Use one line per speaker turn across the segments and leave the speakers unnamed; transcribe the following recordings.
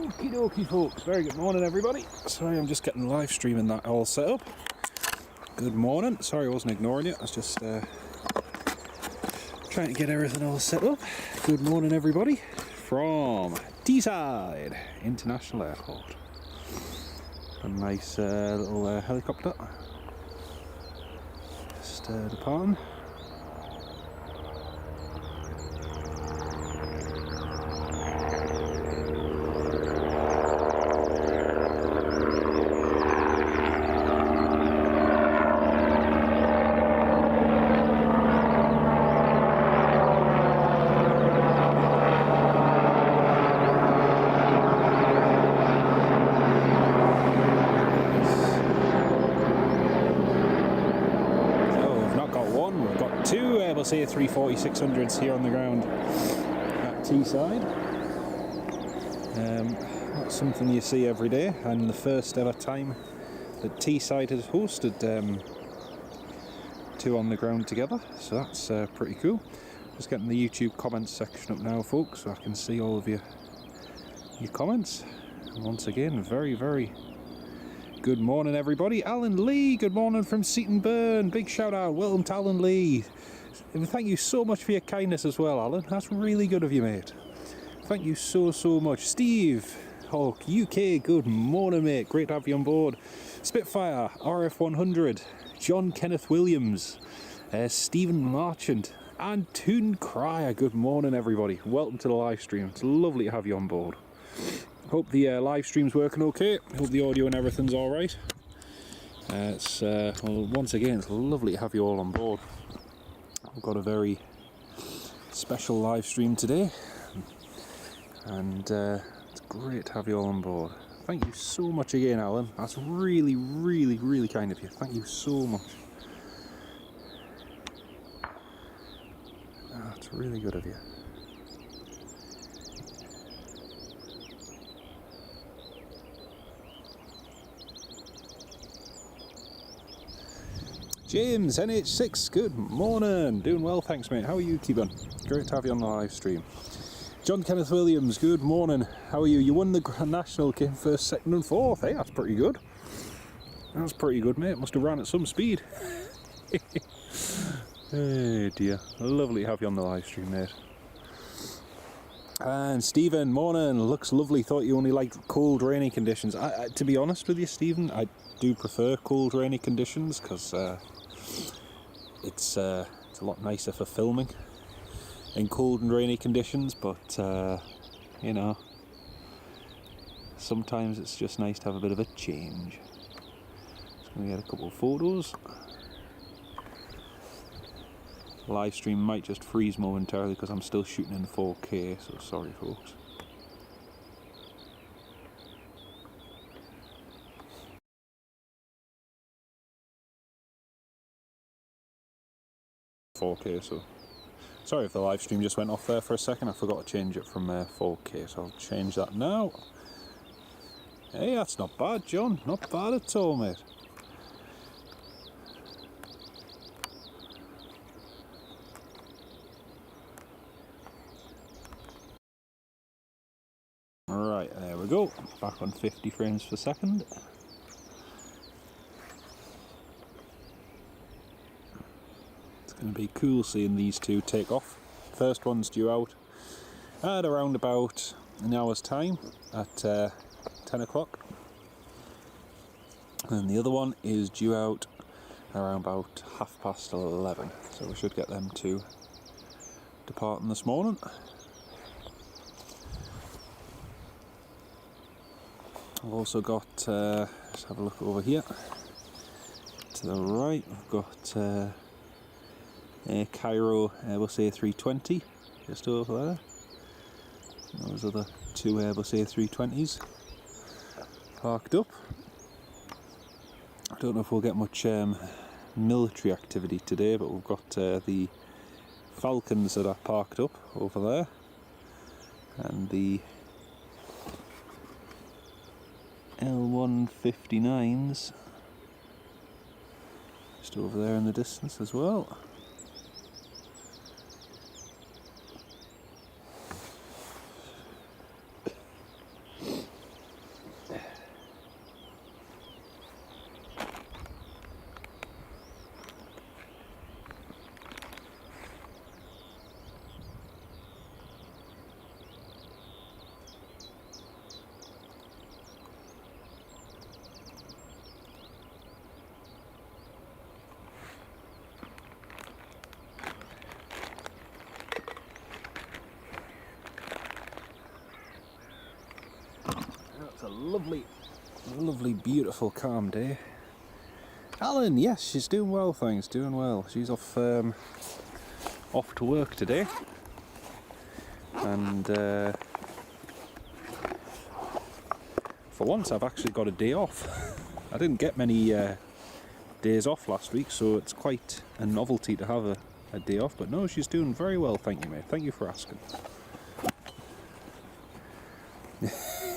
Okie dokie folks, very good morning everybody. Sorry, I'm just getting live streaming that all set up. Good morning, sorry I wasn't ignoring you, I was just trying to get everything all set up. Good morning everybody from Teesside International Airport. A nice little helicopter just departing. A340-600s here on the ground at Teesside. That's something you see every day, and the first ever time that Teesside has hosted two on the ground together, so that's pretty cool. Just getting the YouTube comments section up now folks, so I can see all of your comments. And once again, very good morning everybody. Alan Lee, good morning from Seaton Burn, big shout out, welcome to Alan Lee. And thank you so much for your kindness as well, Alan. That's really good of you, mate. Thank you so much. Steve Hawk, UK, good morning, mate. Great to have you on board. Spitfire, RF100, John Kenneth Williams, Stephen Marchant, and Toon Cryer. Good morning, everybody. Welcome to the live stream. It's lovely to have you on board. Hope the live stream's working okay. Hope the audio and everything's all right. Well, once again, it's lovely to have you all on board. I've got a very special live stream today, and it's great to have you all on board. Thank you so much again, Alan. That's really kind of you. Thank you so much. That's really good of you. James, NH6, good morning. Doing well, thanks mate. How are you keeping? Great to have you on the live stream. John Kenneth Williams, good morning. How are you? You won the Grand National, came first, second and fourth. Hey, that's pretty good. That's pretty good, mate. Must have ran at some speed. Hey dear. Lovely to have you on the live stream, mate. And Stephen, morning. Looks lovely. Thought you only liked cold, rainy conditions. To be honest with you, Stephen, I do prefer cold, rainy conditions because it's a lot nicer for filming in cold and rainy conditions, but you know, sometimes it's just nice to have a bit of a change. Just gonna get a couple of photos. Live stream might just freeze momentarily because I'm still shooting in 4K, so sorry folks. So sorry if the live stream just went off there for a second. I forgot to change it from 4K, so I'll change that now. Hey, that's not bad, John. Not bad at all, mate. Right, there we go. Back on 50 frames per second. Going to be cool seeing these two take off. First one's due out at around about an hour's time at 10 o'clock, and the other one is due out around about 11:30, so we should get them two departing this morning. I've also got, let's have a look over here to the right, we've got Cairo Airbus A320 just over there. Those are the two Airbus A320s parked up. I don't know if we'll get much military activity today, but we've got the Falcons that are parked up over there, and the L159s just over there in the distance as well. It's a lovely, lovely, beautiful, calm day. Alan, yes, she's doing well, thanks, doing well. She's off to work today. And for once I've actually got a day off. I didn't get many days off last week, so it's quite a novelty to have a day off. But no, she's doing very well, thank you, mate. Thank you for asking.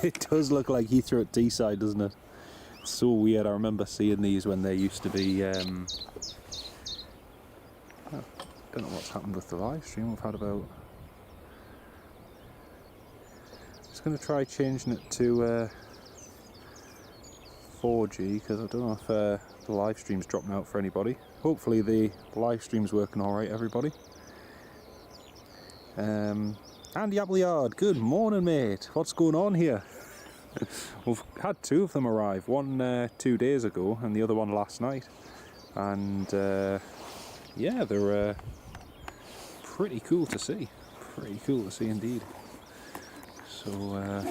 It does look like Heathrow at Teesside, doesn't it? It's so weird. I remember seeing these when they used to be... I don't know what's happened with the live stream. We've had about... Just going to try changing it to 4G, because I don't know if the live stream's dropping out for anybody. Hopefully the live stream's working alright, everybody. Andy Appleyard, good morning, mate. What's going on here? We've had two of them arrive, one 2 days ago and the other one last night, and yeah, they're pretty cool to see, indeed. So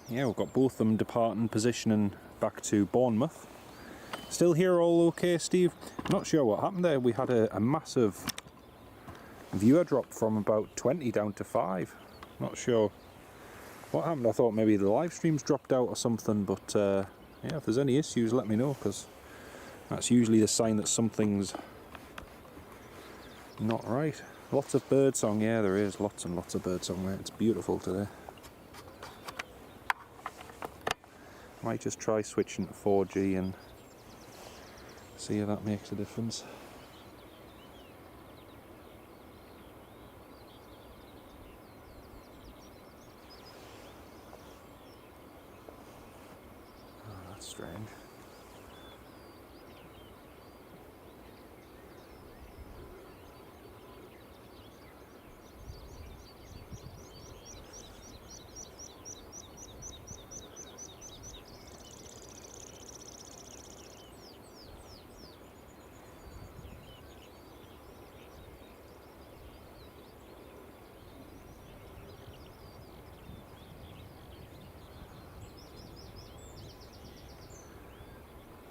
yeah, we've got both of them departing, positioning back to Bournemouth. Still here, all okay, Steve? Not sure what happened there. We had a massive viewer drop from about 20 down to 5. Not sure what happened. I thought maybe the live stream's dropped out or something, but yeah, if there's any issues, let me know, because that's usually the sign that something's not right. Lots of birdsong, yeah, there is lots and lots of birdsong there. It's beautiful today. Might just try switching to 4G and see if that makes a difference. Strange.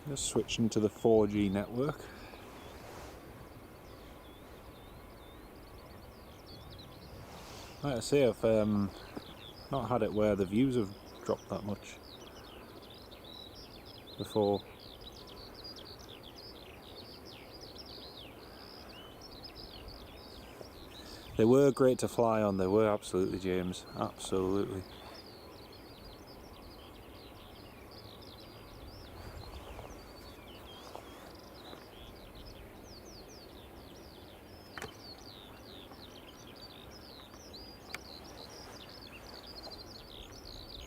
Just switching to the 4G network. Like I say, I've not had it where the views have dropped that much before. They were great to fly on, they were, absolutely, James, absolutely.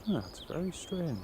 That's very strange.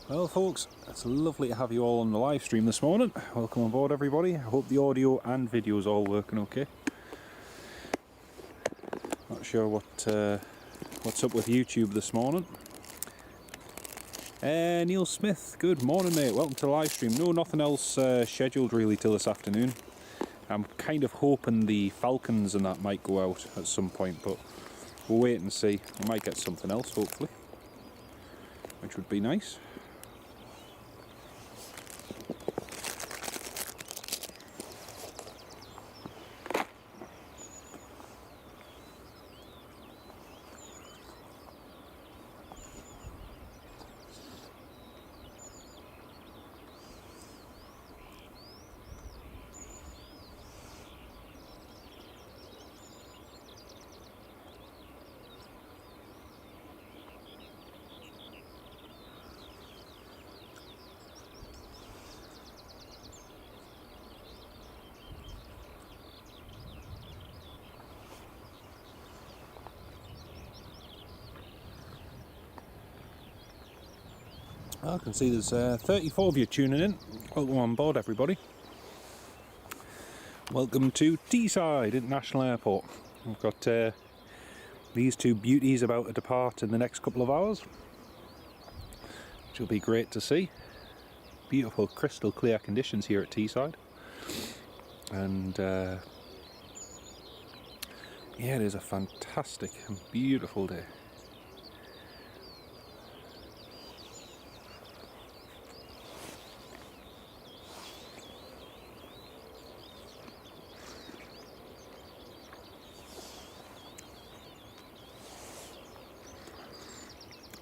Well folks, it's lovely to have you all on the live stream this morning. Welcome on board everybody. I hope the audio and video is all working okay. Not sure what's up with YouTube this morning. Neil Smith, good morning mate, welcome to the live stream. No, nothing else scheduled really till this afternoon. I'm kind of hoping the Falcons and that might go out at some point, but we'll wait and see. We might get something else hopefully, which would be nice. I can see there's 34 of you tuning in. Welcome on board, everybody. Welcome to Teesside International Airport. We've got these two beauties about to depart in the next couple of hours, which will be great to see. Beautiful crystal clear conditions here at Teesside, and yeah, it is a fantastic and beautiful day.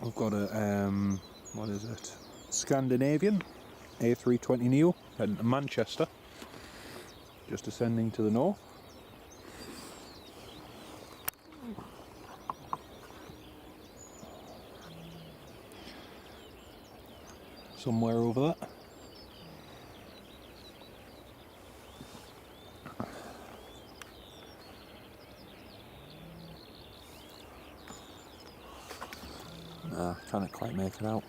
We've got a what is it? Scandinavian A320neo heading to Manchester, just ascending to the north. Somewhere over there. Can't quite make it out.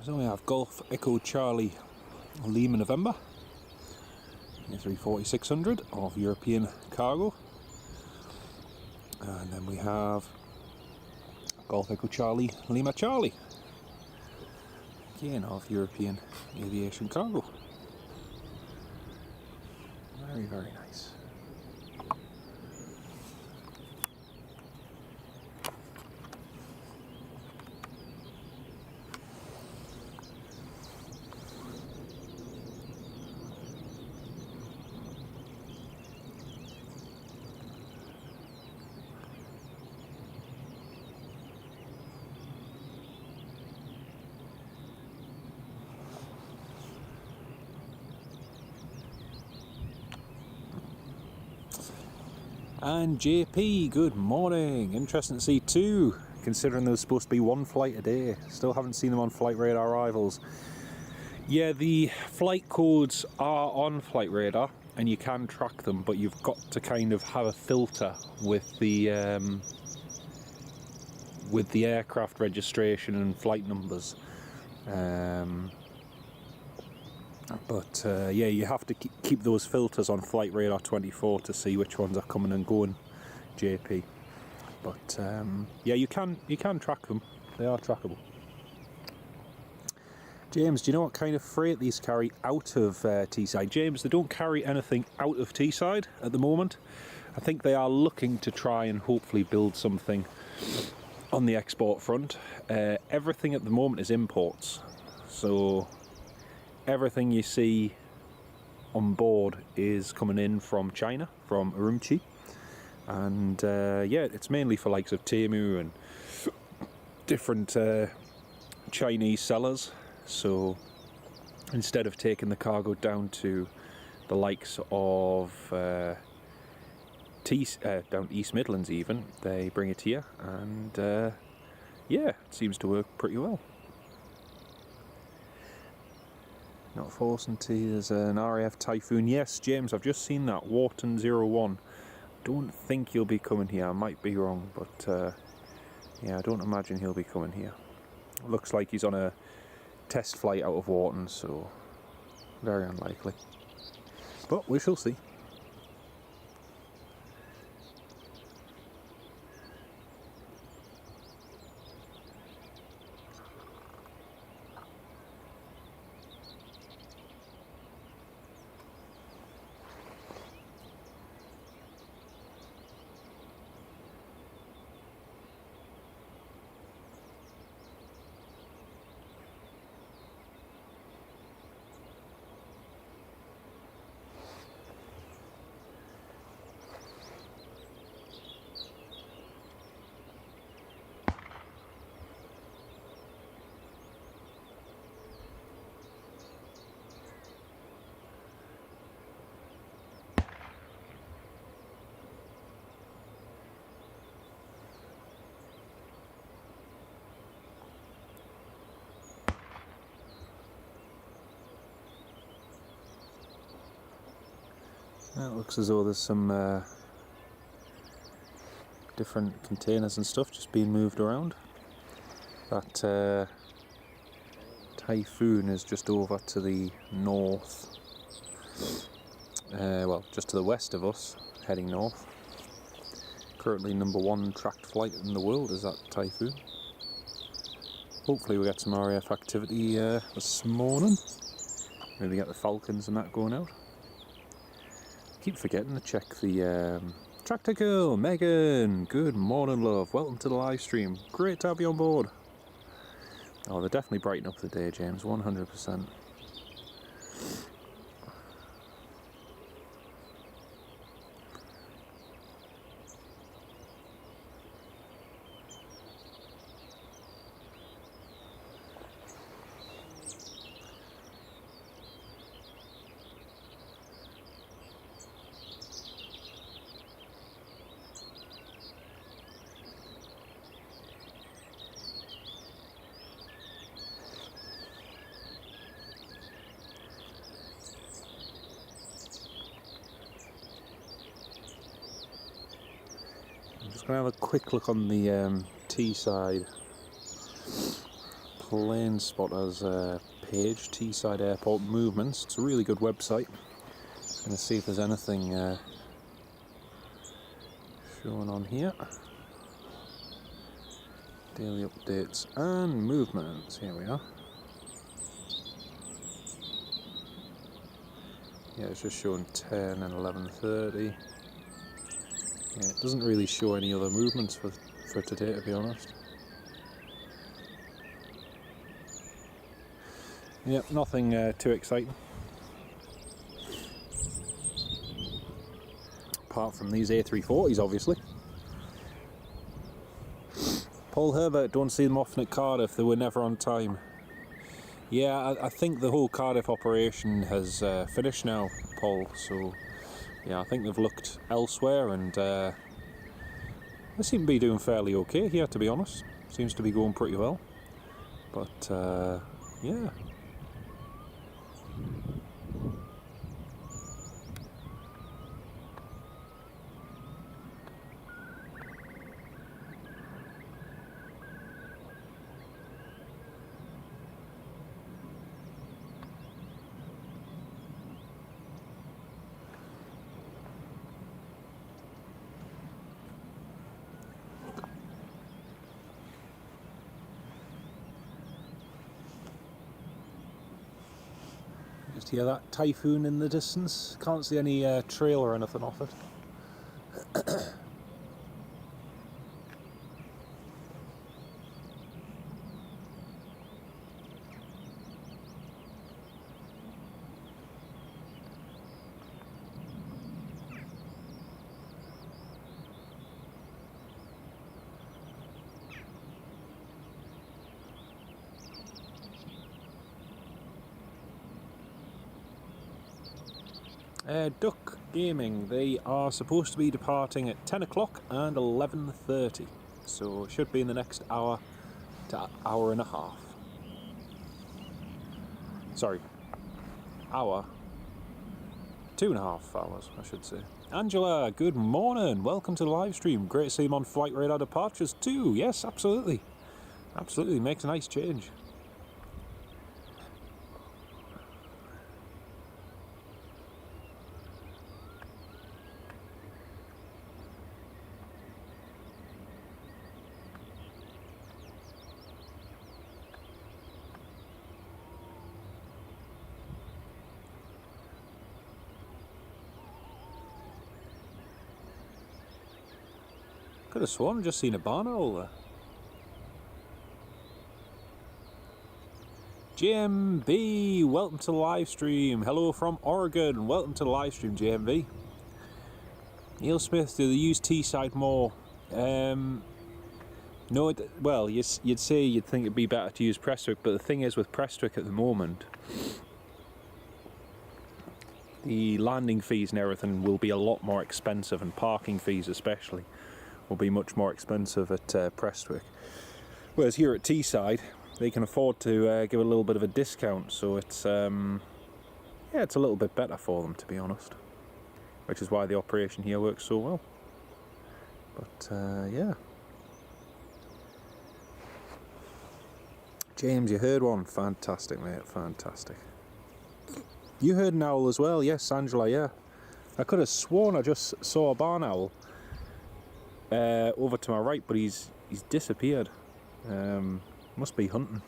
So we have Golf Echo Charlie Lima November, A340-600 of European cargo, and then we have Golf Echo Charlie Lima Charlie, again of European aviation cargo. Very, very nice. And JP, good morning. Interesting to see two, considering there was supposed to be one flight a day. Still haven't seen them on Flight Radar Rivals. Yeah, the flight codes are on Flight Radar and you can track them, but you've got to kind of have a filter with the aircraft registration and flight numbers. But yeah, you have to keep those filters on Flight Radar 24 to see which ones are coming and going, JP. But yeah, you can track them. They are trackable. James, do you know what kind of freight these carry out of Teesside? James, they don't carry anything out of Teesside at the moment. I think they are looking to try and hopefully build something on the export front. Everything at the moment is imports. So everything you see on board is coming in from China, from Urumqi, and yeah, it's mainly for likes of Temu and different Chinese sellers. So instead of taking the cargo down to the likes of down to East Midlands even, they bring it here, and yeah, it seems to work pretty well. Not forcing tea, there's an RAF Typhoon. Yes, James, I've just seen that. Wharton 01. Don't think he'll be coming here. I might be wrong, but yeah, I don't imagine he'll be coming here. Looks like he's on a test flight out of Wharton, so very unlikely. But we shall see. It looks as though there's some different containers and stuff just being moved around. That typhoon is just over to the north, well, just to the west of us, heading north. Currently #1 tracked flight in the world is that typhoon. Hopefully we get some RAF activity this morning. Maybe get the Falcons and that going out. Keep forgetting to check the Tractical. Megan, good morning love, welcome to the live stream, great to have you on board. Oh, they're definitely brightening up the day, James, 100%. I'm just going to have a quick look on the Teesside plane spotters page, Teesside Airport Movements. It's a really good website. Just going to see if there's anything showing on here. Daily updates and movements. Here we are. Yeah, it's just showing 10 and 11:30. Yeah, it doesn't really show any other movements for today, to be honest. Yep, nothing too exciting. Apart from these A340s, obviously. Paul Herbert, don't see them often at Cardiff, they were never on time. Yeah, I think the whole Cardiff operation has finished now, Paul, so yeah, I think they've looked elsewhere, and they seem to be doing fairly okay here, to be honest. Seems to be going pretty well, but yeah. Just hear that typhoon in the distance. Can't see any trail or anything off it. Duck Gaming, they are supposed to be departing at 10 o'clock and 11:30, so it should be in the next hour to hour and a half. Sorry, hour, 2.5 hours, I should say. Angela, good morning, welcome to the live stream. Great to see him on Flight Radar Departures too. Yes, absolutely, absolutely, makes a nice change. Could have sworn I've just seen a barn owl there. JMB, welcome to the live stream. Hello from Oregon. Welcome to the live stream, JMB. Neil Smith, do they use Teesside more? No, well, you'd say you'd think it'd be better to use Prestwick, but the thing is with Prestwick at the moment, the landing fees and everything will be a lot more expensive, and parking fees especially will be much more expensive at Prestwick. Whereas here at Teesside, they can afford to give a little bit of a discount, so it's yeah, it's a little bit better for them, to be honest. which is why the operation here works so well. But yeah. James, you heard one. Fantastic, mate, fantastic. You heard an owl as well? Yes, Angela, yeah. I could have sworn I just saw a barn owl over to my right, but he's disappeared. Must be hunting.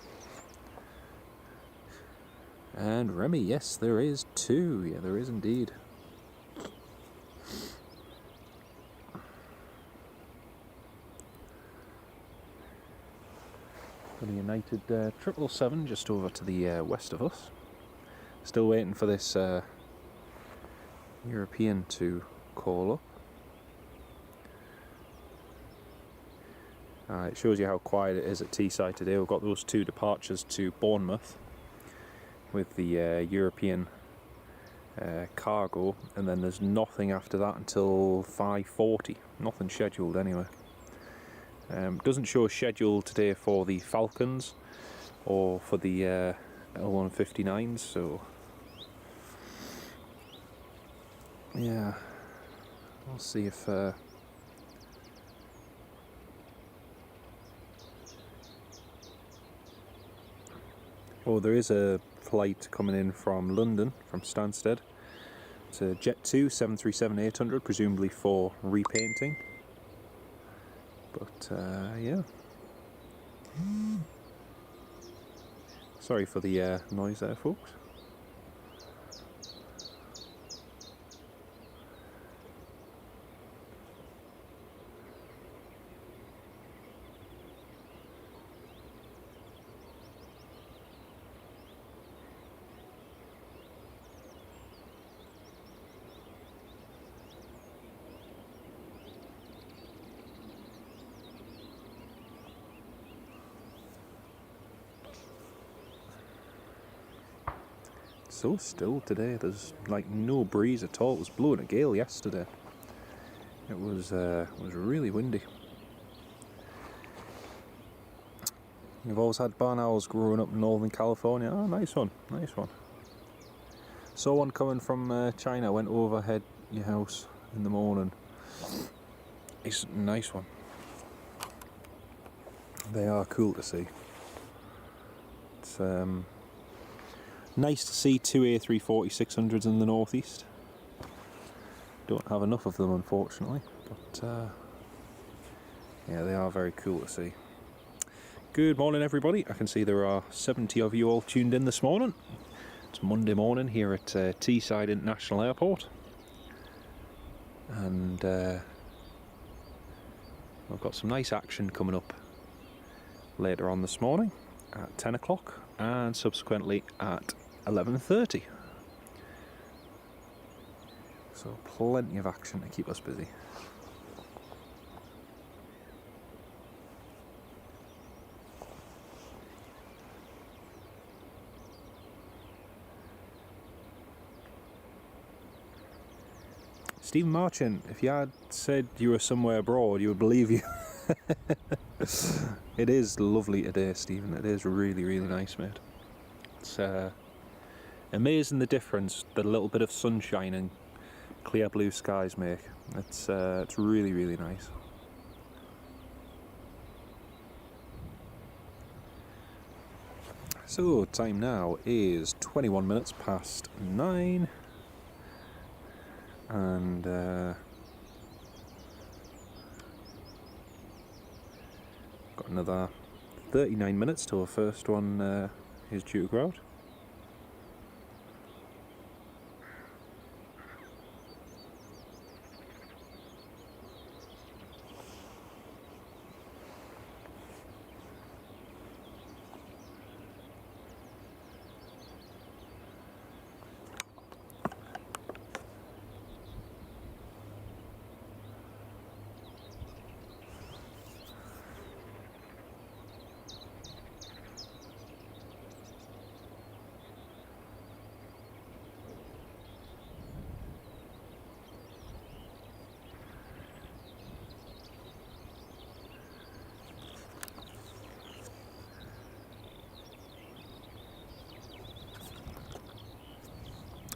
And Remy, yes, there is two. Yeah, there is indeed. Got a United 777 just over to the west of us. Still waiting for this European to call up. It shows you how quiet it is at Teesside today. We've got those two departures to Bournemouth with the European cargo, and then there's nothing after that until 5:40. Nothing scheduled anyway. Doesn't show a schedule today for the Falcons or for the L159s, so yeah, we'll see if oh, there is a flight coming in from London, from Stansted. It's a Jet 2 737-800, presumably for repainting. But yeah. Sorry for the noise there, folks. So still today, there's like no breeze at all. It was blowing a gale yesterday. It was really windy. You've always had barn owls growing up in Northern California. Oh, nice one, nice one. Saw one coming from China, went overhead your house in the morning. It's a nice one. They are cool to see. It's nice to see two A340-600s in the northeast. Don't have enough of them, unfortunately, but yeah, they are very cool to see. Good morning, everybody. I can see there are 70 of you all tuned in this morning. It's Monday morning here at Teesside International Airport, and we've got some nice action coming up later on this morning at 10 o'clock and subsequently at 11:30. So plenty of action to keep us busy. Stephen Marchant, if you had said you were somewhere abroad, you would believe you. It is lovely today, Stephen. It is really, really nice, mate. It's amazing the difference that a little bit of sunshine and clear blue skies make. It's really, really nice. So time now is 21 minutes past 9, and got another 39 minutes till our first one is due to go out.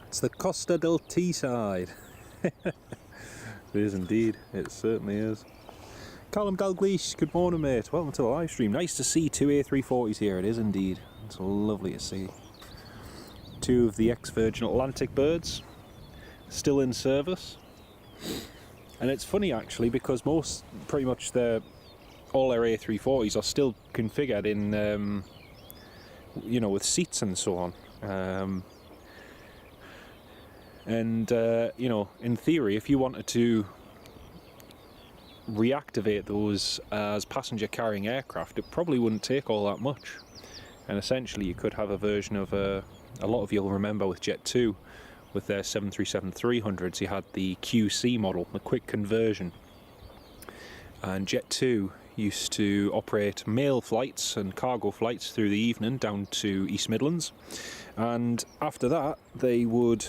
It's the Costa del Teesside. It is indeed, it certainly is. Callum Dalglish, good morning mate, welcome to the live stream. Nice to see two A340s here, it is indeed. It's lovely to see. Two of the ex-Virgin Atlantic birds, still in service. And it's funny actually, because pretty much all their A340s are still configured in, you know, with seats and so on. You know, in theory, if you wanted to reactivate those as passenger carrying aircraft, it probably wouldn't take all that much. And essentially you could have a version of a lot of you'll remember with Jet 2 with their 737-300s, you had the QC model, the quick conversion, and Jet 2 used to operate mail flights and cargo flights through the evening down to East Midlands, and after that they would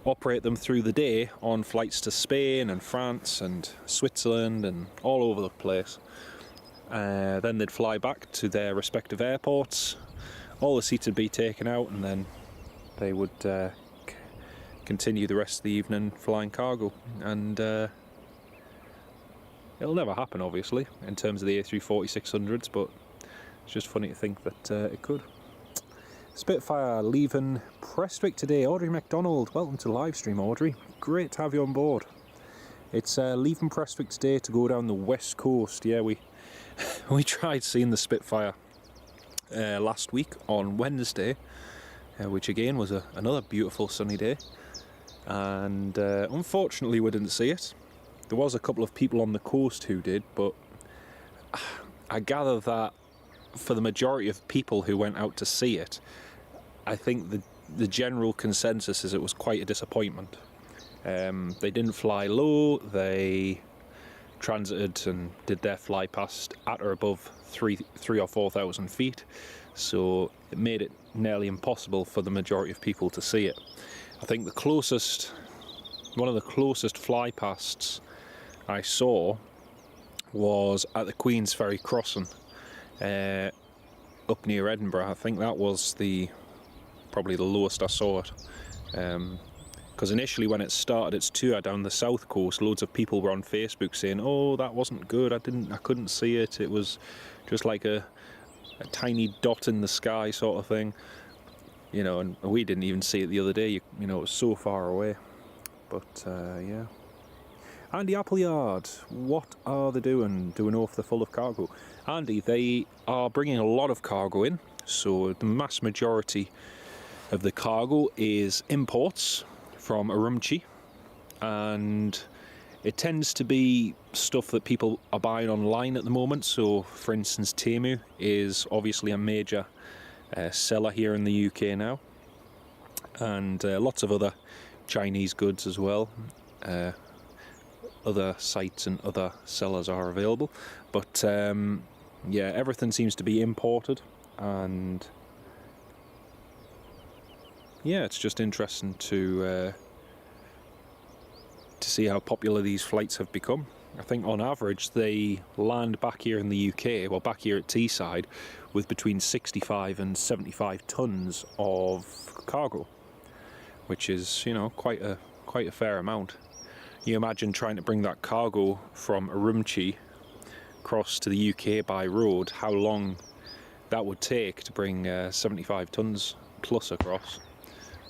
operate them through the day on flights to Spain and France and Switzerland and all over the place. Then they'd fly back to their respective airports, all the seats would be taken out, and then they would continue the rest of the evening flying cargo. And it'll never happen obviously in terms of the A340-600s, but it's just funny to think that it could. Spitfire leaving Prestwick today. Audrey MacDonald, welcome to the live stream, Audrey. Great to have you on board. It's leaving Prestwick today to go down the west coast. Yeah, we tried seeing the Spitfire last week on Wednesday, which again was another beautiful sunny day, and unfortunately we didn't see it. There was a couple of people on the coast who did, but I gather that for the majority of people who went out to see it, I think the general consensus is it was quite a disappointment. They didn't fly low, they transited and did their fly past at or above 3,000 or 4,000 feet, so it made it nearly impossible for the majority of people to see it. I think one of the closest fly pasts I saw was at the Queensferry crossing up near Edinburgh. I think that was probably the lowest I saw it, because initially when it started its tour down the south coast, loads of people were on Facebook saying, oh, that wasn't good, I couldn't see it, it was just like a tiny dot in the sky sort of thing, you know, and we didn't even see it the other day, you know, it was so far away. But yeah. Andy Appleyard, what are they doing off the full of cargo? Andy, they are bringing a lot of cargo in, so the mass majority of the cargo is imports from Urumqi, and it tends to be stuff that people are buying online at the moment. So for instance, Temu is obviously a major seller here in the UK now, and lots of other Chinese goods as well. Other sites and other sellers are available, but yeah, everything seems to be imported, and yeah, it's just interesting to see how popular these flights have become. I think on average they land back here in the UK, well back here at Teesside, with between 65 and 75 tons of cargo, which is, you know, quite a fair amount. You imagine trying to bring that cargo from Urumqi across to the UK by road, how long that would take to bring 75 tons plus across.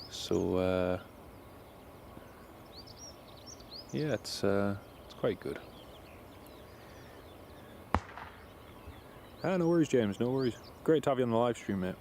So yeah, it's quite good. No worries, James, no worries. Great to have you on the live stream, mate.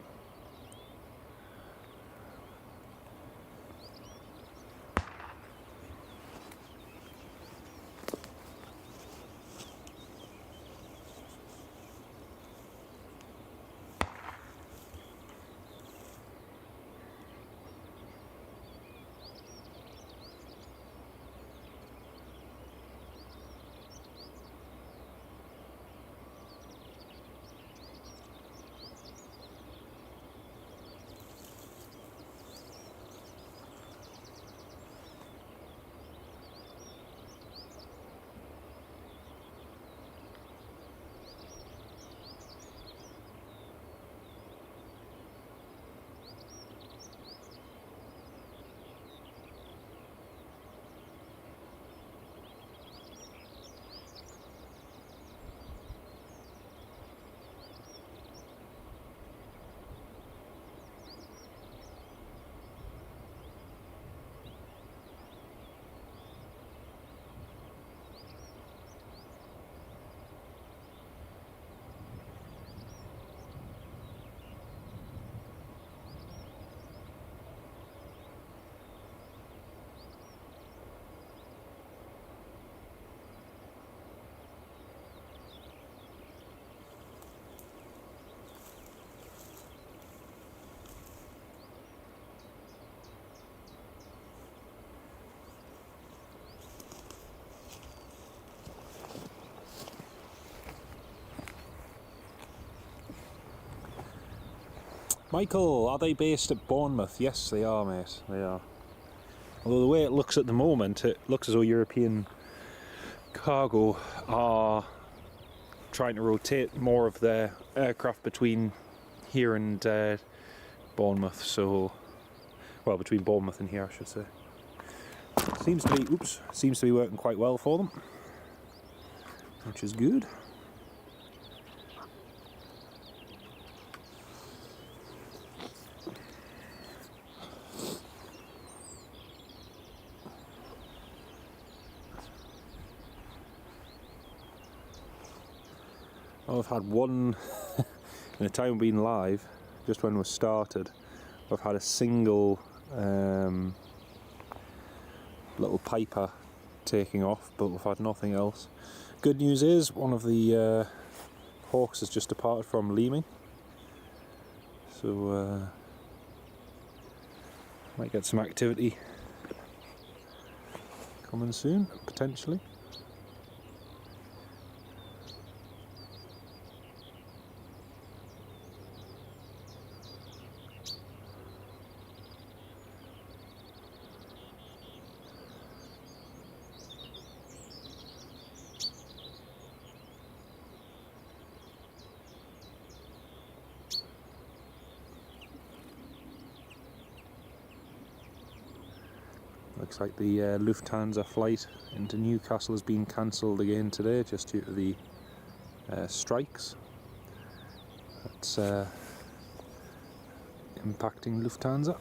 Michael, are they based at Bournemouth? Yes, they are, mate. They are. Although the way it looks at the moment, it looks as though European cargo are trying to rotate more of their aircraft between here and Bournemouth. So, well, between Bournemouth and here, I should say. Seems to be working quite well for them, which is good. I've had one in the time we've been live, just when we started. I've had a single little piper taking off, but we've had nothing else. Good news is one of the hawks has just departed from Leeming, so might get some activity coming soon, potentially. Looks like the Lufthansa flight into Newcastle has been cancelled again today, just due to the strikes. That's impacting Lufthansa.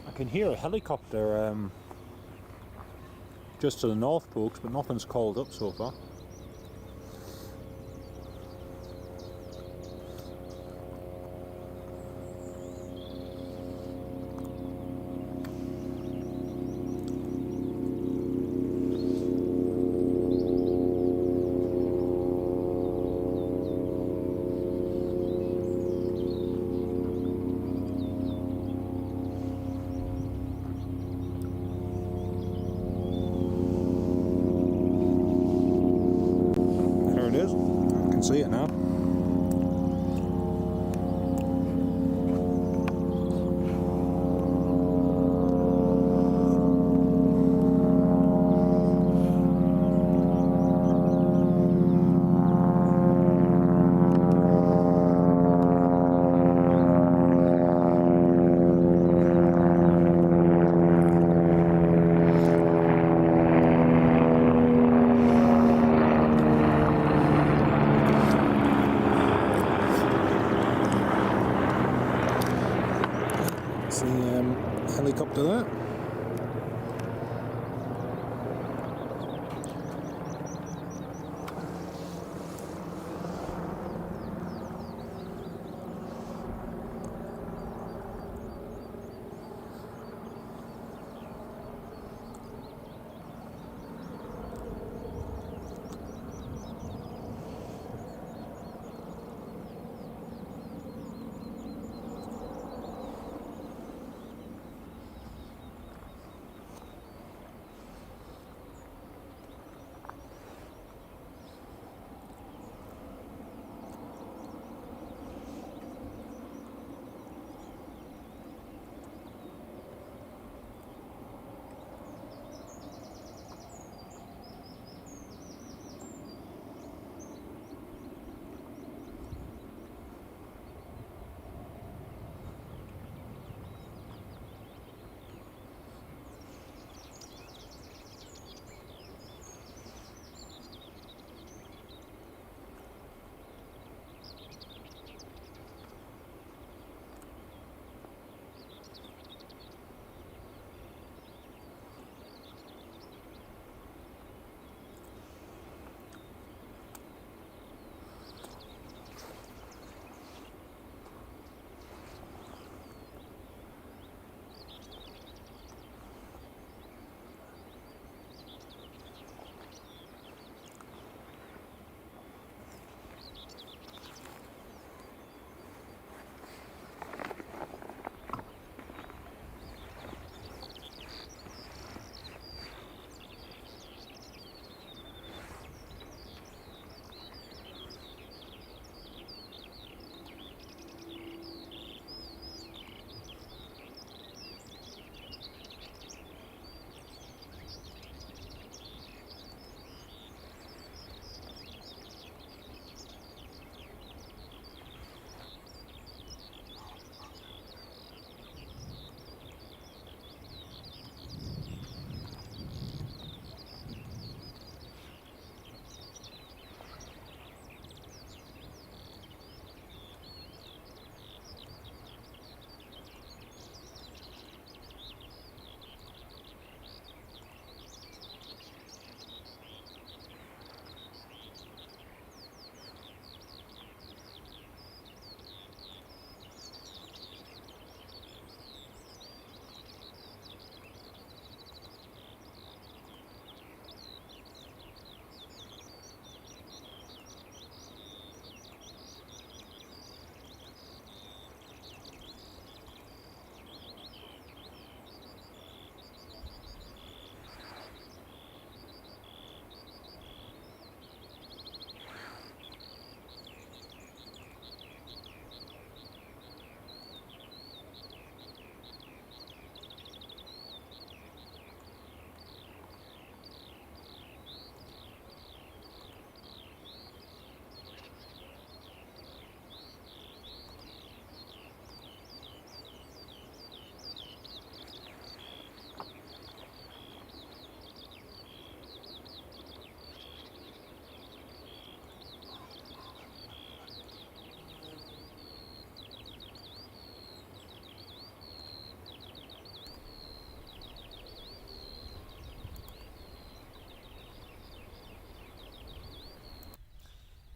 I can hear a helicopter just to the north, folks, but nothing's called up so far. It is. I can see it now. Helicopter there.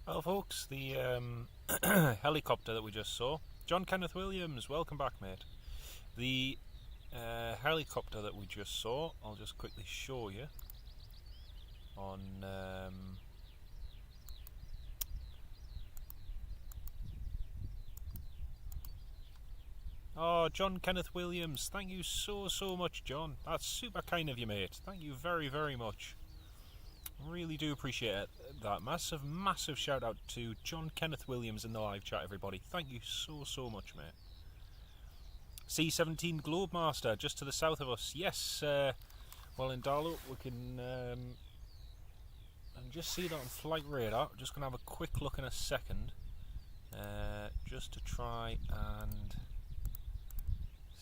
Well, folks, the helicopter that we just saw, John Kenneth Williams, welcome back, mate. The helicopter that we just saw, I'll just quickly show you on oh, John Kenneth Williams, thank you so much, John. That's super kind of you, mate. Thank you very much. Really do appreciate that. Massive shout out to John Kenneth Williams in the live chat, everybody. Thank you so much, mate. C-17 Globemaster, just to the south of us. Yes, well in Darlow, we can just see that on flight radar. I'm just going to have a quick look in a second, just to try and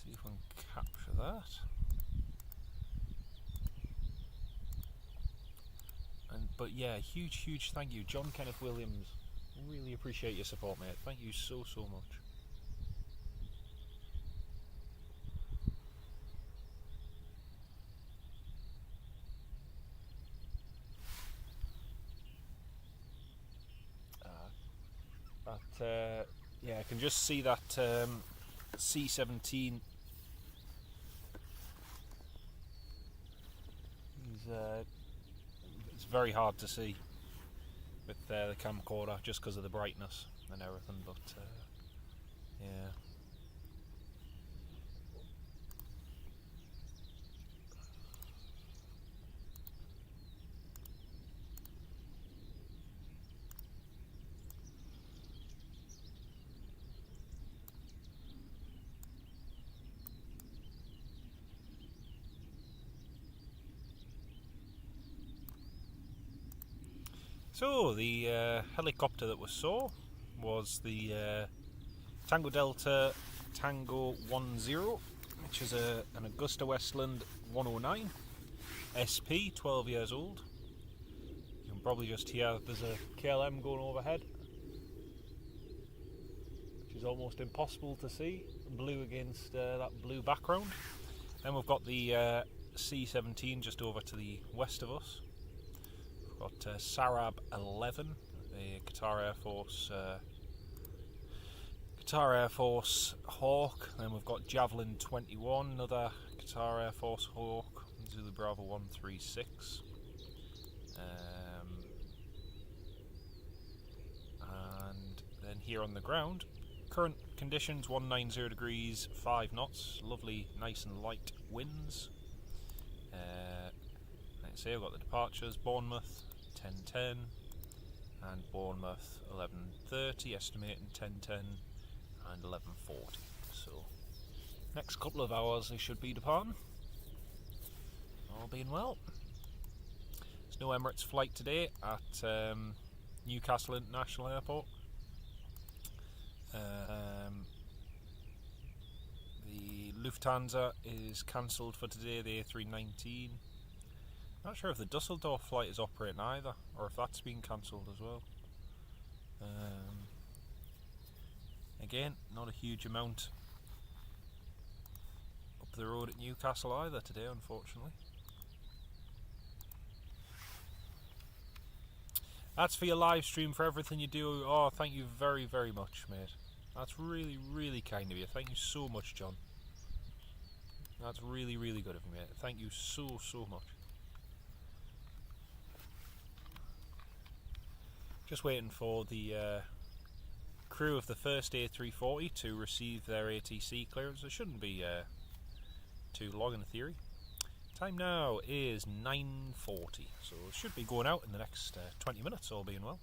see if we can capture that. But yeah, huge thank you, John Kenneth Williams. Really appreciate your support, mate. Thank you so much. Yeah, I can just see that C-17 it's very hard to see with the camcorder just because of the brightness and everything, but yeah. So the helicopter that we saw was the Tango Delta Tango 10, which is an Augusta Westland 109 SP, 12 years old. You can probably just hear there's a KLM going overhead, which is almost impossible to see, blue against that blue background. Then we've got the C-17 just over to the west of us. Got Sarab 11, the Qatar Air Force Hawk. Then we've got Javelin 21, another Qatar Air Force Hawk, Zulu Bravo 136. And then here on the ground, current conditions 190 degrees, 5 knots, lovely, nice and light winds. Like I say, I've got the departures, Bournemouth 10:10 and Bournemouth 11:30, estimating 10:10 and 11:40. So next couple of hours they should be departing, all being well. There's no Emirates flight today at Newcastle International Airport. The Lufthansa is cancelled for today, the A319. Not sure if the Dusseldorf flight is operating either, or if that's been cancelled as well. Again, not a huge amount up the road at Newcastle either today, unfortunately. That's for your live stream, for everything you do. Oh, thank you very much, mate. That's really kind of you. Thank you so much, John. That's really good of you, mate. Thank you so much. Just waiting for the crew of the first A340 to receive their ATC clearance. It shouldn't be too long in theory. Time now is 9:40, so it should be going out in the next 20 minutes, all being well.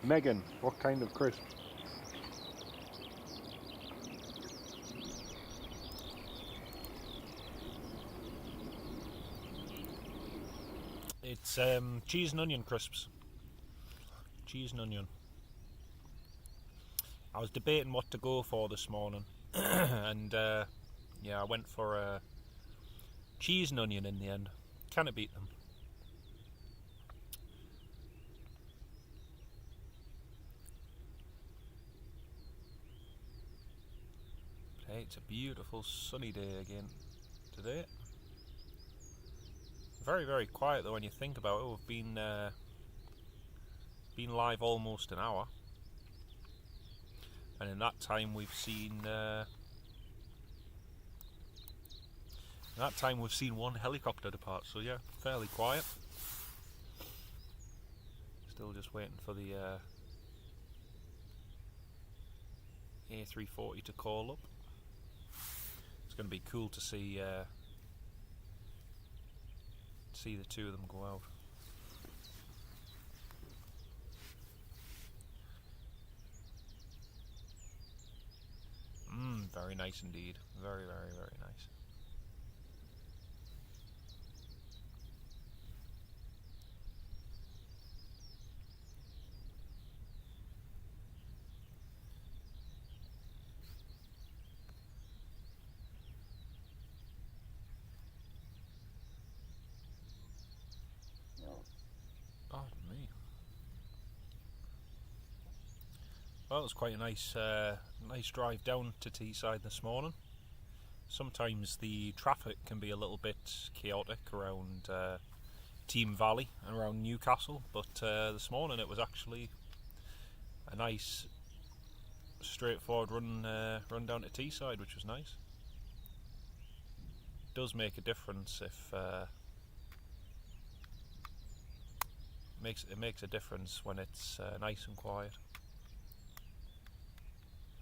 Megan, what kind of crisp? It's cheese and onion crisps. Cheese and onion. I was debating what to go for this morning, and yeah, I went for cheese and onion in the end. Can't beat them. But hey, it's a beautiful sunny day again today. Very, very quiet though when you think about it. We've been live almost an hour, and in that time we've seen one helicopter depart. So yeah, fairly quiet. Still just waiting for the A340 to call up. It's going to be cool to see the two of them go out. Very nice indeed. Very, very, very nice. Pardon me. Well, it was quite a nice drive down to Teesside this morning. Sometimes the traffic can be a little bit chaotic around Team Valley and around Newcastle, but this morning it was actually a nice, straightforward run down to Teesside, which was nice. It does make a difference if it makes a difference when it's nice and quiet.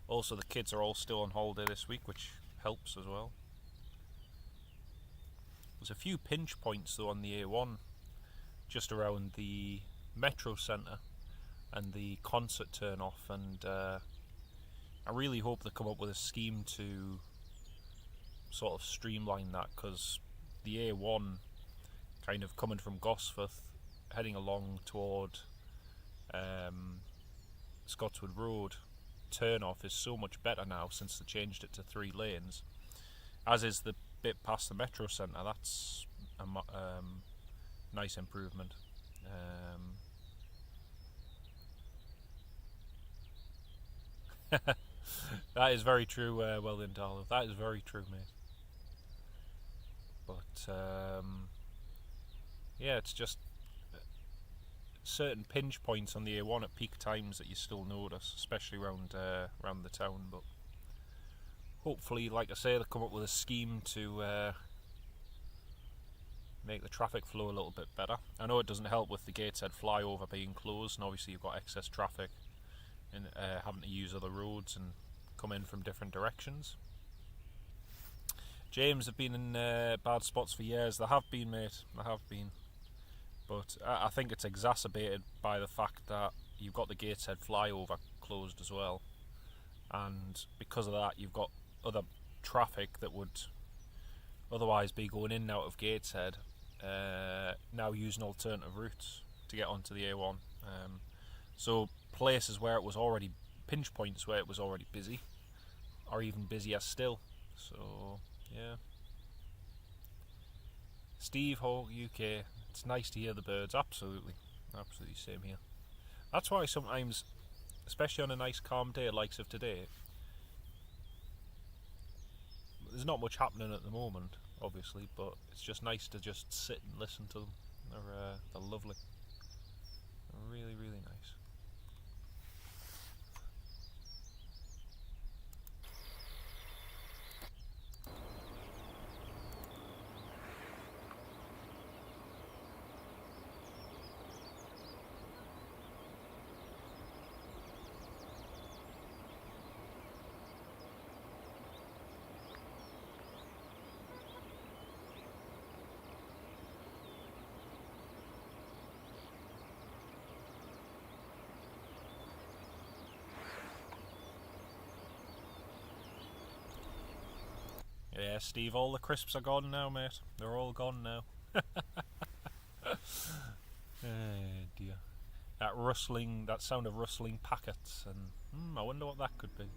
Also, the kids are all still on holiday this week, which helps as well. There's a few pinch points though on the A1, just around the metro centre and the concert turn off, and I really hope they come up with a scheme to sort of streamline that, because the A1 kind of coming from Gosforth heading along toward Scotswood Road turn off is so much better now since they changed it to 3 lanes, as is the bit past the metro centre. That's a nice improvement. That is very true, well then, Darlow. That is very true, mate. But yeah, it's just certain pinch points on the A1 at peak times that you still notice, especially around the town. But hopefully, like I say, they'll come up with a scheme to make the traffic flow a little bit better. I know it doesn't help with the Gateshead flyover being closed, and obviously you've got excess traffic and having to use other roads and come in from different directions. James have been in bad spots for years. They have been, mate. They have been. But I think it's exacerbated by the fact that you've got the Gateshead flyover closed as well, and because of that you've got other traffic that would otherwise be going in and out of Gateshead now using alternative routes to get onto the A1. So places where it was already pinch points where it was already busy are even busier still. So yeah. Steve Hawk UK, it's nice to hear the birds. Absolutely, absolutely, same here. That's why sometimes, especially on a nice calm day like of today, there's not much happening at the moment, obviously, but it's just nice to just sit and listen to them. They're lovely. They're really, really nice. Yeah, Steve, all the crisps are gone now, mate. They're all gone now. Oh dear. That rustling, that sound of rustling packets, and I wonder what that could be.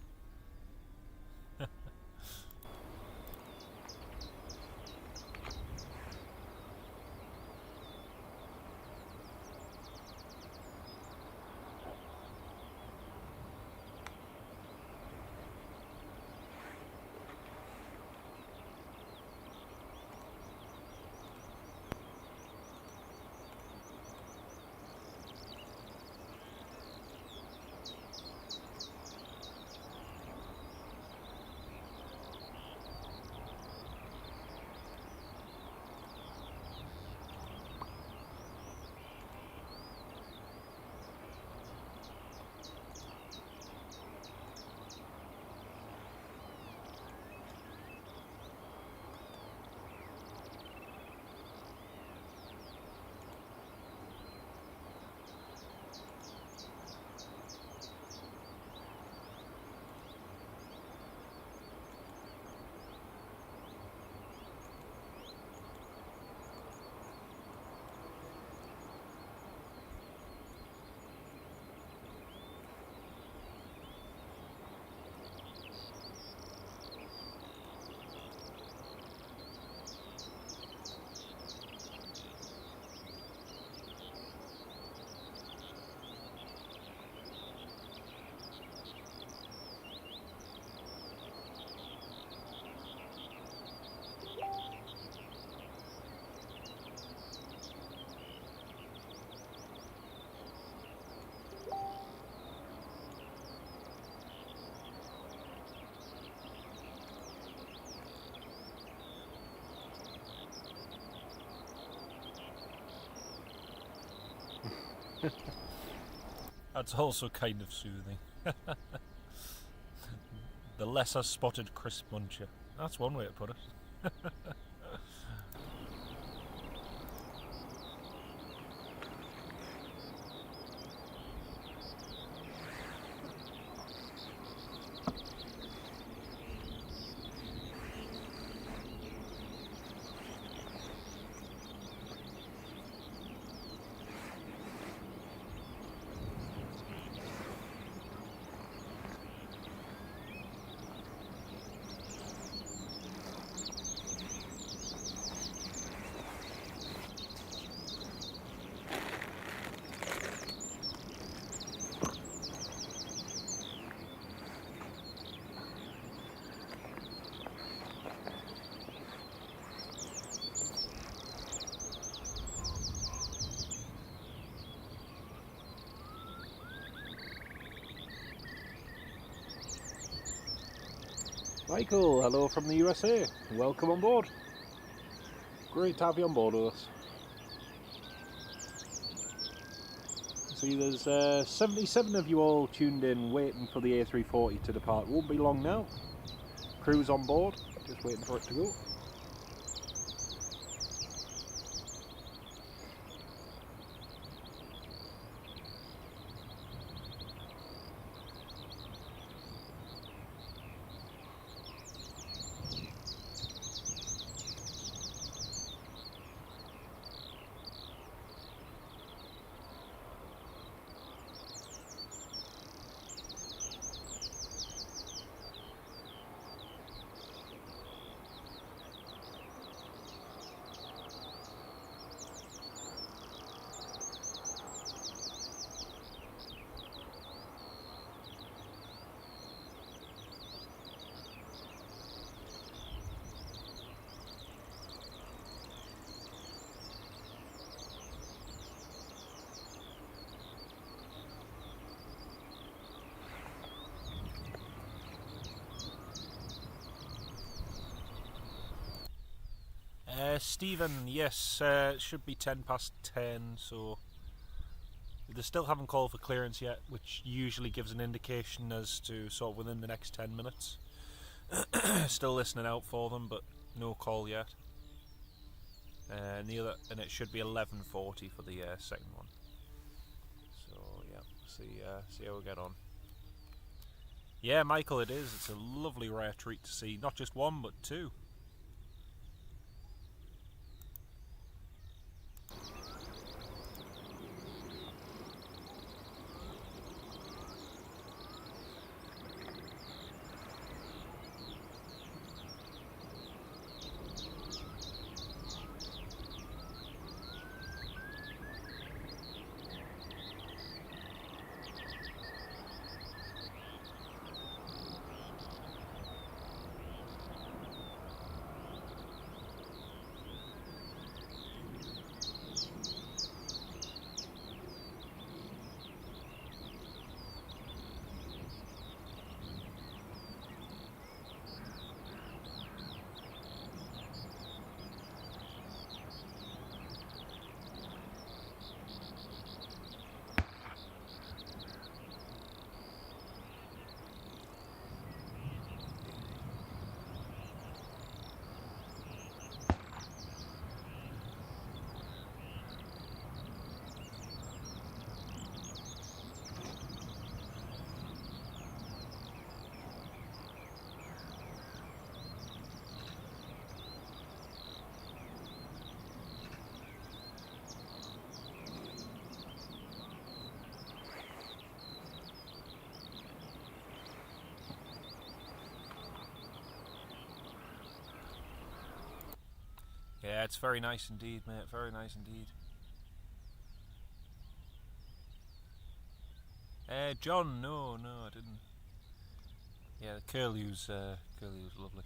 That's also kind of soothing. The lesser spotted crisp muncher. That's one way to put it. Michael, hello from the USA. Welcome on board. Great to have you on board with us. See, there's 77 of you all tuned in waiting for the A340 to depart. Won't be long now. Crew's on board, just waiting for it to go. Stephen, yes, it should be 10 past 10, so they still haven't called for clearance yet, which usually gives an indication as to sort of within the next 10 minutes. Still listening out for them, but no call yet. And it should be 11:40 for the second one. So yeah, see how we get on. Yeah, Michael, it is. It's a lovely rare treat to see not just one but two. Yeah, it's very nice indeed, mate. Very nice indeed. John, no, I didn't. Yeah, the curlew's lovely.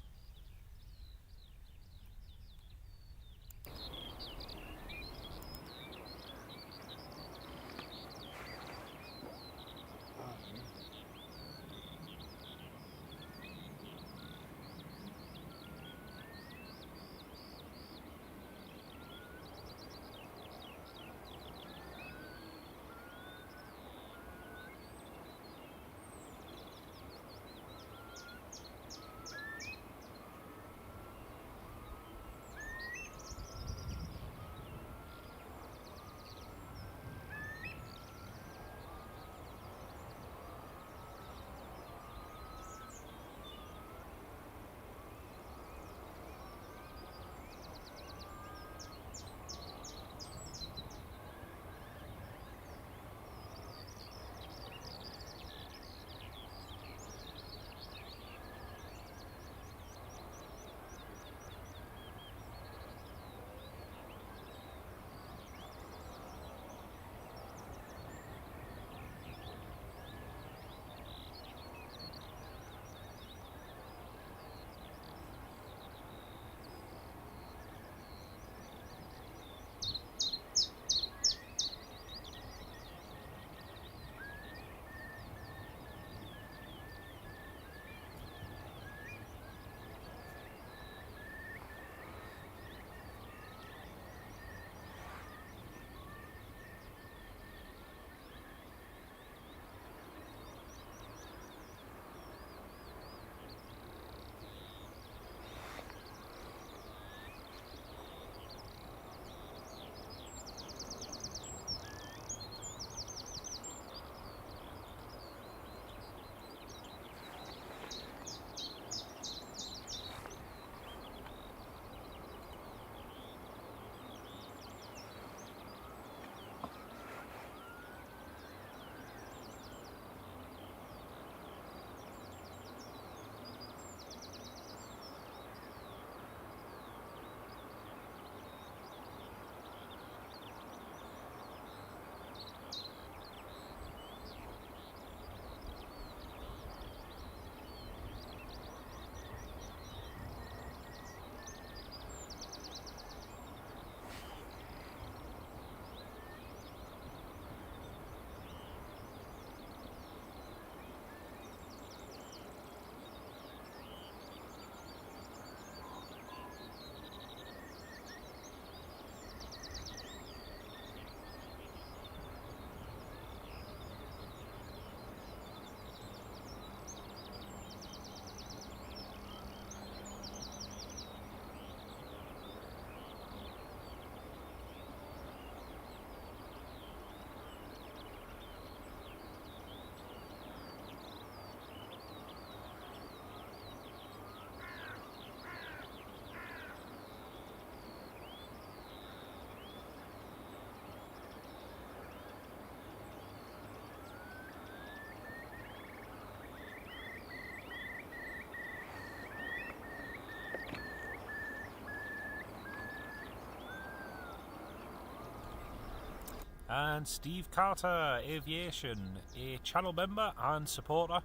And Steve Carter, Aviation, a channel member and supporter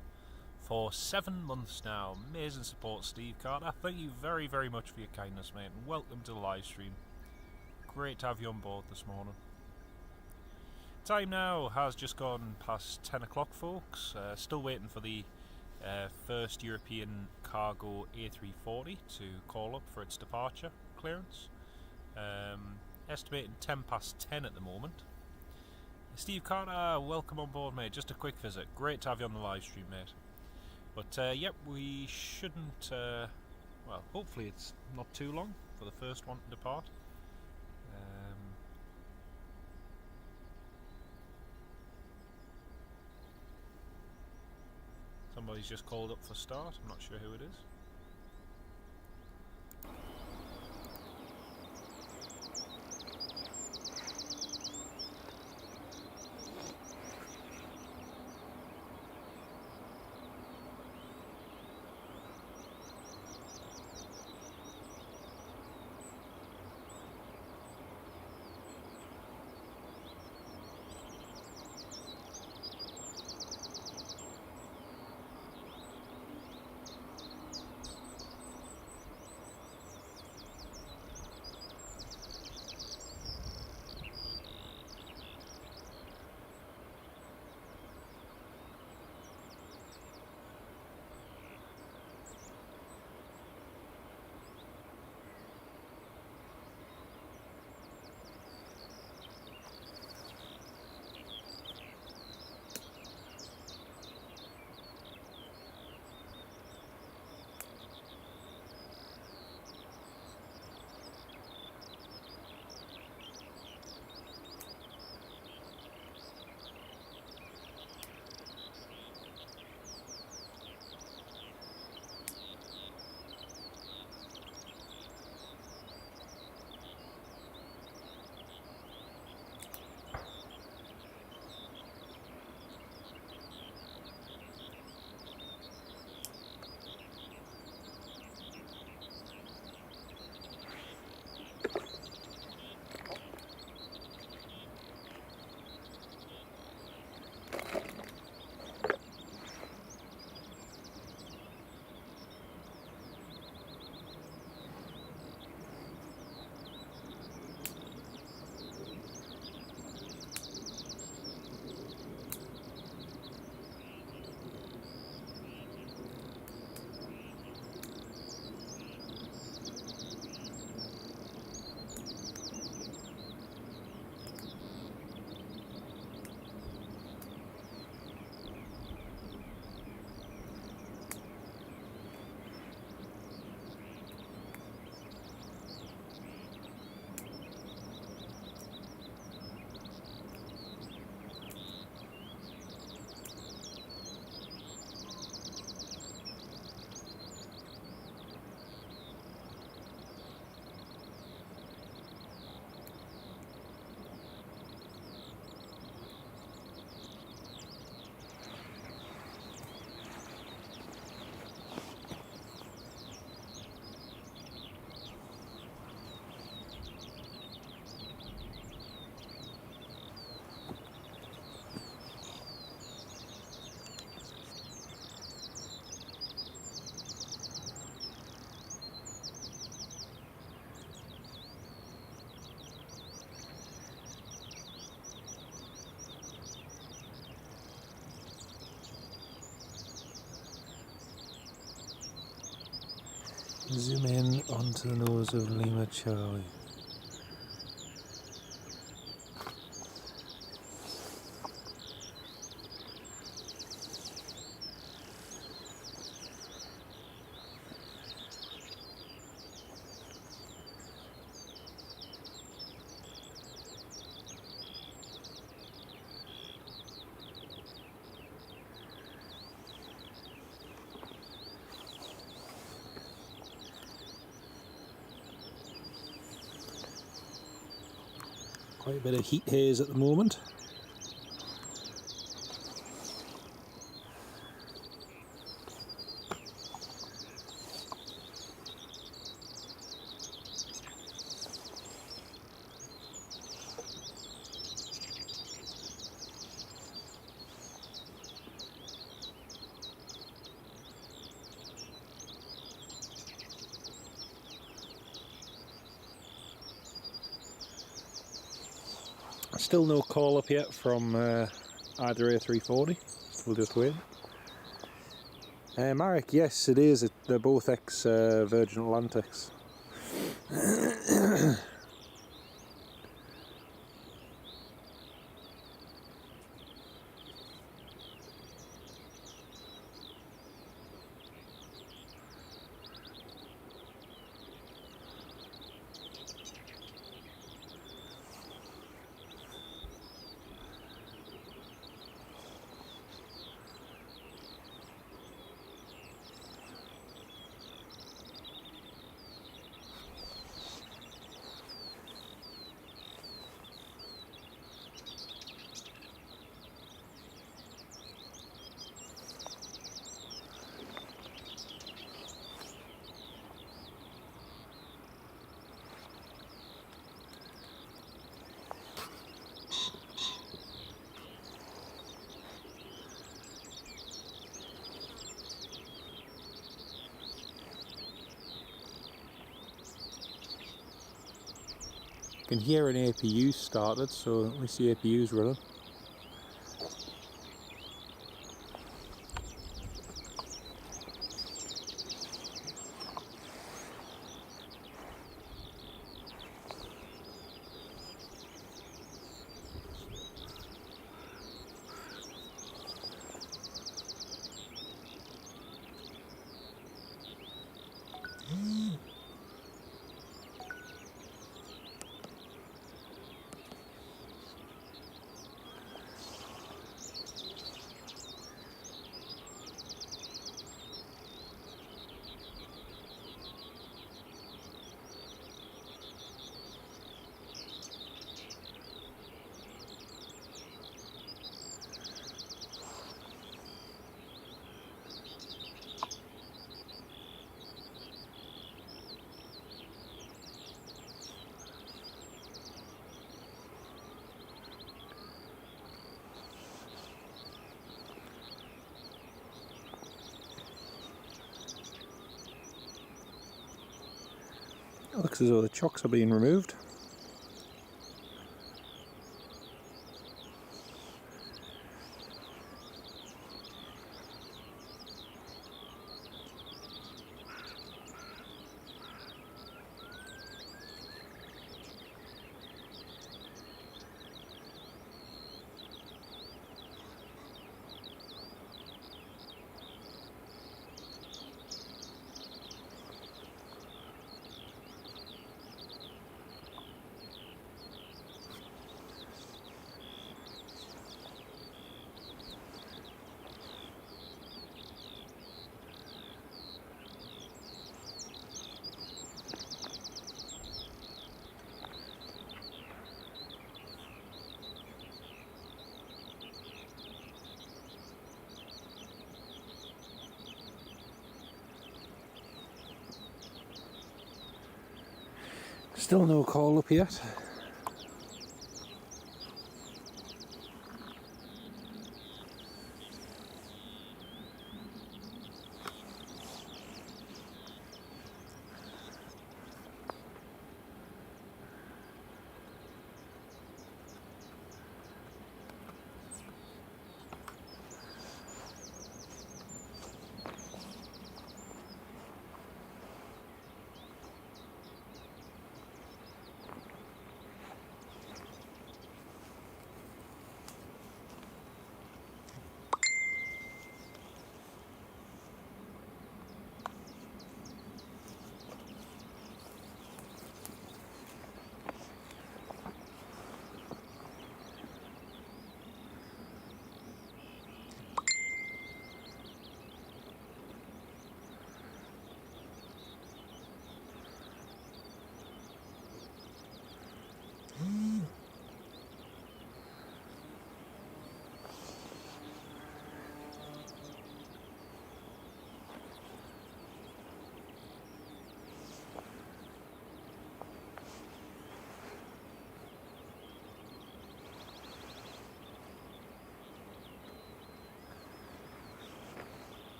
for 7 months now. Amazing support, Steve Carter. Thank you very, very much for your kindness, mate, and welcome to the live stream. Great to have you on board this morning. Time now has just gone past 10 o'clock, folks. Still waiting for the first European cargo A340 to call up for its departure clearance. Estimating 10 past 10 at the moment. Steve Carter, welcome on board, mate. Just a quick visit. Great to have you on the live stream, mate. But yep, we shouldn't. Well, hopefully it's not too long for the first one to depart. Somebody's just called up for start. I'm not sure who it is. Zoom in onto the nose of Lima Charlie. Quite a bit of heat haze at the moment. Still no call up yet from either A340, still just waiting. Marek, yes it is, they're both ex-Virgin Atlantics. You can hear an APU started, so at least the APU's running. It looks as though the chocks are being removed. Still no call up yet.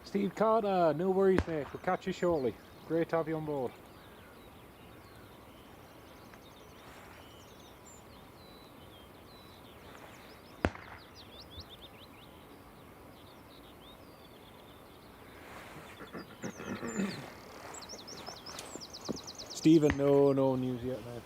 Steve Carter, no worries mate, we'll catch you shortly. Great to have you on board. Stephen, no news yet mate.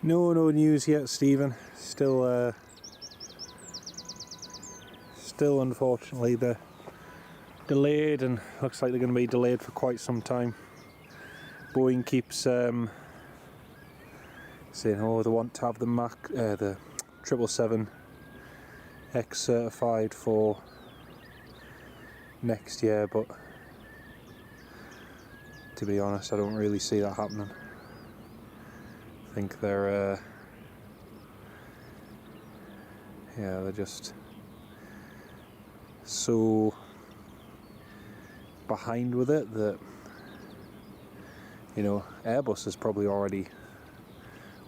No news yet, Stephen. Still unfortunately they're delayed, and looks like they're going to be delayed for quite some time. Boeing keeps saying, oh, they want to have the 777X certified for next year, but to be honest, I don't really see that happening. I think they're just so behind with it that, you know, Airbus is probably already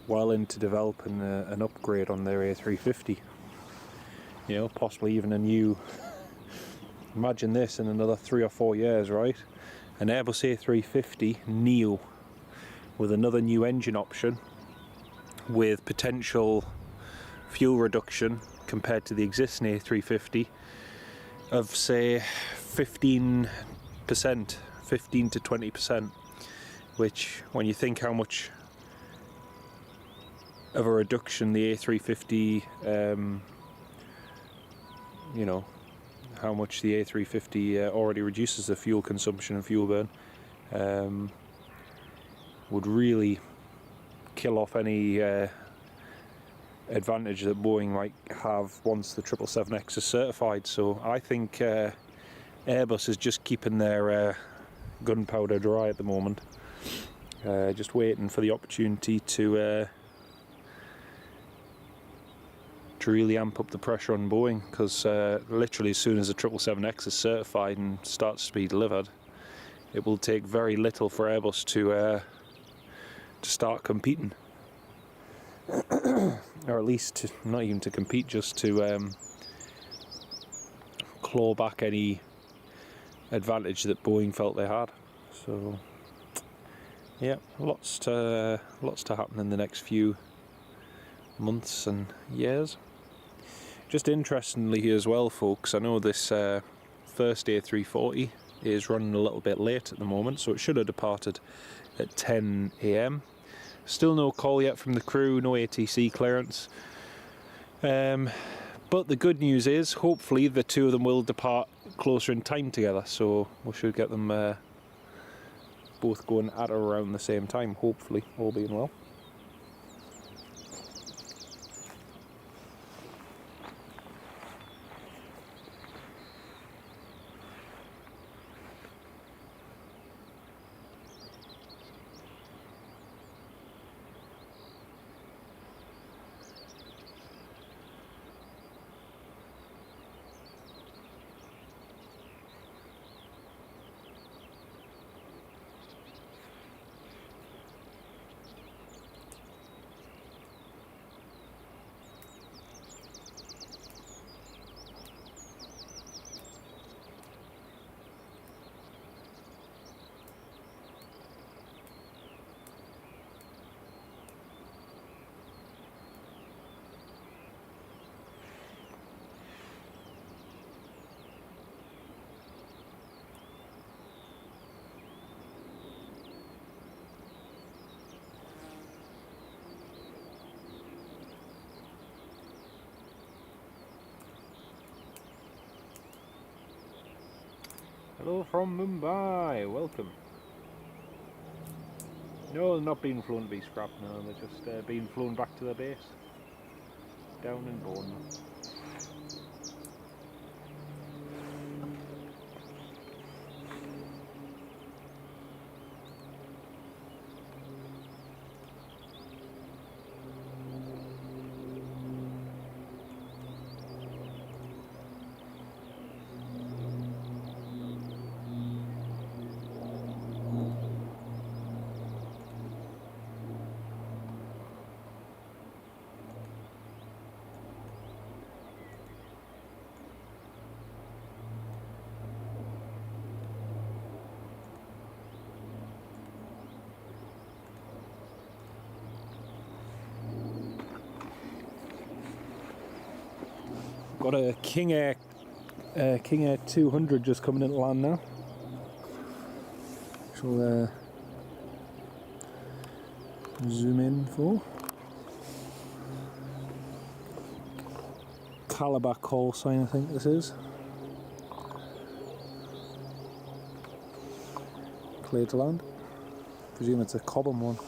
well into developing an upgrade on their A350. You know, possibly even a new, imagine this in another 3 or 4 years, right? An Airbus A350 Neo with another new engine option with potential fuel reduction compared to the existing A350 of say 15 to 20%, which, when you think how much of a reduction the A350, you know, how much the A350 already reduces the fuel consumption and fuel burn, would really kill off any advantage that Boeing might have once the 777X is certified. So I think Airbus is just keeping their gunpowder dry at the moment, just waiting for the opportunity to really amp up the pressure on Boeing, because literally as soon as the 777X is certified and starts to be delivered, it will take very little for Airbus to start competing, or at least not even to compete, just to claw back any advantage that Boeing felt they had. So yeah, lots to happen in the next few months and years. Just interestingly as well, folks, I know this first A340 is running a little bit late at the moment, so it should have departed at 10 AM. Still no call yet from the crew, no ATC clearance. But the good news is, hopefully the two of them will depart closer in time together, so we should get them both going at or around the same time, hopefully, all being well. Hello from Mumbai, welcome. No, they're not being flown to be scrapped, no, they're just being flown back to their base, down in Bournemouth. Got a King Air 200 just coming into land now. Shall zoom in for Calabar call sign, I think this is. Clear to land. Presume it's a Cobham one.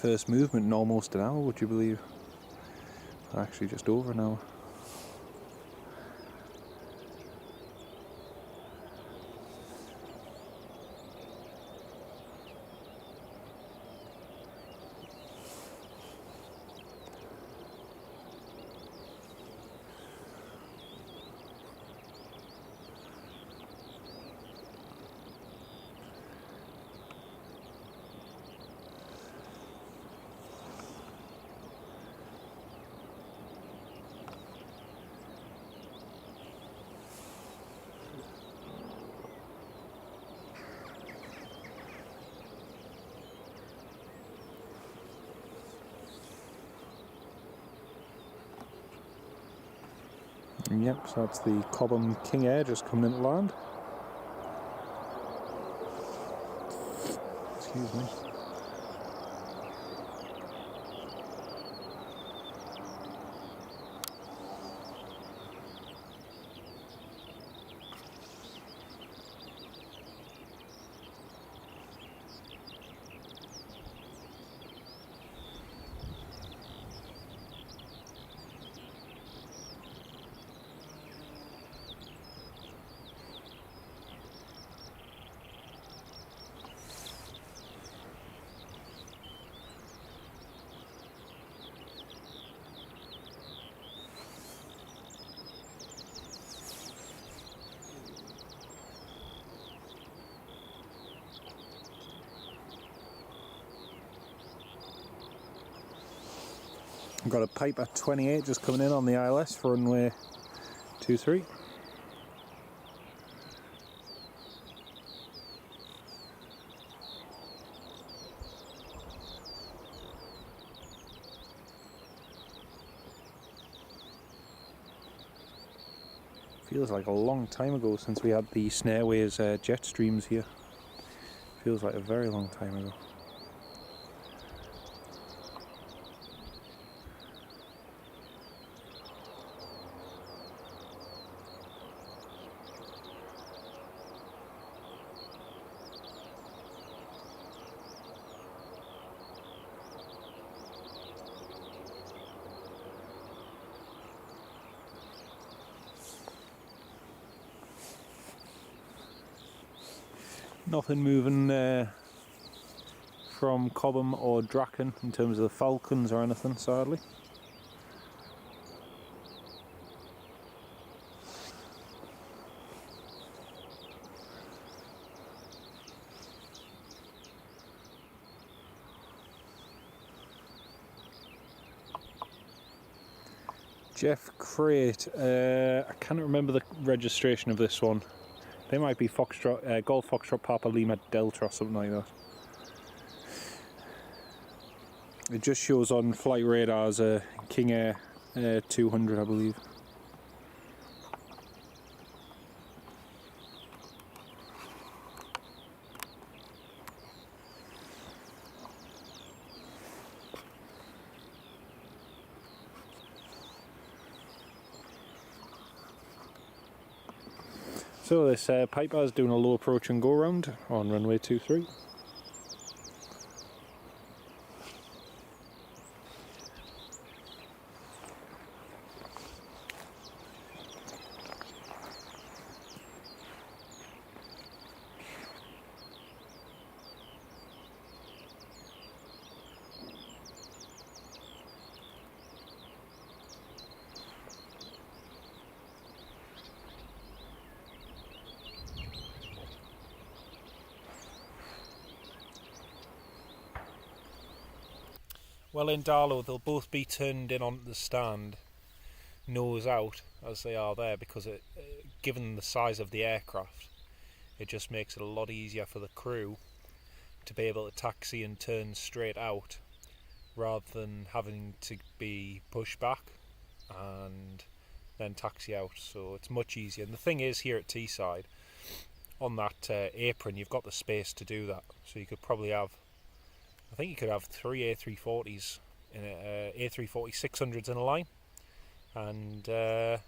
First movement in almost an hour, would you believe? Actually just over an hour. Yep, so that's the Cobham King Air just coming into land. Excuse excuse me. I've got a Piper 28 just coming in on the ILS for runway 23. Feels like a long time ago since we had the Snareways jet streams here. Feels like a very long time ago. Nothing moving from Cobham or Draken in terms of the Falcons or anything, sadly. Jeff Crate, I can't remember the registration of this one. They might be Foxtrot, Golf Foxtrot Papa Lima Delta or something like that. It just shows on flight radar as a King Air 200, I believe. So this Piper is doing a low approach and go round on runway 23. Well, in Darlow they'll both be turned in onto the stand, nose out, as they are there, because given the size of the aircraft, it just makes it a lot easier for the crew to be able to taxi and turn straight out, rather than having to be pushed back and then taxi out. So it's much easier. And the thing is, here at Teesside, on that apron, you've got the space to do that. So you could probably have, I think you could have 3 A340s in A340-600s in a line, and yeah,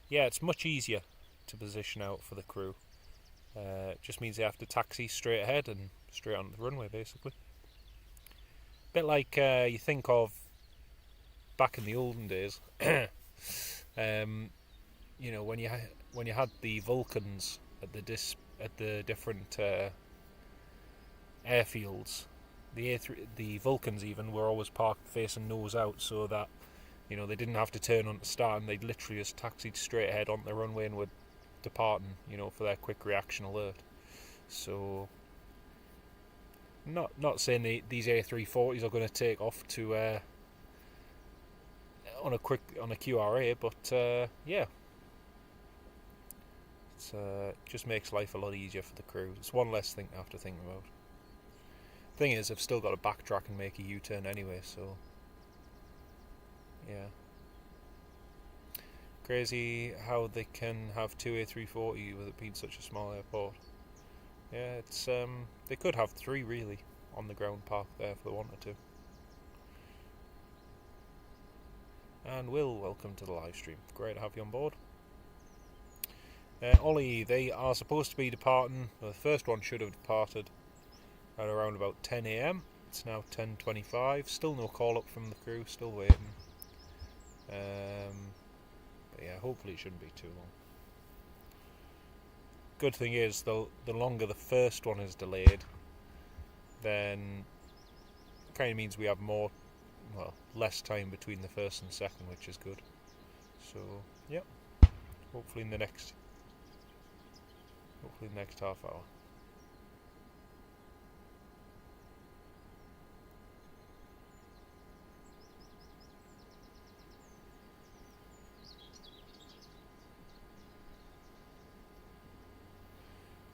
it's much easier to position out for the crew. It just means they have to taxi straight ahead and straight onto the runway, basically. A bit like you think of back in the olden days. You know, when you had the Vulcans at the different airfields. The Vulcans even were always parked facing nose out, so that, you know, they didn't have to turn on to start, and they'd literally just taxied straight ahead onto the runway and were departing, you know, for their quick reaction alert. So not saying these A340s are going to take off to on a QRA, but yeah, it just makes life a lot easier for the crew. It's one less thing to have to think about. Thing is, I've still got to backtrack and make a U-turn anyway, so yeah. Crazy how they can have 2 A340 with it being such a small airport. Yeah, it's they could have 3 really on the ground park there if they wanted to. And Will, welcome to the live stream. Great to have you on board. Ollie, they are supposed to be departing. Well, the first one should have departed at around about 10 AM. It's now 10:25. Still no call up from the crew. Still waiting. But yeah, hopefully it shouldn't be too long. Good thing is, the longer the first one is delayed, then it kind of means we have less time between the first and second, which is good. So, yep. Hopefully in the next half hour.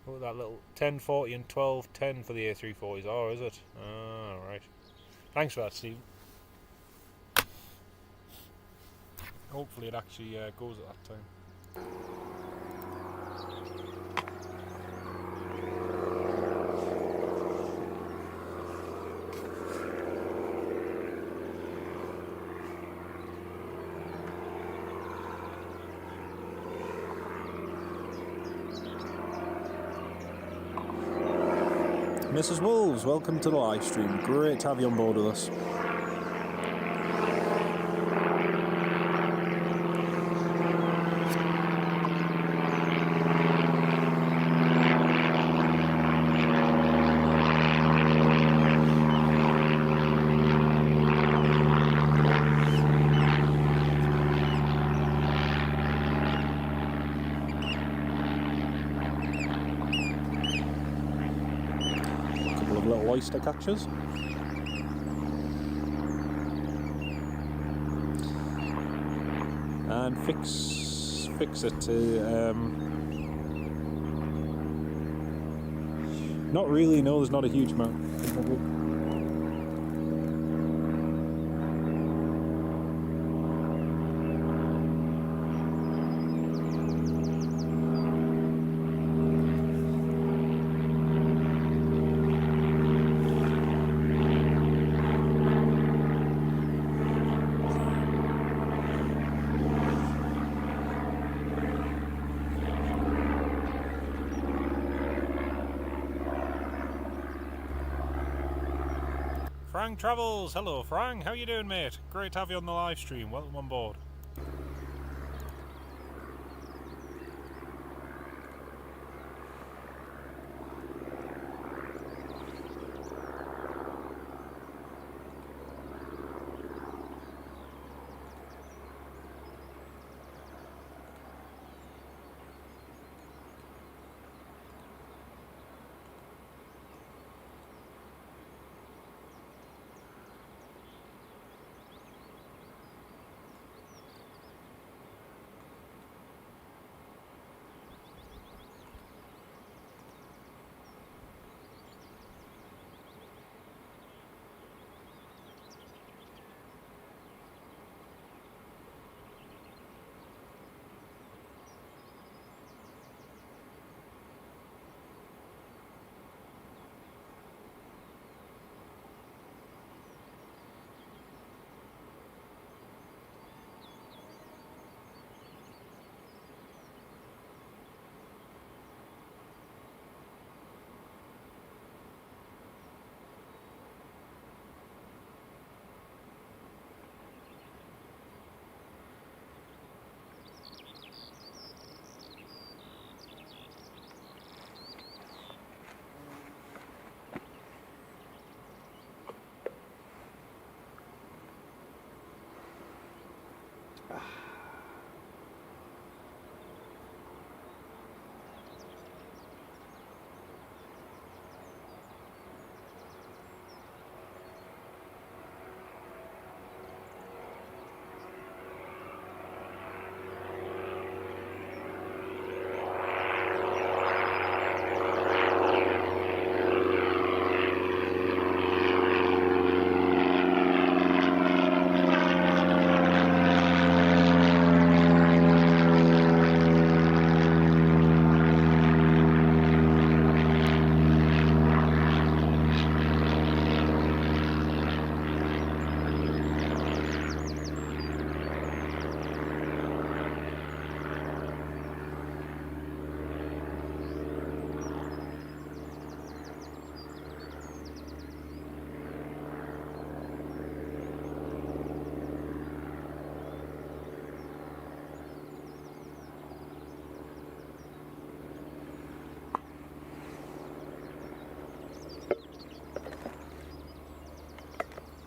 Oh, that little 1040 and 1210 for the A340s. Oh, is it? Oh, right. Thanks for that, Steve. Hopefully it actually goes at that time. Mrs. Wolves, welcome to the live stream. Great to have you on board with us. Oyster catchers. And fix it to not really, no, there's not a huge amount. Frank Travels, hello Frank, how you doing mate? Great to have you on the live stream, welcome on board.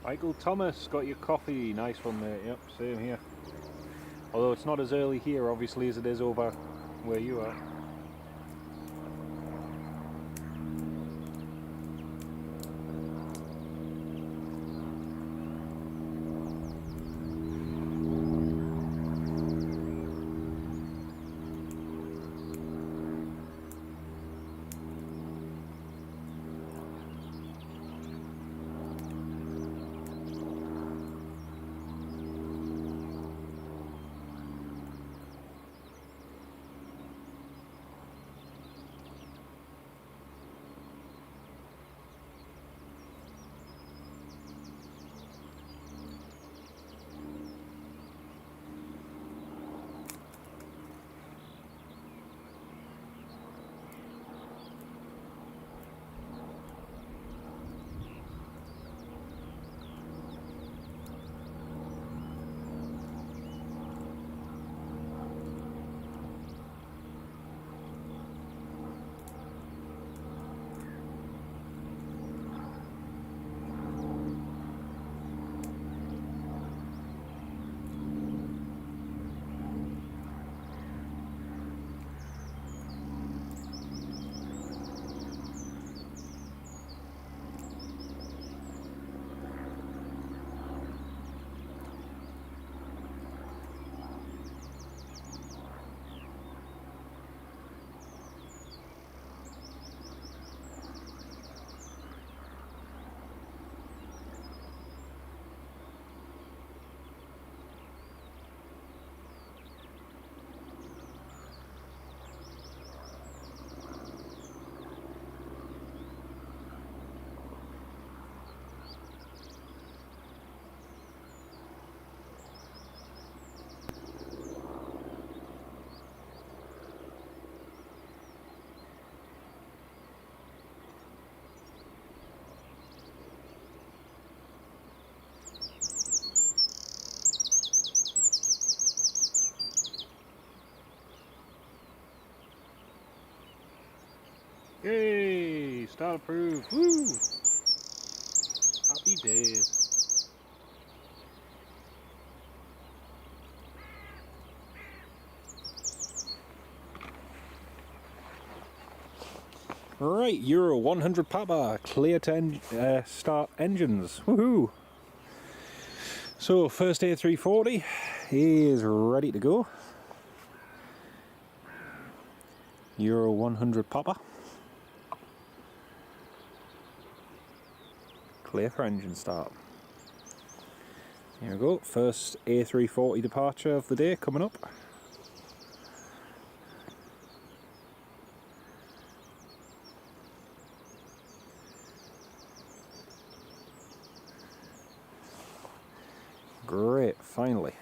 Michael Thomas, got your coffee. Nice one, mate. Yep, same here. Although it's not as early here, obviously, as it is over where you are. Yay! Start approved! Woo! Happy days! Right, Euro 100 Papa, clear to start engines. Woohoo! So, first A340 is ready to go. Euro 100 Papa. Clear for engine start. Here we go, first A340 departure of the day coming up. Great, finally.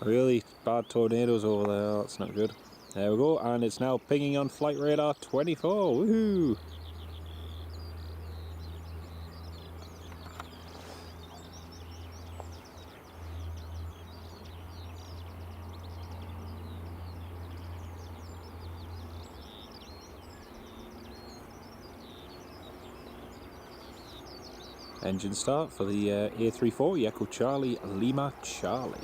Really bad tornadoes over there, that's not good. There we go, and it's now pinging on flight radar 24, woohoo! Engine start for the A340 Echo Charlie Lima Charlie.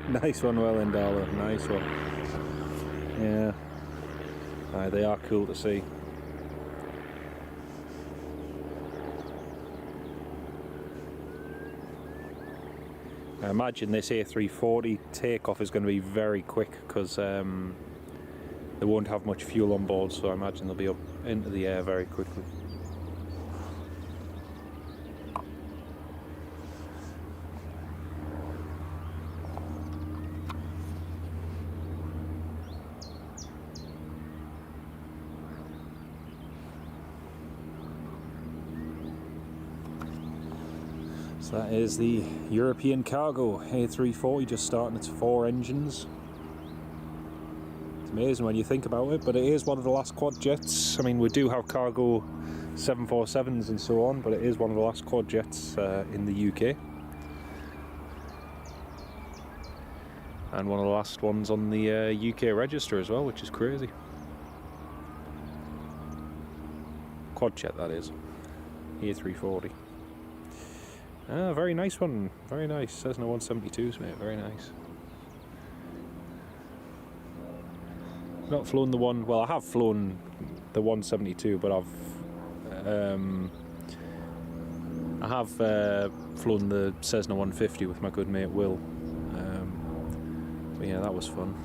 Nice one, well in, Darla. Nice one. Yeah. Aye, they are cool to see. I imagine this A340 takeoff is going to be very quick because they won't have much fuel on board, so I imagine they'll be up into the air very quickly. So that is the European cargo A340 just starting its 4 engines. It's amazing when you think about it, but it is one of the last quad jets. I mean, we do have cargo 747s and so on, but it is one of the last quad jets in the UK. And one of the last ones on the UK register as well, which is crazy. Quad jet, that is. A340. Ah, very nice one. Very nice. Cessna 172s, mate. Very nice. Not flown the one. Well, I have flown the 172, but I have flown the Cessna 150 with my good mate Will. But yeah, that was fun.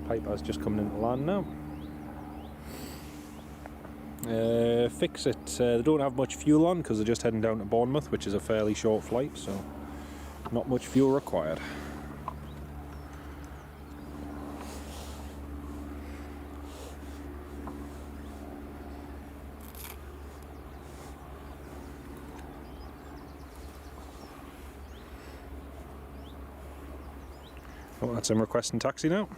Piper's just coming into land now. Fix it. They don't have much fuel on because they're just heading down to Bournemouth, which is a fairly short flight, so not much fuel required. Oh, that's him requesting taxi now.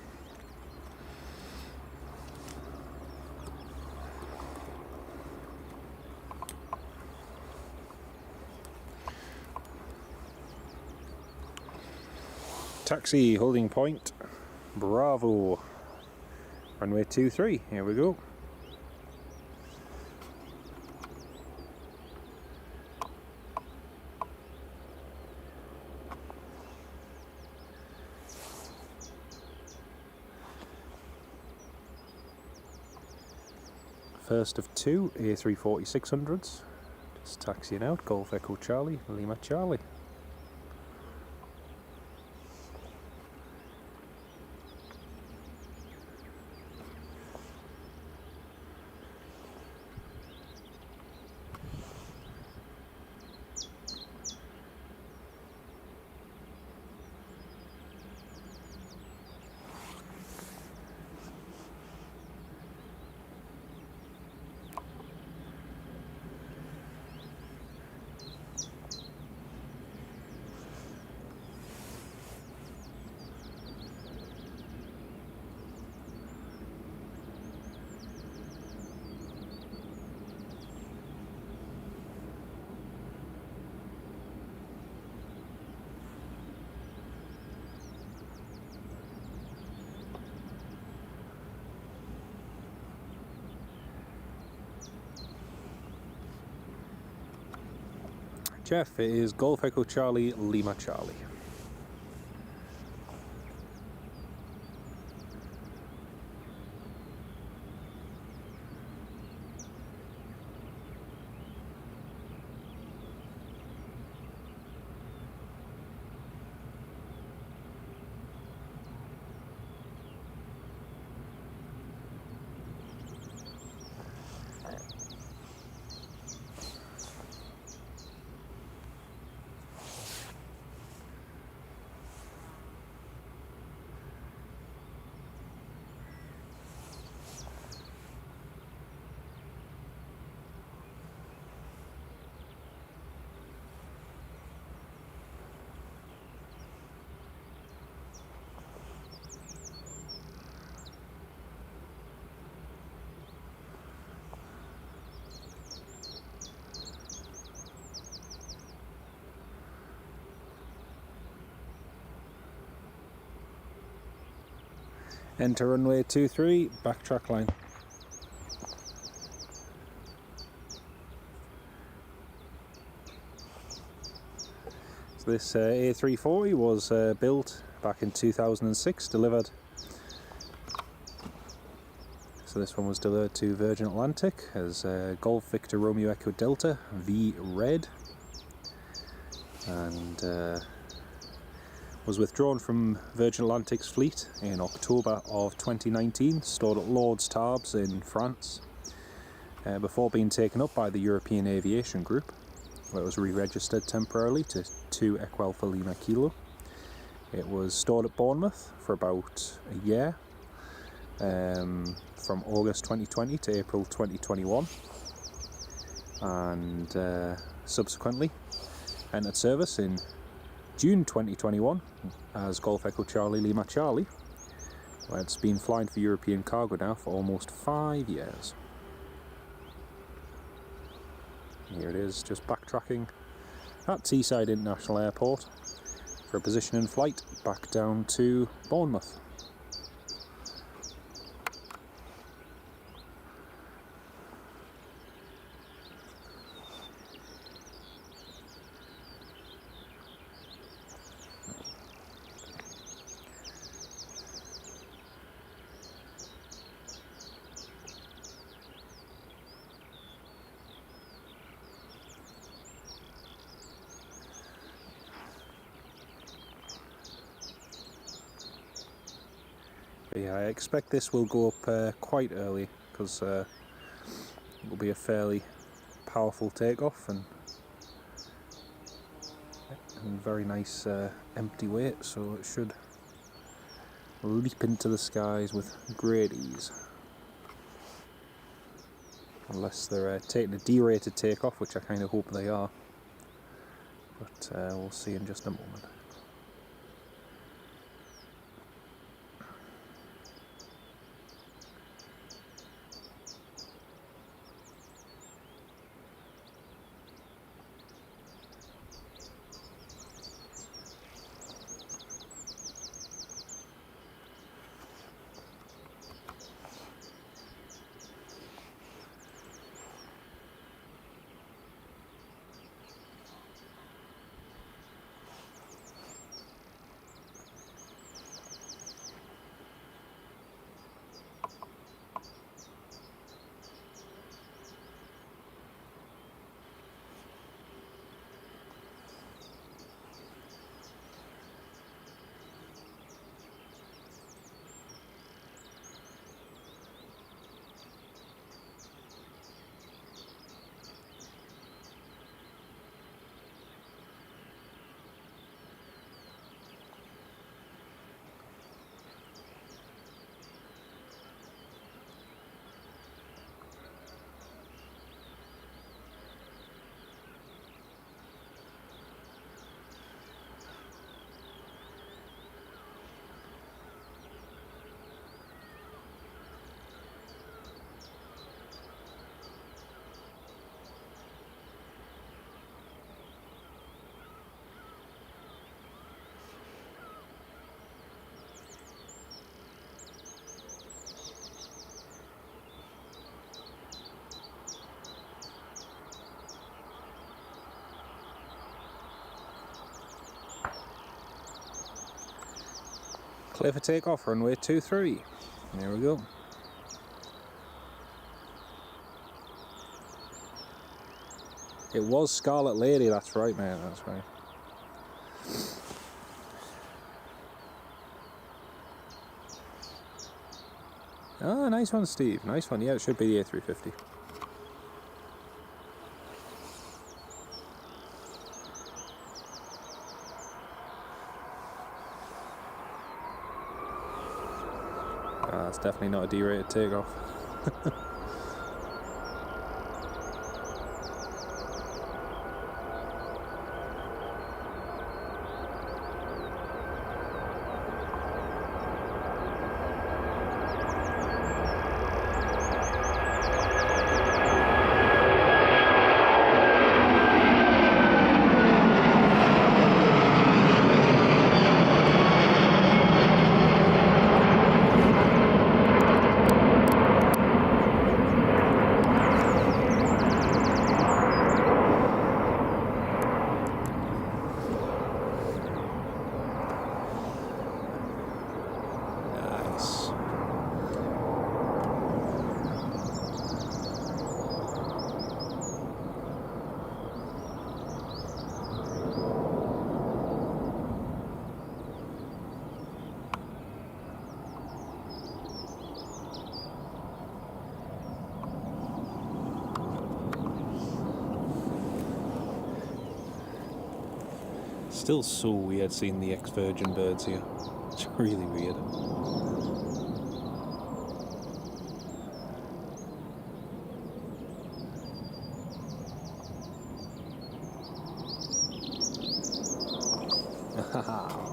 Taxi, holding point, Bravo, runway 23, here we go. First of 2 A340-600s, just taxiing out, Golf Echo Charlie, Lima Charlie. Jeff, it is Golf Echo Charlie, Lima Charlie. Enter runway 23, backtrack line. So this A340 was built back in 2006, delivered. So this one was delivered to Virgin Atlantic as Golf Victor Romeo Echo Delta V Red, and was withdrawn from Virgin Atlantic's fleet in October of 2019, stored at Lord's Tarbes in France, before being taken up by the European Aviation Group, where it was re-registered temporarily to 2 Echo Alpha Lima Kilo. It was stored at Bournemouth for about a year, from August 2020 to April 2021, and subsequently entered service in June 2021 as Golf Echo Charlie Lima Charlie, where it's been flying for European cargo now for almost 5 years. Here it is, just backtracking at Teesside International Airport for a position in flight back down to Bournemouth. But yeah, I expect this will go up quite early, because it will be a fairly powerful takeoff and very nice empty weight, so it should leap into the skies with great ease. Unless they're taking a derated takeoff, which I kind of hope they are, but we'll see in just a moment. Clear for takeoff, runway 23. There we go. It was Scarlet Lady, that's right, mate, that's right. Ah, nice one, Steve. Nice one. Yeah, it should be the A350. It's definitely not a derated takeoff. Still so weird seeing the ex-Virgin birds here. It's really weird.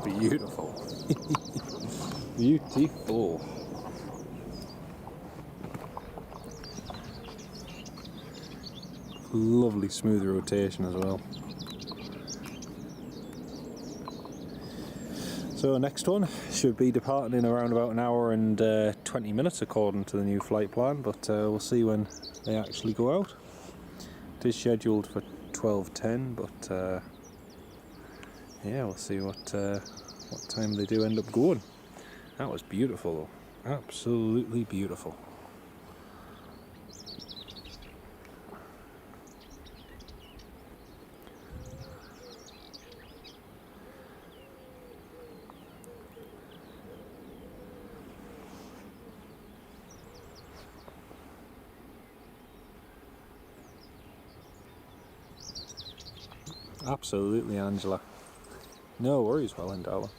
Beautiful. Beautiful. Lovely smooth rotation as well. So next one should be departing in around about an hour and 20 minutes according to the new flight plan, but we'll see when they actually go out. It is scheduled for 12:10, but yeah, we'll see what time they do end up going. That was beautiful though, absolutely beautiful. Absolutely, Angela. No worries, Welland, darling.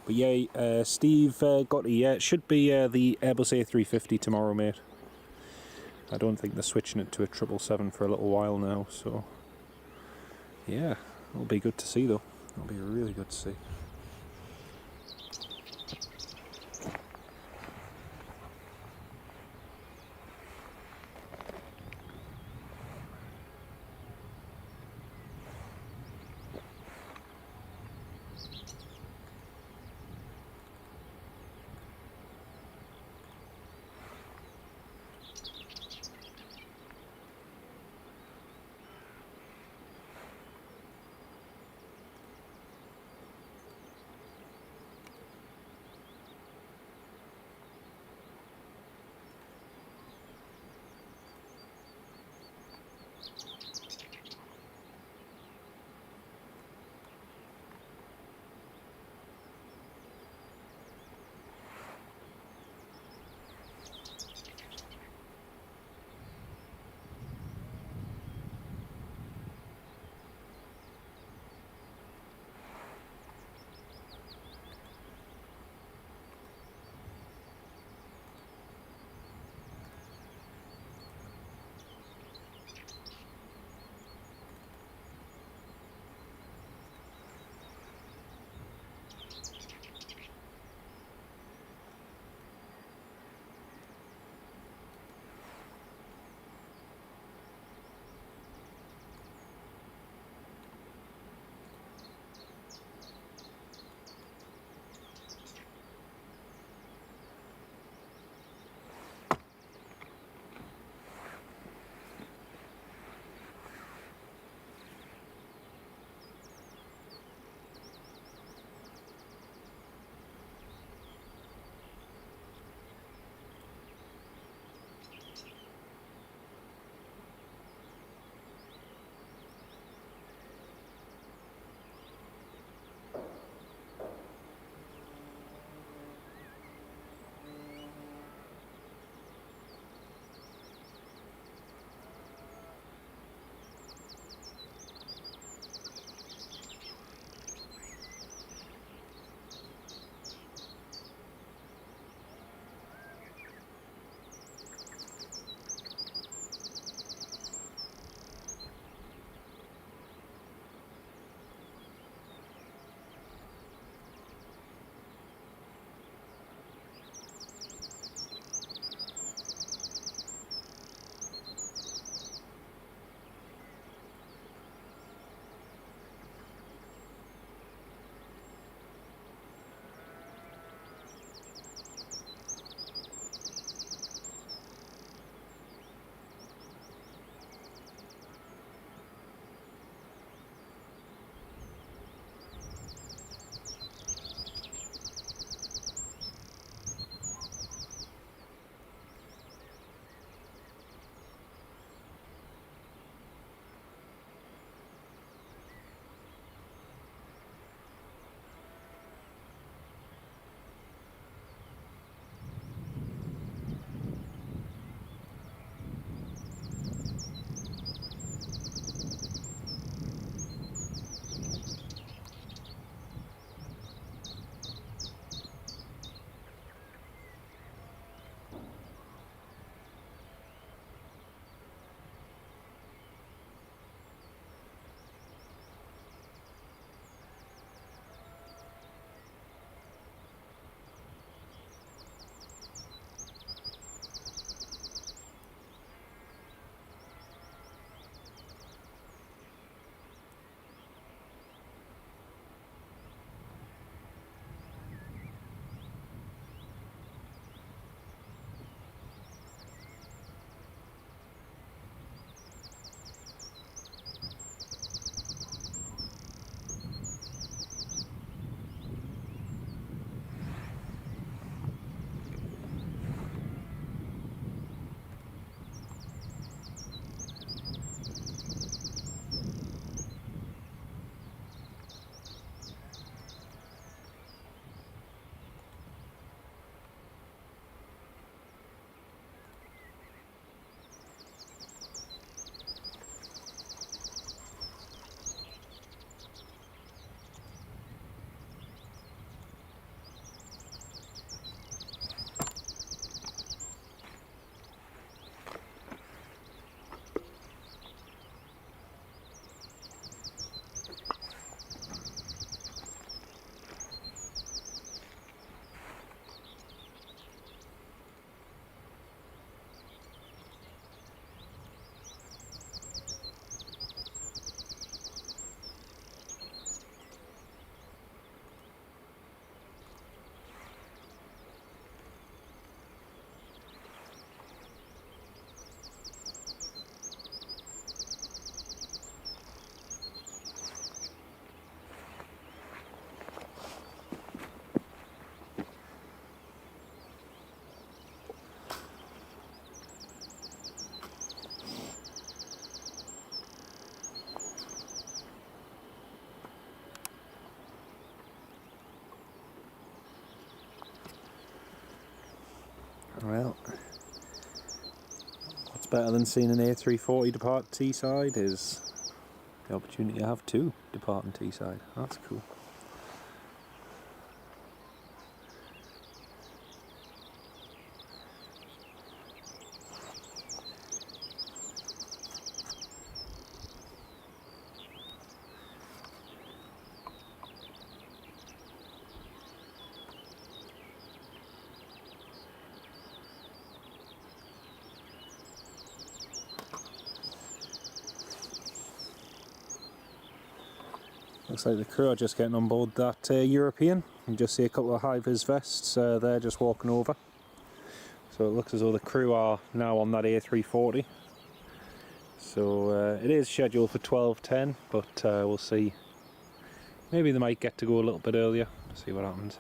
But yeah, Steve got it should be the Airbus A350 tomorrow, mate. I don't think they're switching it to a 777 for a little while now, so yeah, it'll be good to see though. It'll be really good to see. Well, what's better than seeing an A340 depart Teesside is the opportunity to have two departing Teesside. That's cool. Looks like the crew are just getting on board that European. You just see a couple of high-vis vests there just walking over. So it looks as though the crew are now on that A340. So it is scheduled for 12:10, but we'll see. Maybe they might get to go a little bit earlier. See what happens.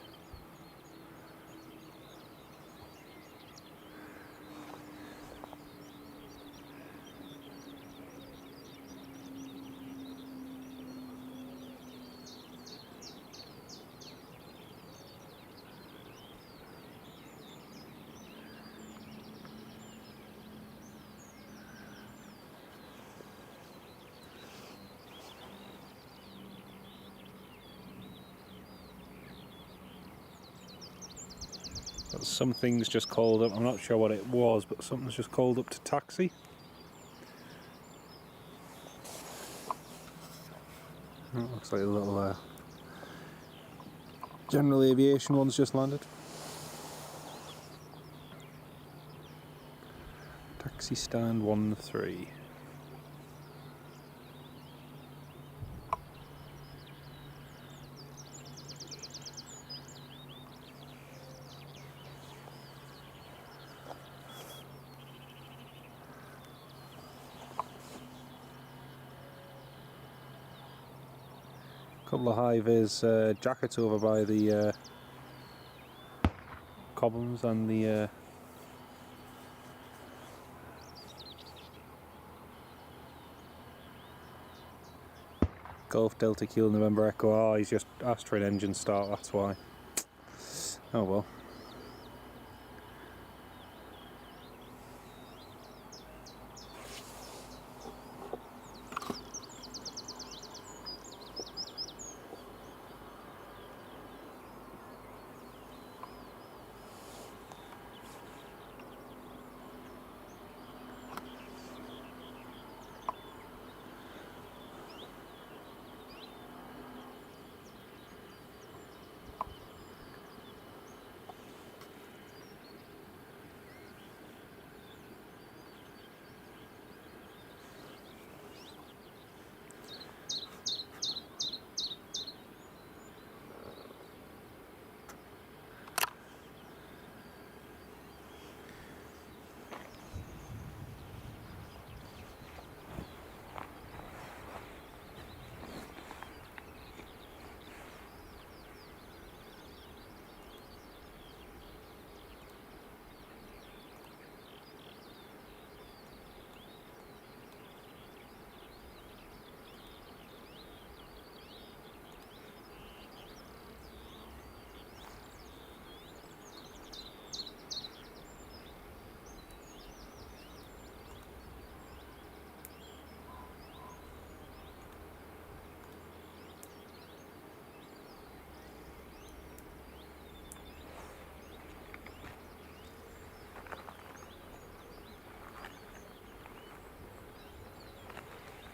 Something's just called up. I'm not sure what it was, but something's just called up to taxi. Oh, looks like a little General Aviation one's just landed. Taxi stand 1 of 3. Couple of high-vis jackets over by the Cobhams and the Golf Delta Kilo November Echo. Oh, he's just asked for an engine start, that's why. Oh well.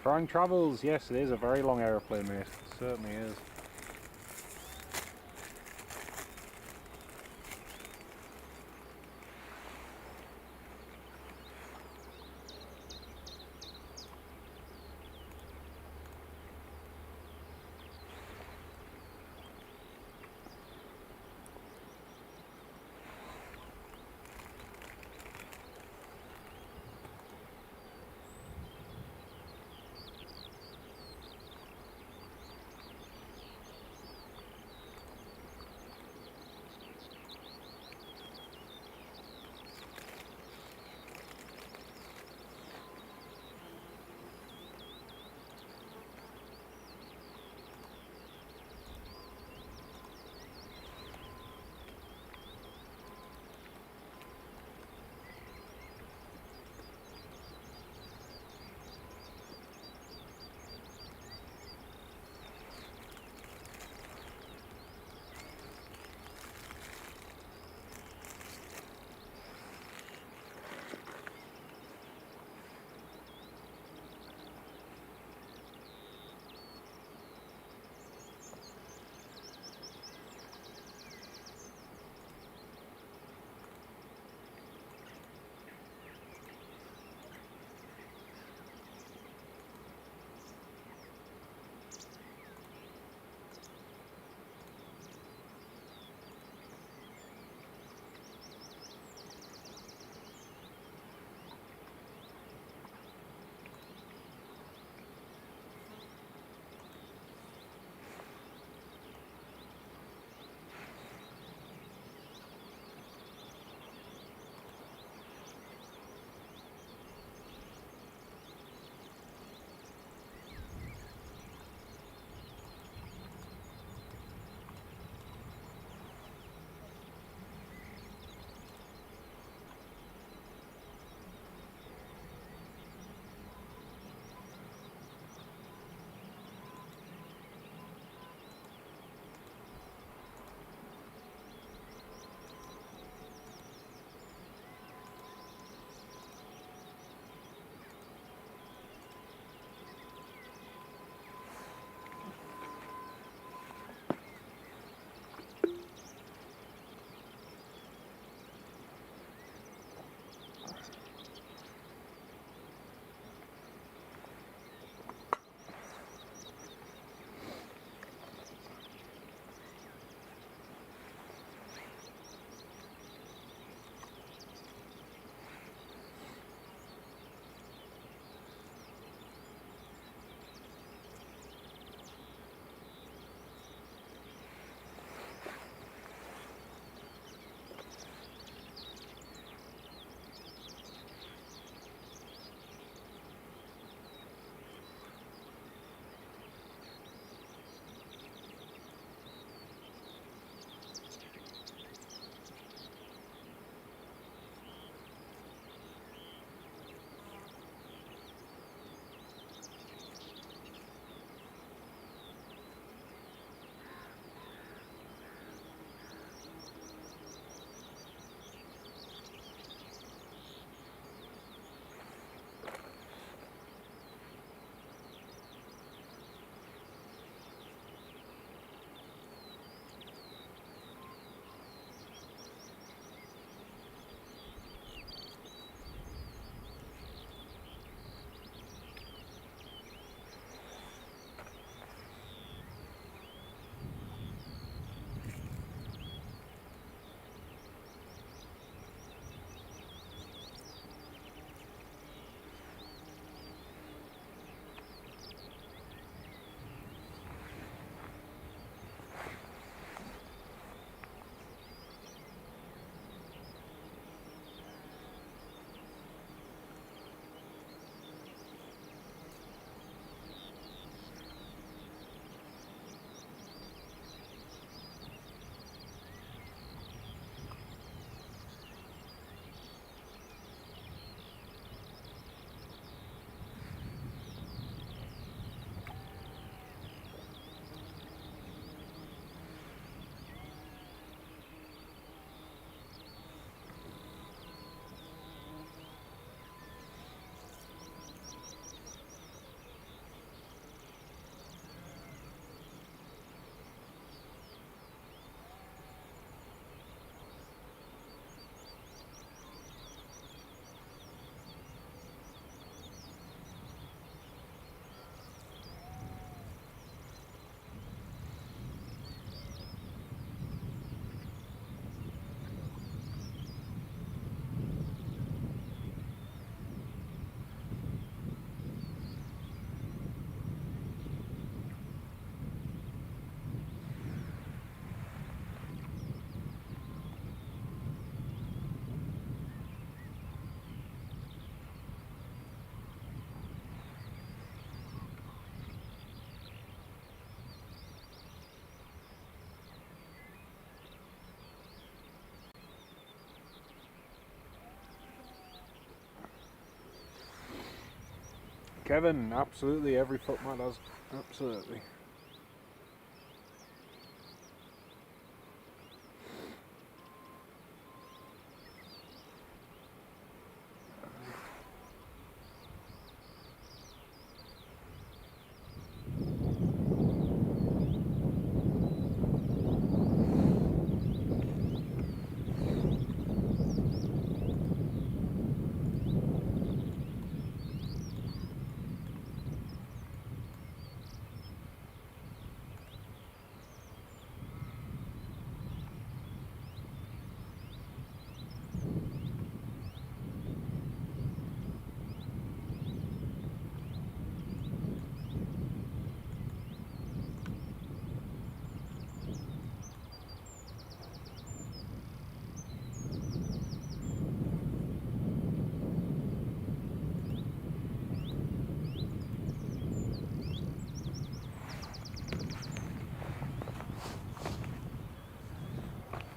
Frank Travels, yes, it is a very long aeroplane, mate. It certainly is. Kevin, absolutely, every foot matters. Absolutely.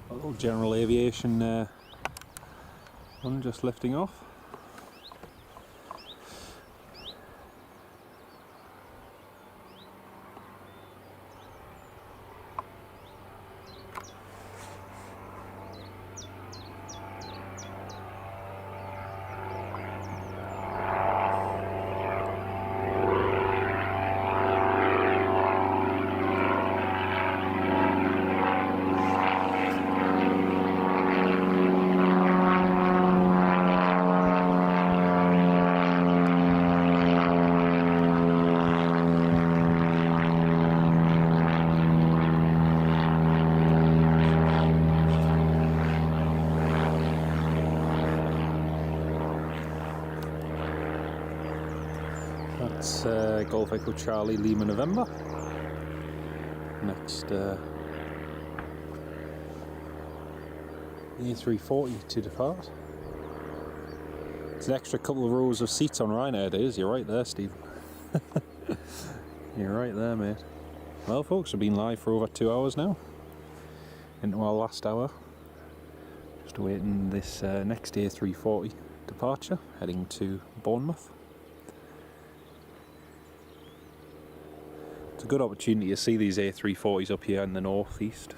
A little general aviation one just lifting off. That's Golf Echo Charlie Lima November. Next A340 to depart. It's an extra couple of rows of seats on Ryanair, it is. You're right there, Steve. You're right there, mate. Well, folks, we've been live for over 2 hours now. Into our last hour. Just awaiting this next A340 departure, heading to Bournemouth. It's a good opportunity to see these A340s up here in the northeast.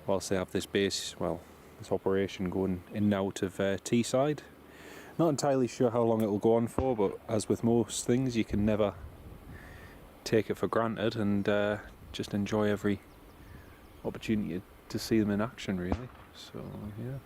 Whilst they have this base, well, this operation going in and out of Teesside. Not entirely sure how long it will go on for, but as with most things, you can never take it for granted, and just enjoy every opportunity to see them in action, really. So, yeah.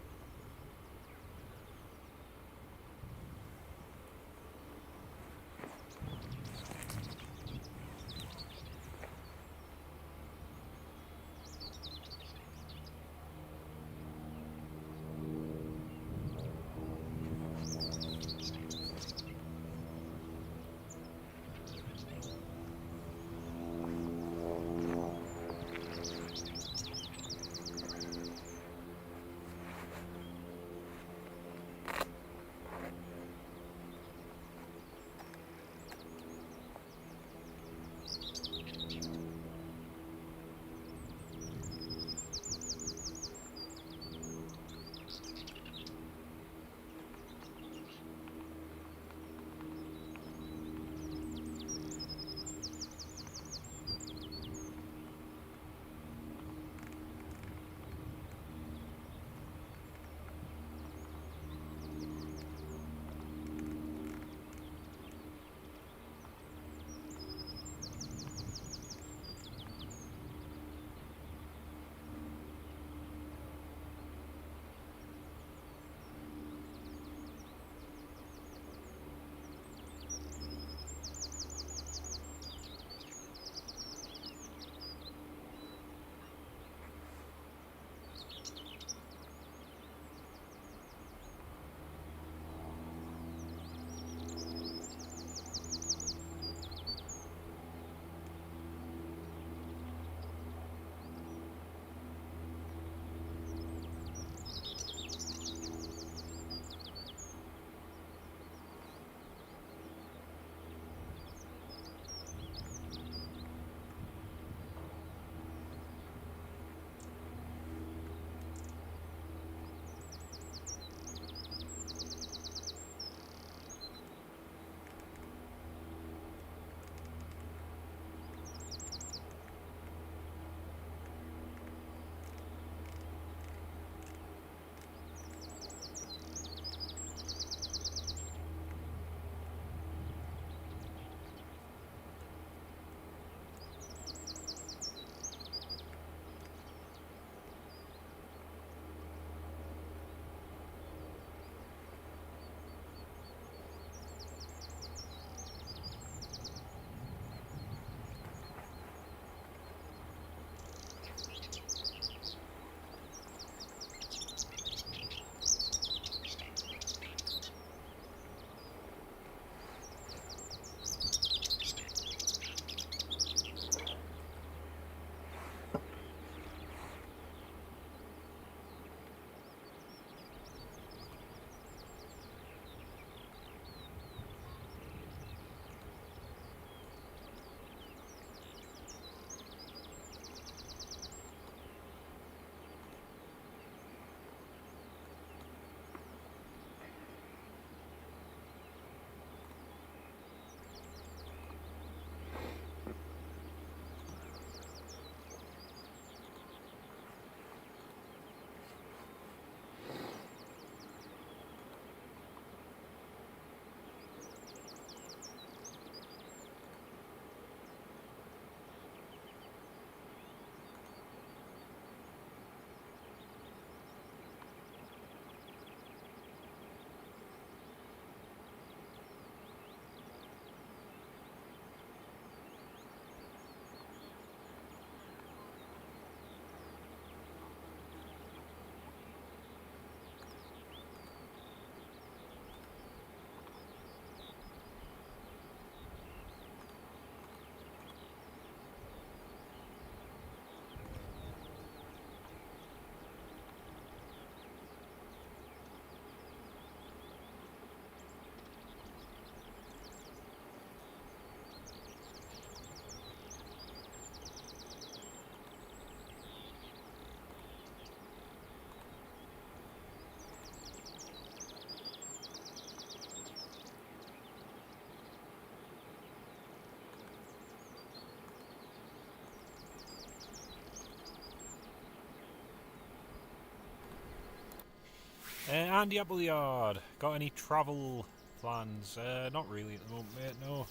Andy Appleyard, got any travel plans? Not really at the moment, mate. No,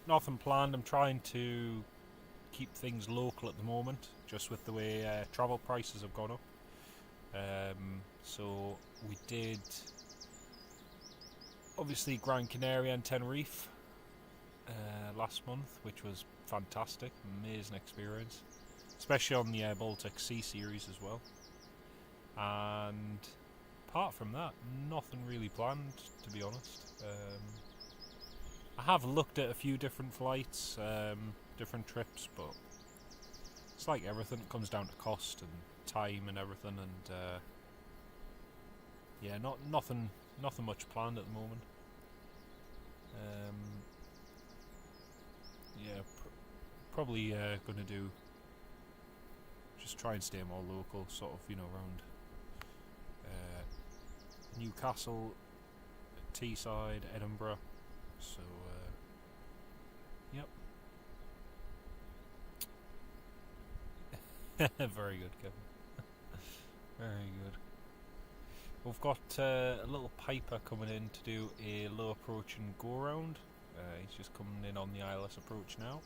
nothing planned. I'm trying to keep things local at the moment, just with the way travel prices have gone up. So we did, obviously, Gran Canaria and Tenerife last month, which was fantastic, amazing experience, especially on the Baltic Sea series as well. And apart from that, nothing really planned, to be honest. I have looked at a few different flights, different trips, but it's like everything, it comes down to cost and time and everything, and yeah, nothing much planned at the moment. Yeah, probably going to do, just try and stay more local, sort of, around Newcastle, Teesside, Edinburgh. So, yep. Very good, Kevin. Very good. We've got a little piper coming in to do a low approach and go round. He's just coming in on the ILS approach now.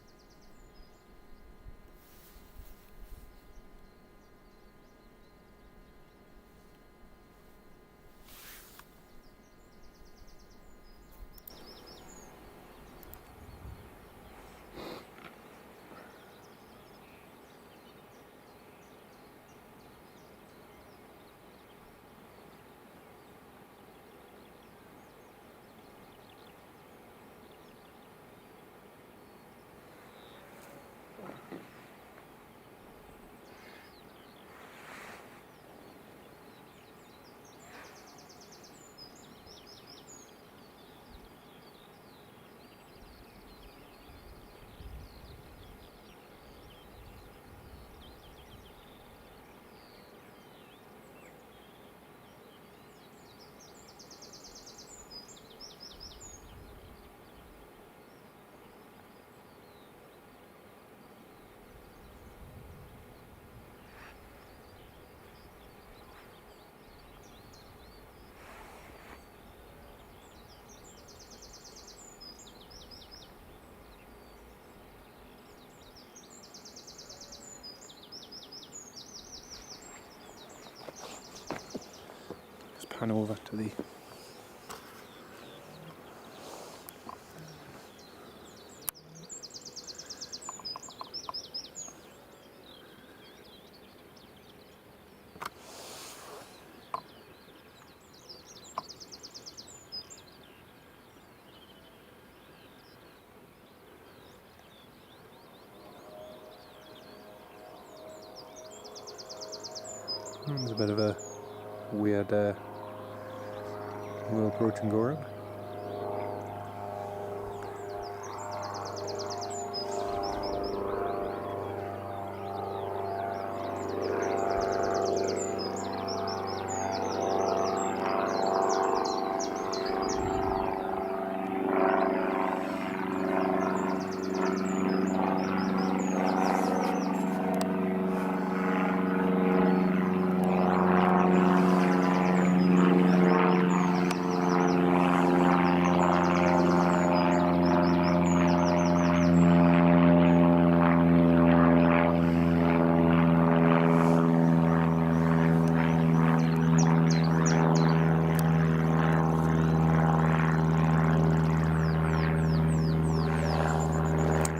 Pan over to the there's a bit of a weird low approach and go around.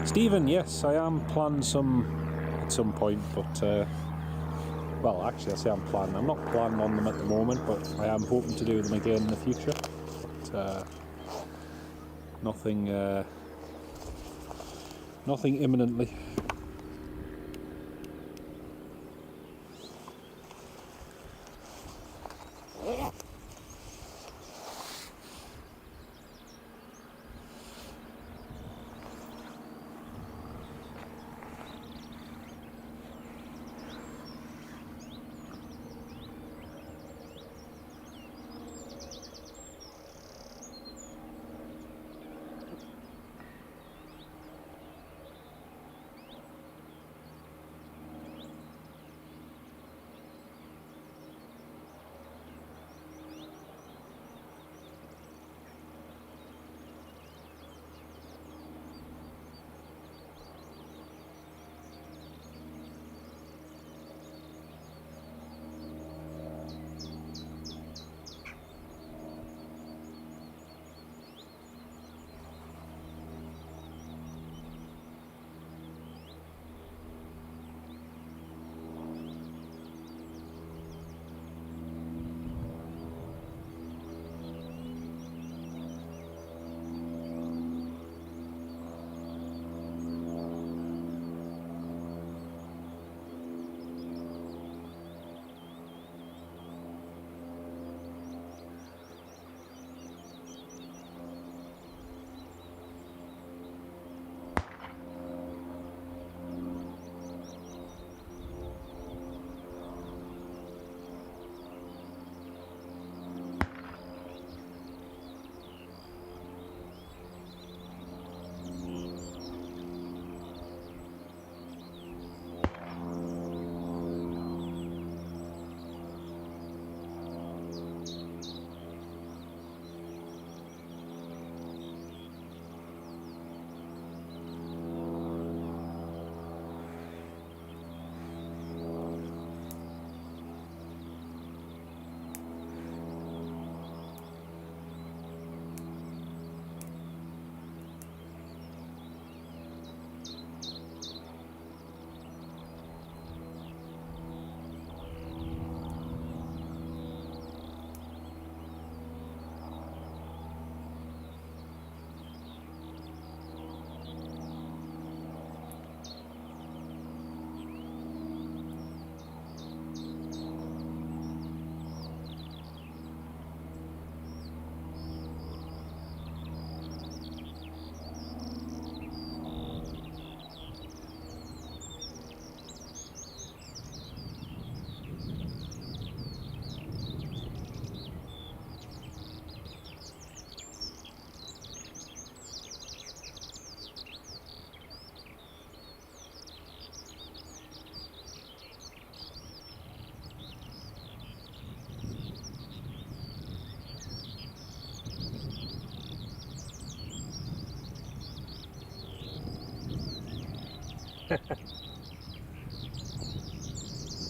Stephen, yes, I am planning some at some point, but well, actually I say I'm planning. I'm not planning on them at the moment, but I am hoping to do them again in the future. But nothing imminently.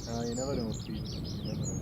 You never know, Steve. You never know.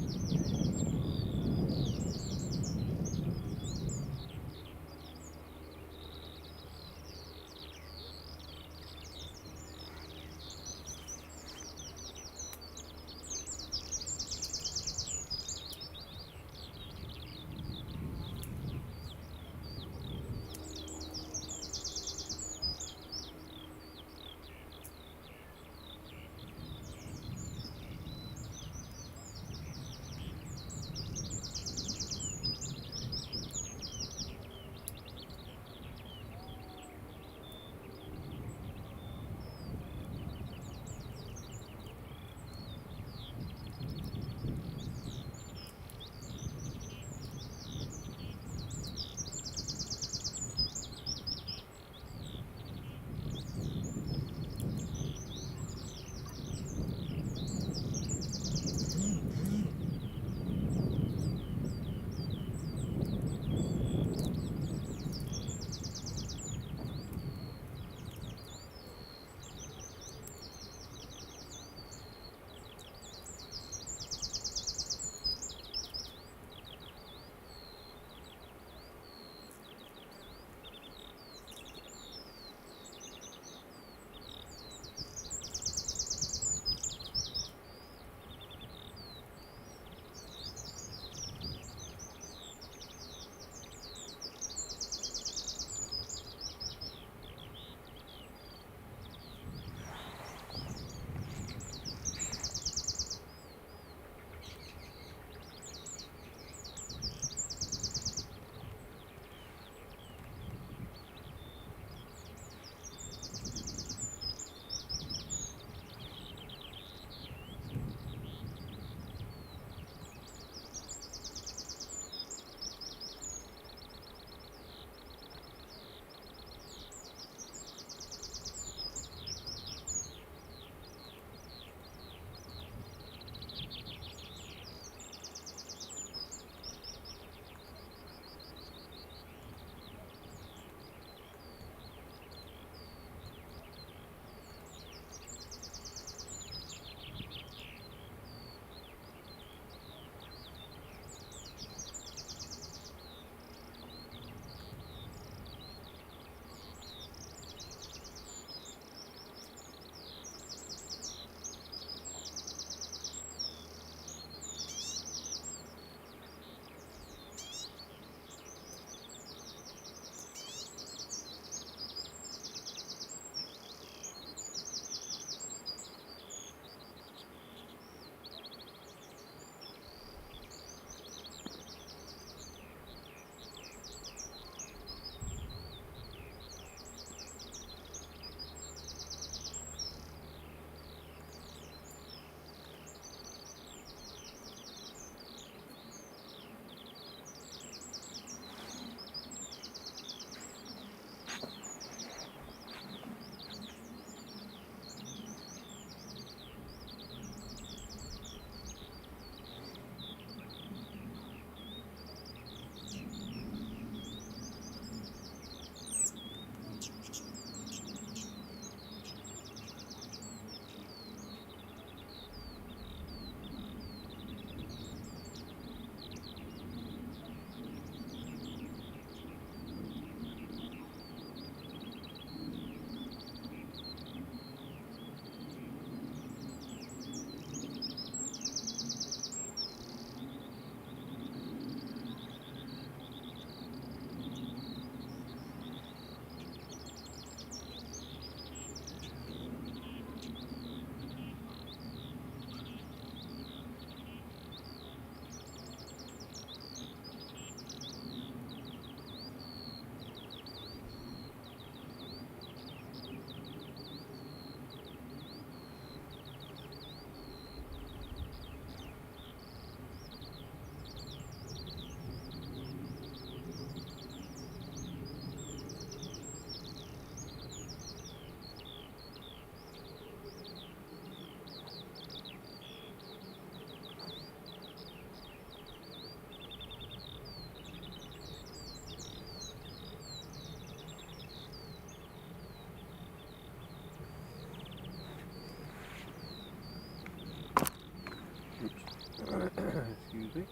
recently?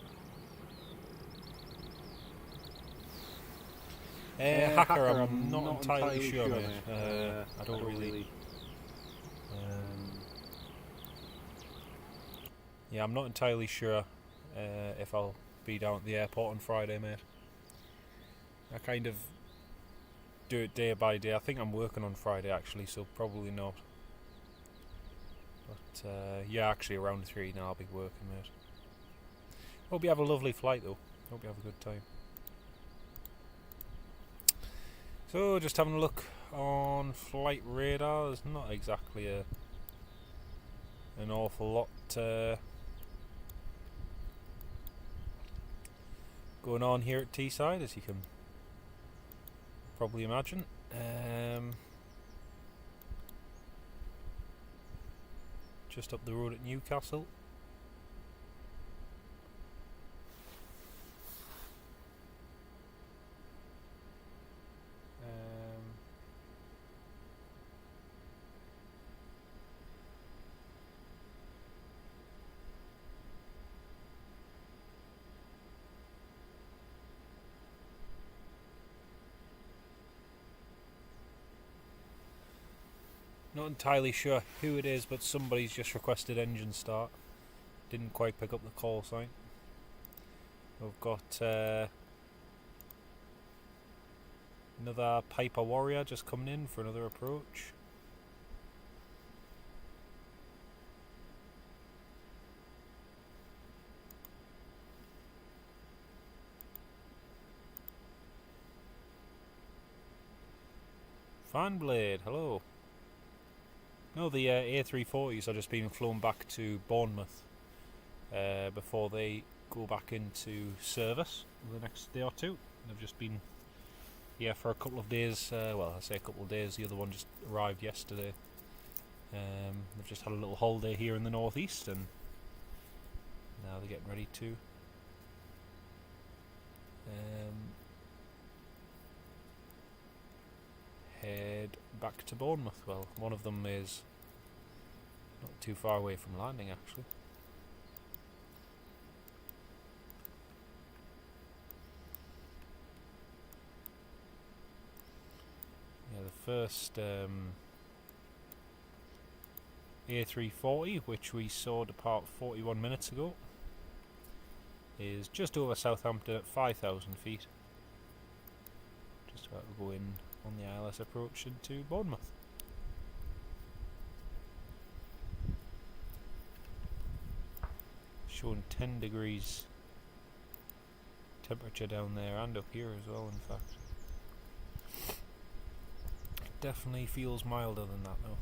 Hacker, I'm not entirely sure, mate. I don't really. Yeah, I'm not entirely sure if I'll be down at the airport on Friday, mate. I kind of do it day by day. I think I'm working on Friday actually, so probably not. But yeah, actually around 3 now I'll be working, mate. Hope you have a lovely flight though. Hope you have a good time. So just having a look on flight radar. There's not exactly an awful lot going on here at Teesside, as you can probably imagine. Just up the road at Newcastle. Not entirely sure who it is, but somebody's just requested engine start. Didn't quite pick up the call sign. We've got another Piper Warrior just coming in for another approach. Fanblade, hello. No, the A340s are just being flown back to Bournemouth before they go back into service the next day or two. They've just been here for a couple of days. Well, I say a couple of days. The other one just arrived yesterday. They've just had a little holiday here in the northeast, and now they're getting ready to head back to Bournemouth. Well, one of them is not too far away from landing, actually. Yeah, the first A340, which we saw depart 41 minutes ago, is just over Southampton at 5,000 feet. Just about to go in on the ILS approach into Bournemouth. Showing 10 degrees temperature down there and up here as well, in fact. Definitely feels milder than that though.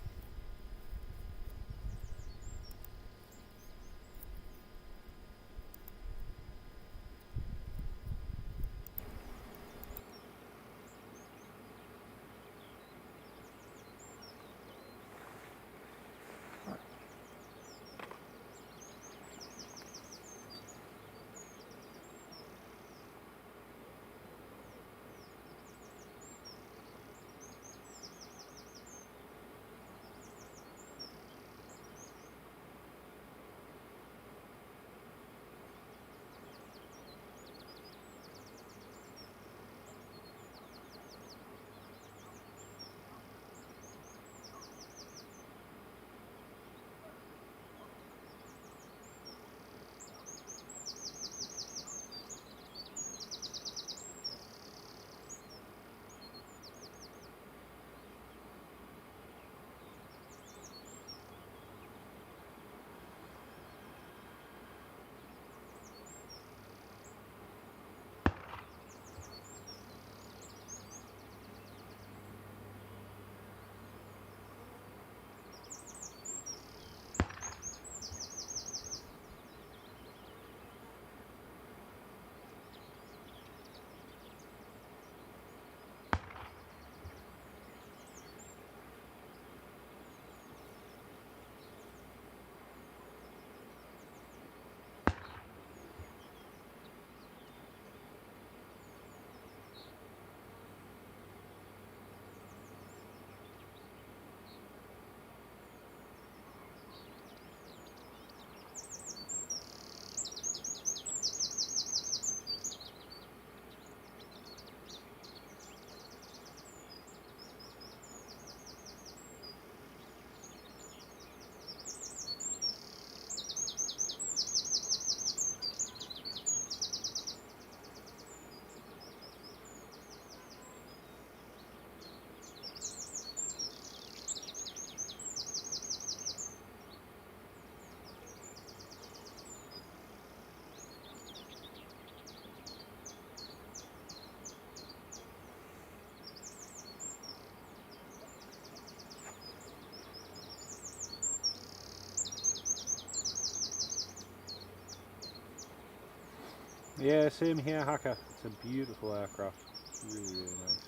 Yeah, same here, Hacker. It's a beautiful aircraft. Really, really nice.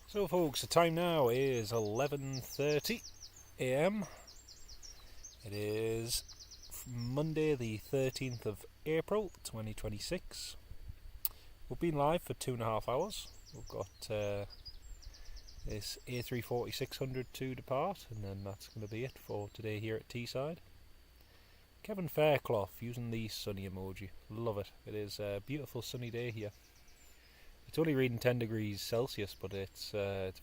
So folks, the time now is 11:30 AM. It is Monday the 13th of April 2026. We've been live for 2.5 hours. We've got this A340-600 to depart, and then that's going to be it for today here at Teesside. Kevin Fairclough using the sunny emoji. Love it. It is a beautiful sunny day here. It's only reading 10 degrees Celsius, but it's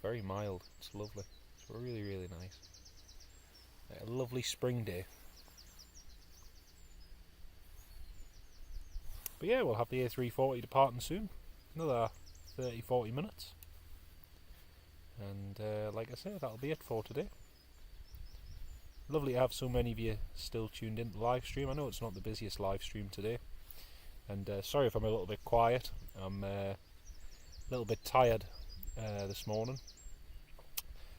very mild. It's lovely. It's really, really nice. A lovely spring day. But yeah, we'll have the A340 departing soon. Another 30-40 minutes. And like I say, that'll be it for today. Lovely to have so many of you still tuned in to the live stream. I know it's not the busiest live stream today. And sorry if I'm a little bit quiet. I'm a little bit tired this morning.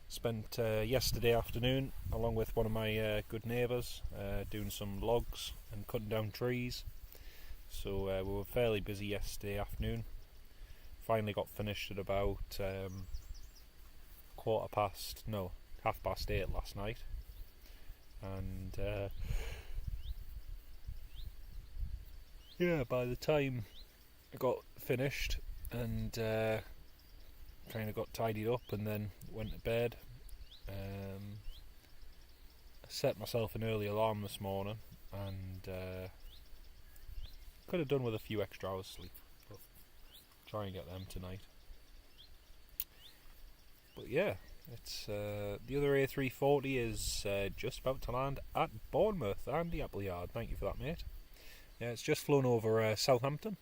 Spent yesterday afternoon along with one of my good neighbours doing some logs and cutting down trees. So we were fairly busy yesterday afternoon. Finally got finished at about 8:30 last night. And yeah, by the time I got finished and kind of got tidied up and then went to bed, I set myself an early alarm this morning, and could have done with a few extra hours sleep, but try and get them tonight. But yeah, it's the other A340 is just about to land at Bournemouth. Andy Appleyard, thank you for that, mate. Yeah, it's just flown over Southampton,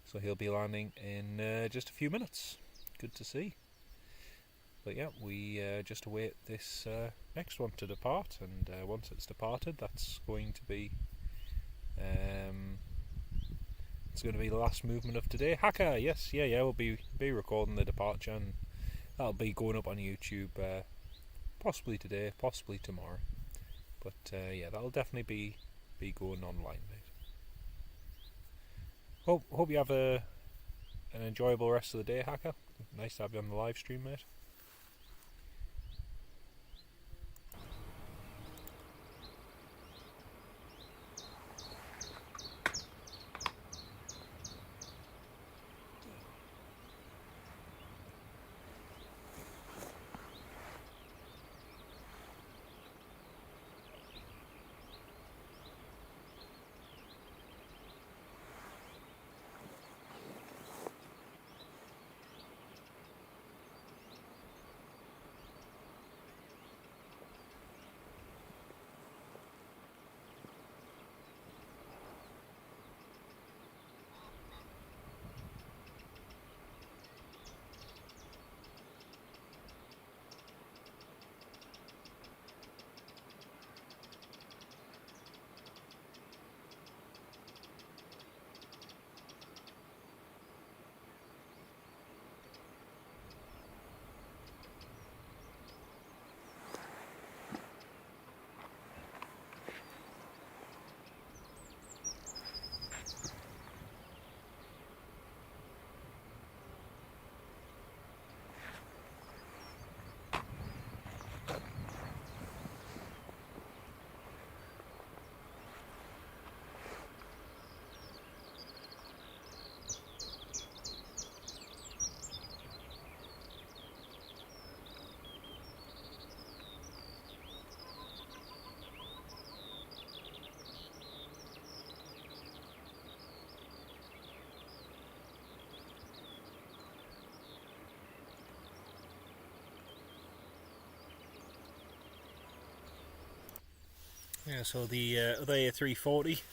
so he'll be landing in just a few minutes. Good to see. But yeah, we just await this next one to depart, and once it's departed, that's going to be the last movement of today. Hacker, yes, yeah, we'll be recording the departure, and that'll be going up on YouTube possibly today, possibly tomorrow. But yeah, that'll definitely be going online, mate. Hope you have an enjoyable rest of the day, Hacker. Nice to have you on the live stream, mate. Yeah, so the other A340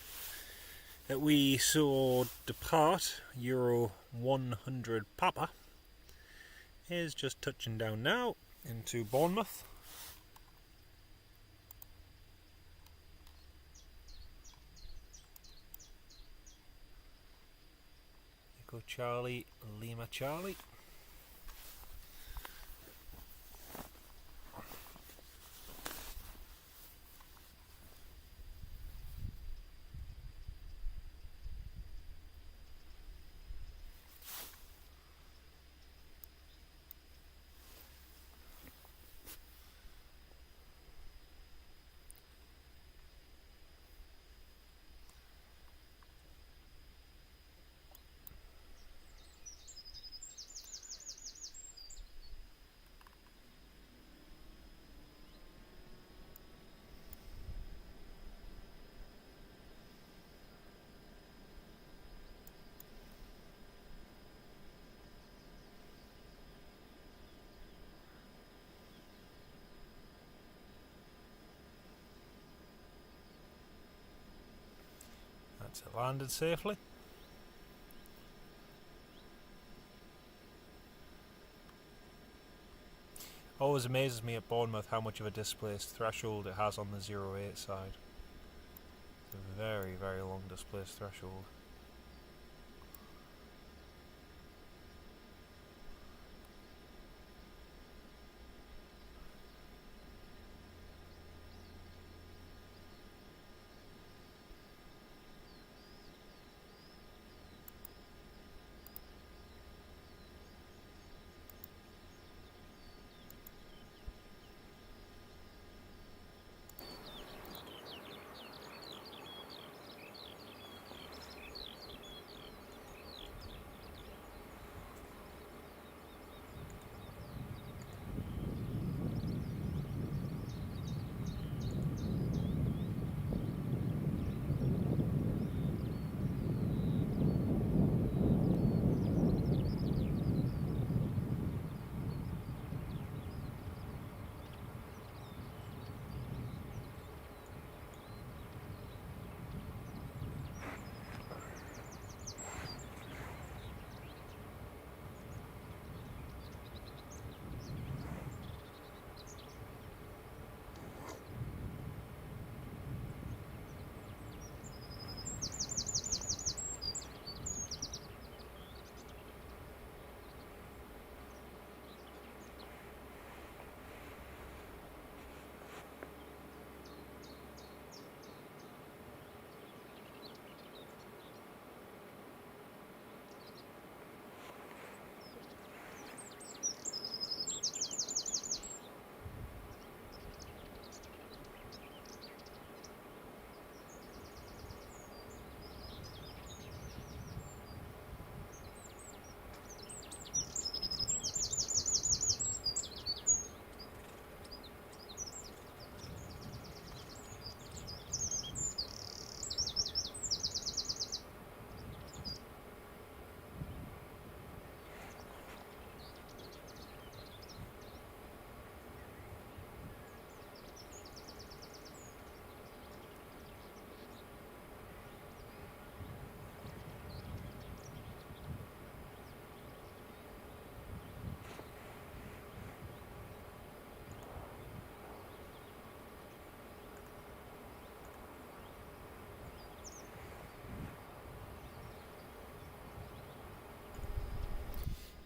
that we saw depart, Euro 100 Papa, is just touching down now into Bournemouth. Echo Charlie, Lima Charlie. That's it, landed safely. Always amazes me at Bournemouth how much of a displaced threshold it has on the 08 side. It's a very, very long displaced threshold.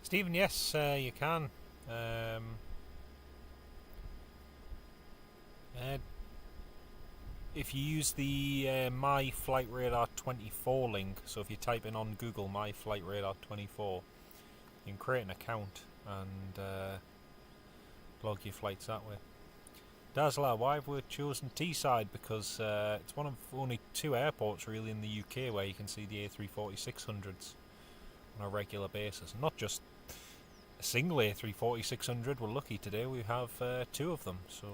Stephen, yes, you can. If you use the My Flight Radar 24 link, so if you type in on Google My Flight Radar 24, you can create an account and log your flights that way. Dazzler, why have we chosen Teesside? Because it's one of only 2 airports really in the UK where you can see the A340-600s on a regular basis. Not just a single A340-600 we're lucky today, we have 2 of them, so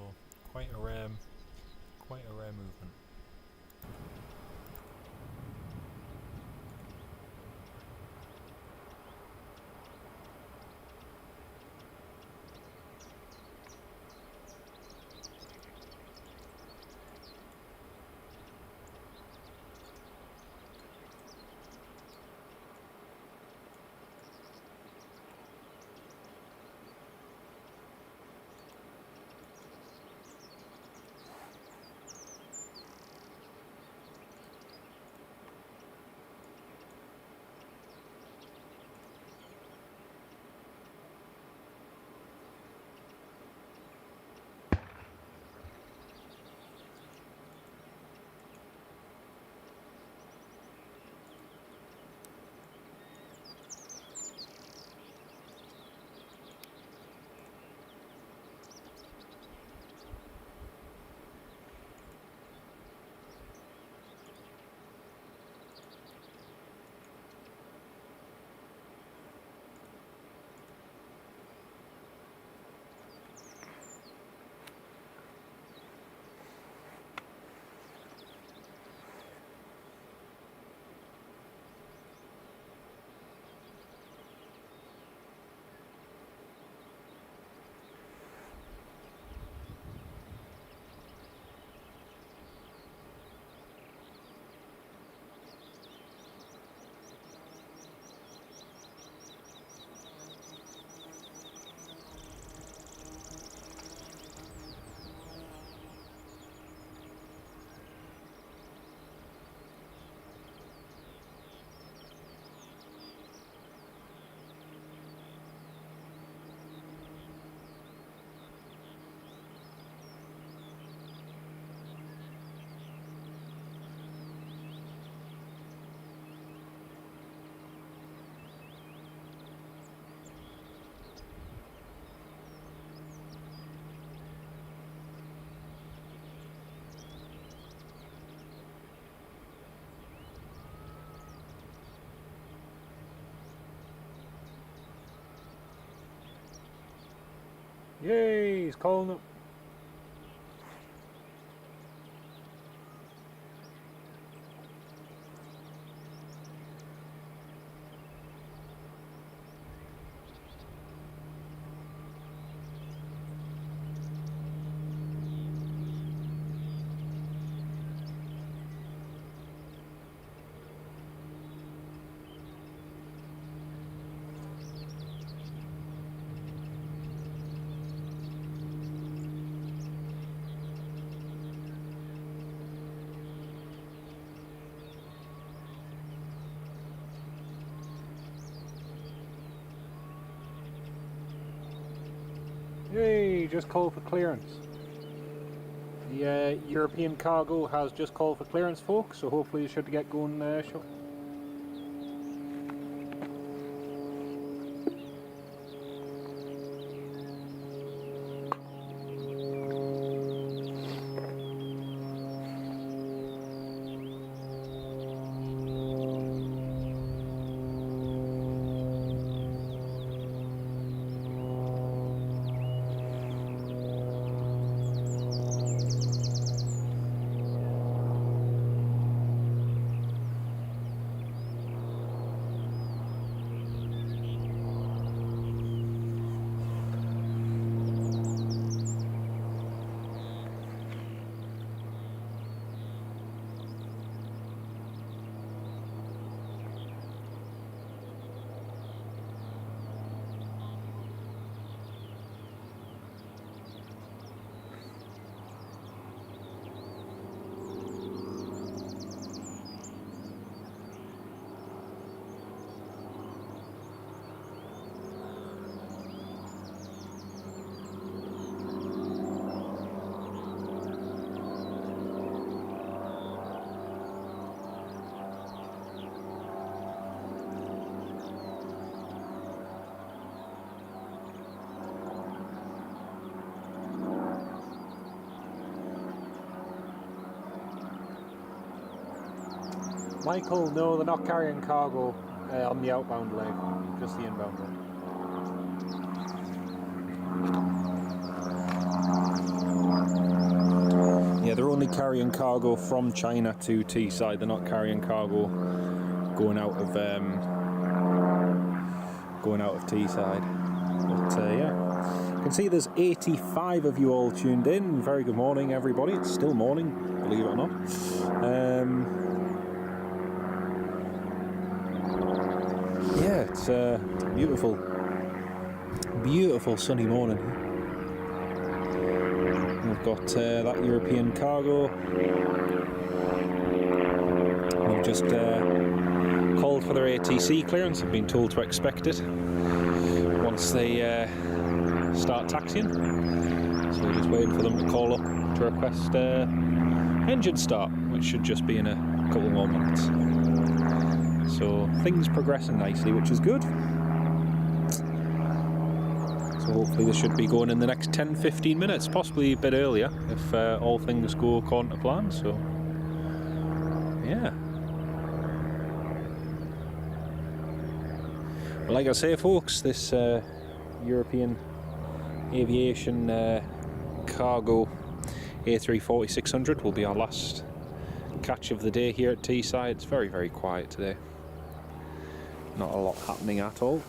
quite a rare movement. Yay, he's calling up. Yay, just called for clearance. The European cargo has just called for clearance, folks, so hopefully you should get going shortly. Michael, no, they're not carrying cargo on the outbound leg, just the inbound leg. Yeah, they're only carrying cargo from China to Teesside. They're not carrying cargo going out of Teesside. But yeah, you can see there's 85 of you all tuned in. Very good morning, everybody. It's still morning, believe it or not. Yeah, it's a beautiful sunny morning. We've got that European cargo. We've just called for their ATC clearance. I've been told to expect it once they start taxiing. So we're just waiting for them to call up to request engine start, which should just be in a couple more minutes. So things progressing nicely, which is good. So hopefully they should be going in the next 10-15 minutes, possibly a bit earlier if all things go according to plan. So yeah. Well, like I say, folks, this European Aviation cargo A340-600 will be our last catch of the day here at Teesside. It's very, very quiet today. Not a lot happening at all.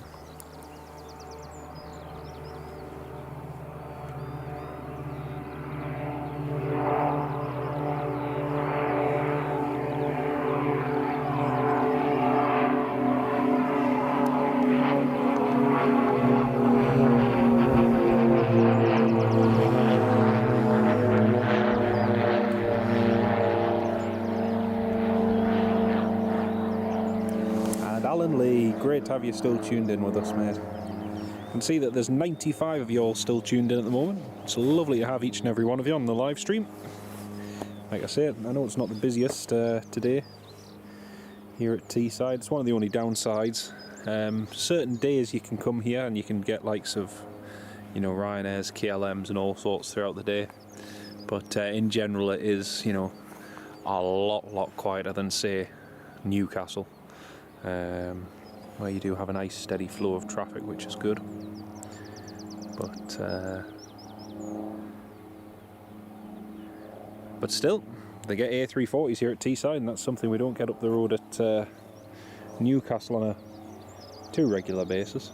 Great to have you still tuned in with us, mate. You can see that there's 95 of you all still tuned in at the moment. It's lovely to have each and every one of you on the live stream. Like I said, I know it's not the busiest today here at Teesside. It's one of the only downsides. Certain days you can come here and you can get likes of, you know, Ryanairs, KLMs and all sorts throughout the day. But in general it is, you know, a lot quieter than, say, Newcastle. Where you do have a nice steady flow of traffic, which is good. But
But still, they get A340s here at Teesside, and that's something we don't get up the road at Newcastle on a too regular basis.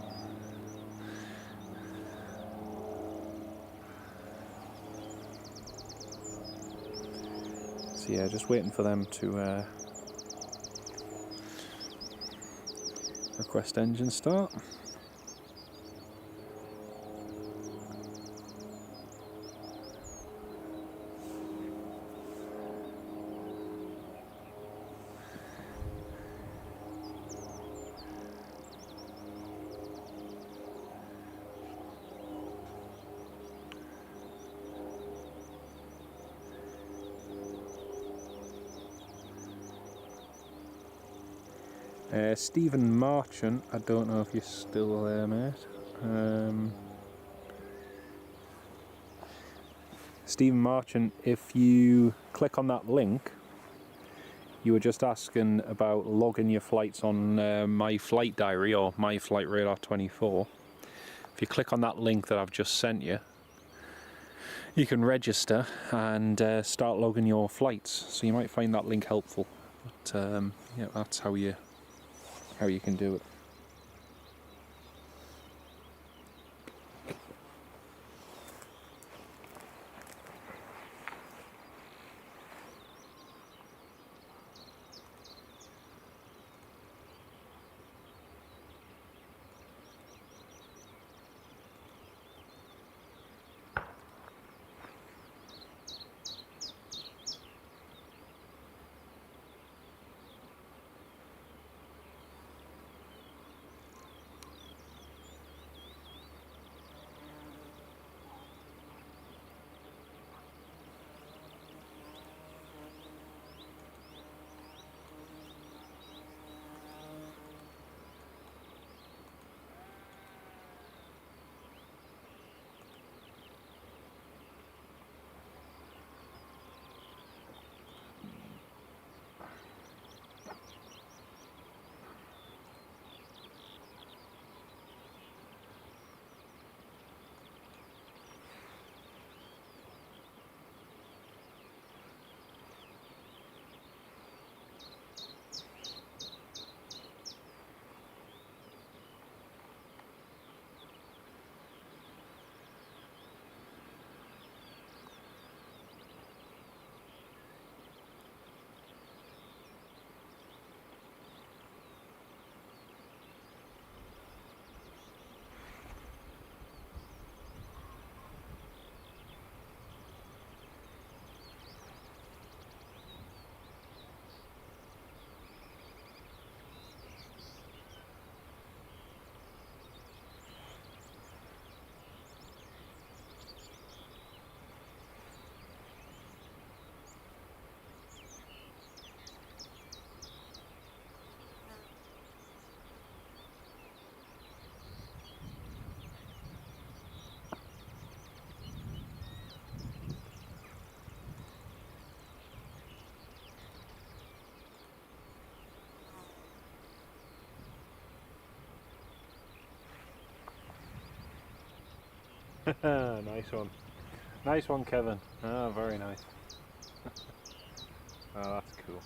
So yeah, just waiting for them to request engine start. Stephen Marchant, I don't know if you're still there, mate. Stephen Marchant, if you click on that link, you were just asking about logging your flights on My Flight Diary or My Flight Radar 24. If you click on that link that I've just sent you, you can register and start logging your flights. So you might find that link helpful. But yeah, that's how you can do it. Nice one. Nice one, Kevin. Ah, very nice. Oh, that's cool.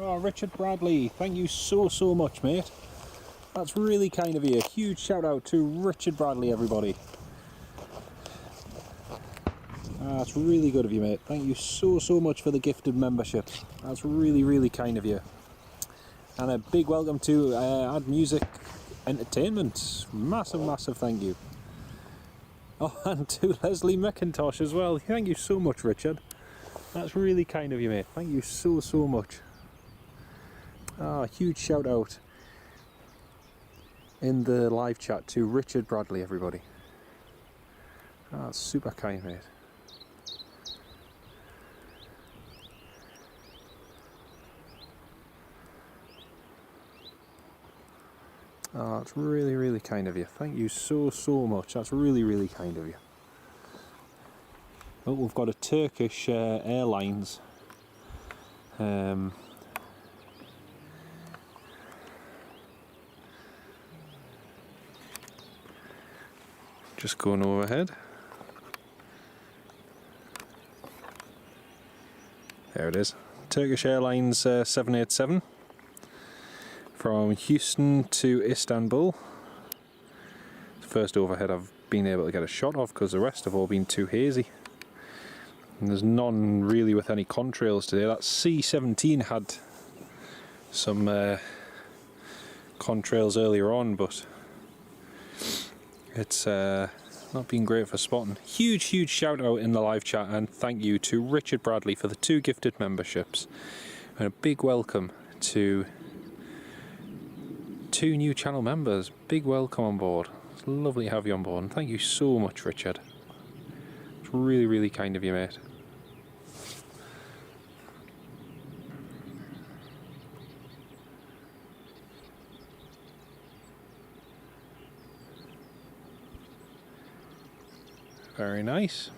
Oh, Richard Bradley, thank you so much, mate. That's really kind of you. Huge shout out to Richard Bradley, everybody. That's really good of you, mate. Thank you so much for the gifted membership. That's really kind of you. And a big welcome to Add Music Entertainment. Massive thank you. Oh, and to Leslie McIntosh as well. Thank you so much, Richard. That's really kind of you, mate. Thank you so much. Huge shout out in the live chat to Richard Bradley, everybody. Ah, that's super kind, mate. Oh, that's really, really kind of you. Thank you so, so much. That's really, really kind of you. Oh, we've got a Turkish Airlines just going overhead. There it is. Turkish Airlines 787 from Houston to Istanbul. First overhead I've been able to get a shot of because the rest have all been too hazy. And there's none really with any contrails today. That C-17 had some contrails earlier on, but it's not been great for spotting. Huge shout out in the live chat and thank you to Richard Bradley for the 2 gifted memberships. And a big welcome to 2 new channel members. Big welcome on board. It's lovely to have you on board and thank you so much, Richard. It's really, really kind of you, mate. Very nice.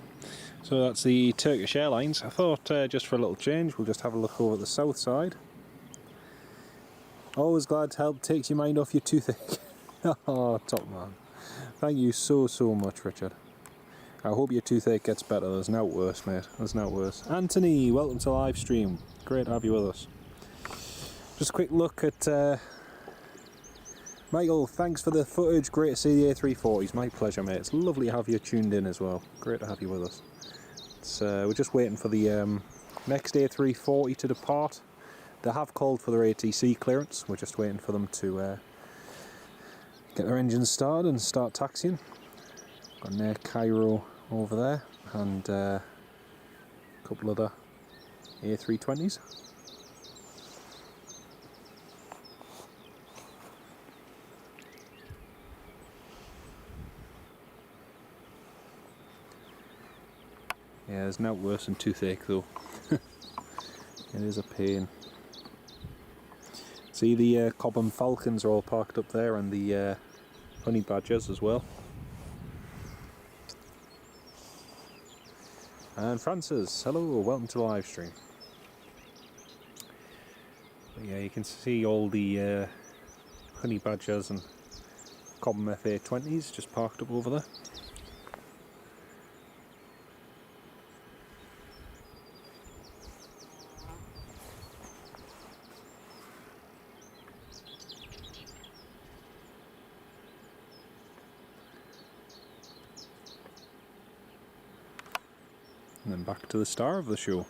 So that's the Turkish Airlines. I thought just for a little change we'll just have a look over at the south side. Always glad to help, takes your mind off your toothache. Oh, top man. Thank you so, so much, Richard. I hope your toothache gets better. There's no worse, mate. There's no worse. Anthony, welcome to the live stream. Great to have you with us. Just a quick look at Michael, thanks for the footage. Great to see the A340s. My pleasure, mate. It's lovely to have you tuned in as well. Great to have you with us. We're just waiting for the next A340 to depart. They have called for their ATC clearance. We're just waiting for them to get their engines started and start taxiing. Got an Air Cairo over there and a couple other A320s. Yeah, there's no worse than toothache though. It is a pain. See, the Cobham Falcons are all parked up there and the Honey Badgers as well. And Francis, hello, welcome to the live stream. But yeah, you can see all the Honey Badgers and Cobham FA20s just parked up over there. And then back to the star of the show.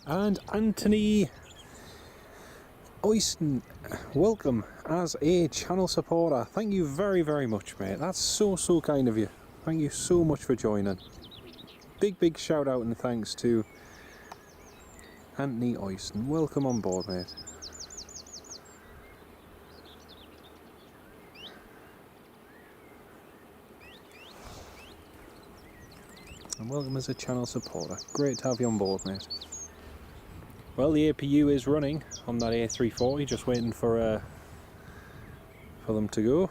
And Anthony Oyston, welcome as a channel supporter. Thank you very, very much, mate. That's so kind of you. Thank you so much for joining. Big shout out and thanks to Anthony Oyston. Welcome on board, mate. And welcome as a channel supporter. Great to have you on board, mate. Well, the APU is running on that A340, just waiting for them to go.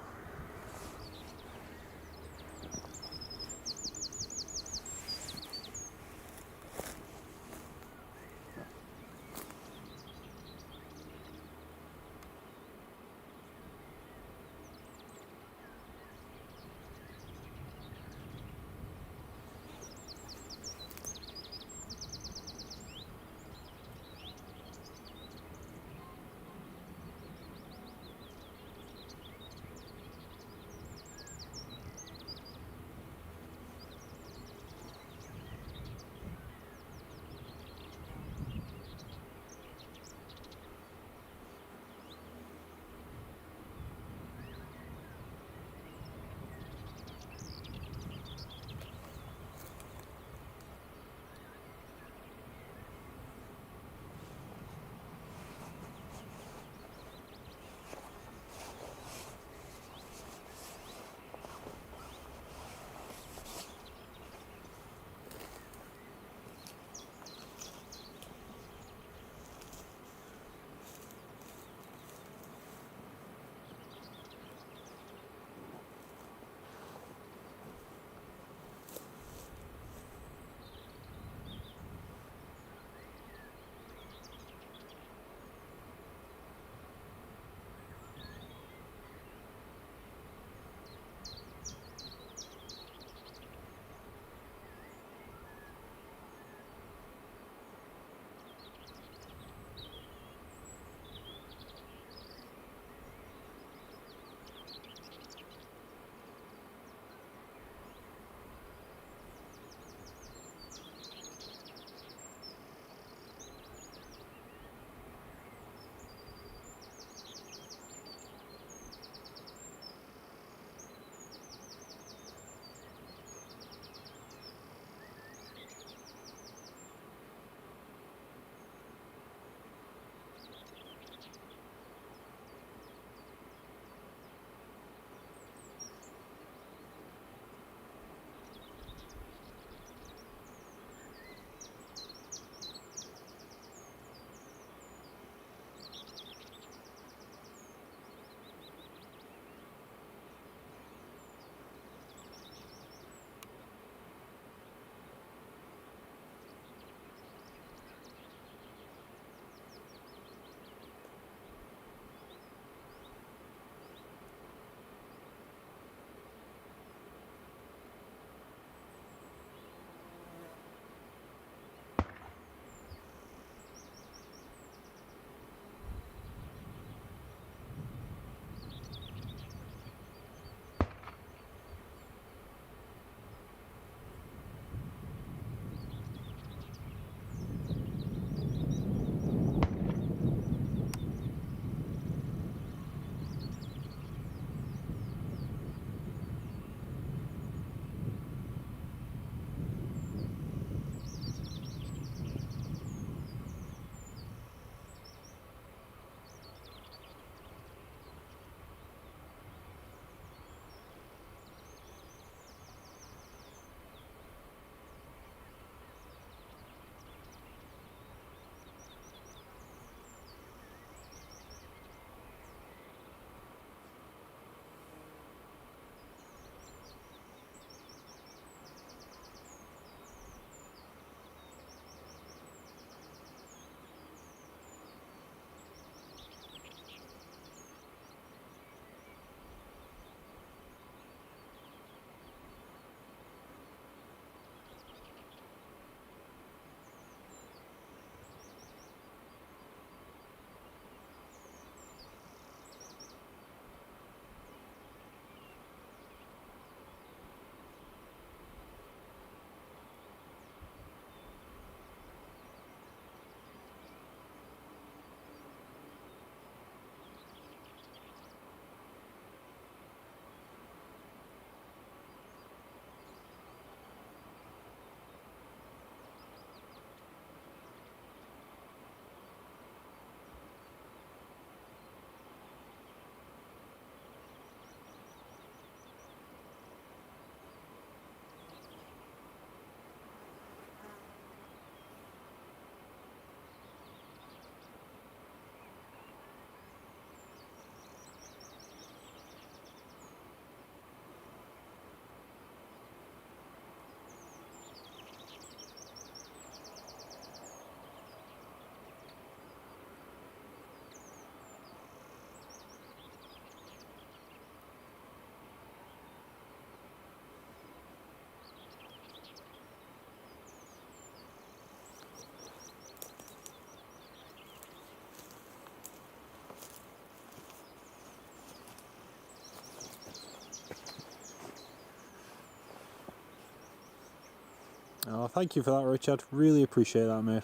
Oh, thank you for that, Richard. Really appreciate that, mate.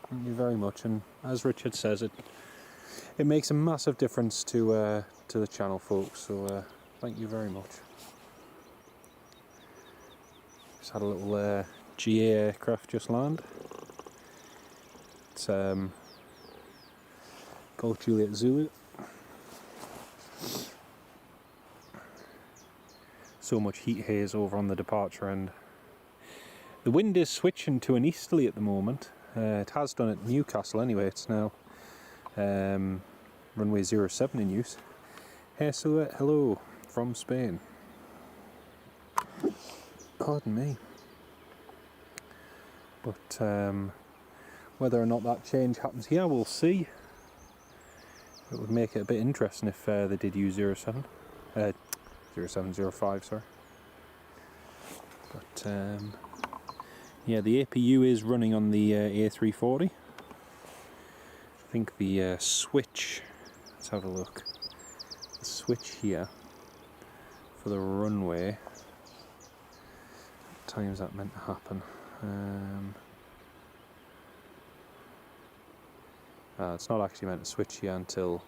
Thank you very much. And as Richard says, it makes a massive difference to the channel, folks. So thank you very much. Just had a little GA aircraft just land. It's Golf Juliet Zulu. So much heat haze over on the departure end. The wind is switching to an easterly at the moment. It has done at Newcastle anyway. It's now runway 07 in use. Hey Silhouette, hello from Spain. Pardon me. But whether or not that change happens here, we'll see. It would make it a bit interesting if they did use 07. 0705, sorry. But yeah, the APU is running on the A340. I think the switch, let's have a look. The switch here for the runway, what time is that meant to happen? It's not actually meant to switch here until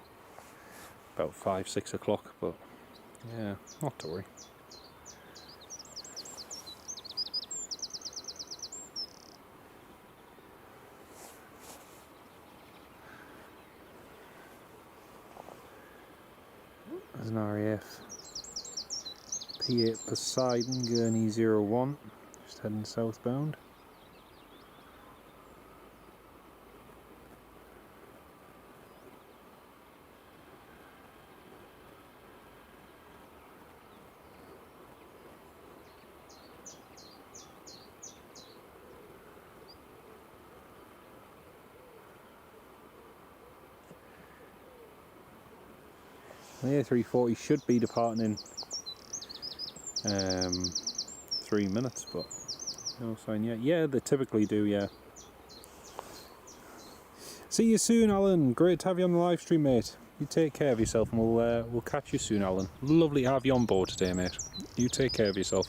about 5-6 o'clock, but yeah, not to worry. There's an RAF P8 Poseidon, Gurney 01, just heading southbound. The A340 should be departing in 3 minutes, but no sign yet. Yeah, they typically do, yeah. See you soon, Alan. Great to have you on the live stream, mate. You take care of yourself, and we'll catch you soon, Alan. Lovely to have you on board today, mate. You take care of yourself.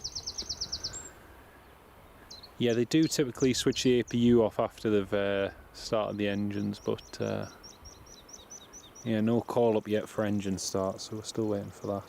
Yeah, they do typically switch the APU off after they've started the engines, but yeah, no call up yet for engine start, so we're still waiting for that.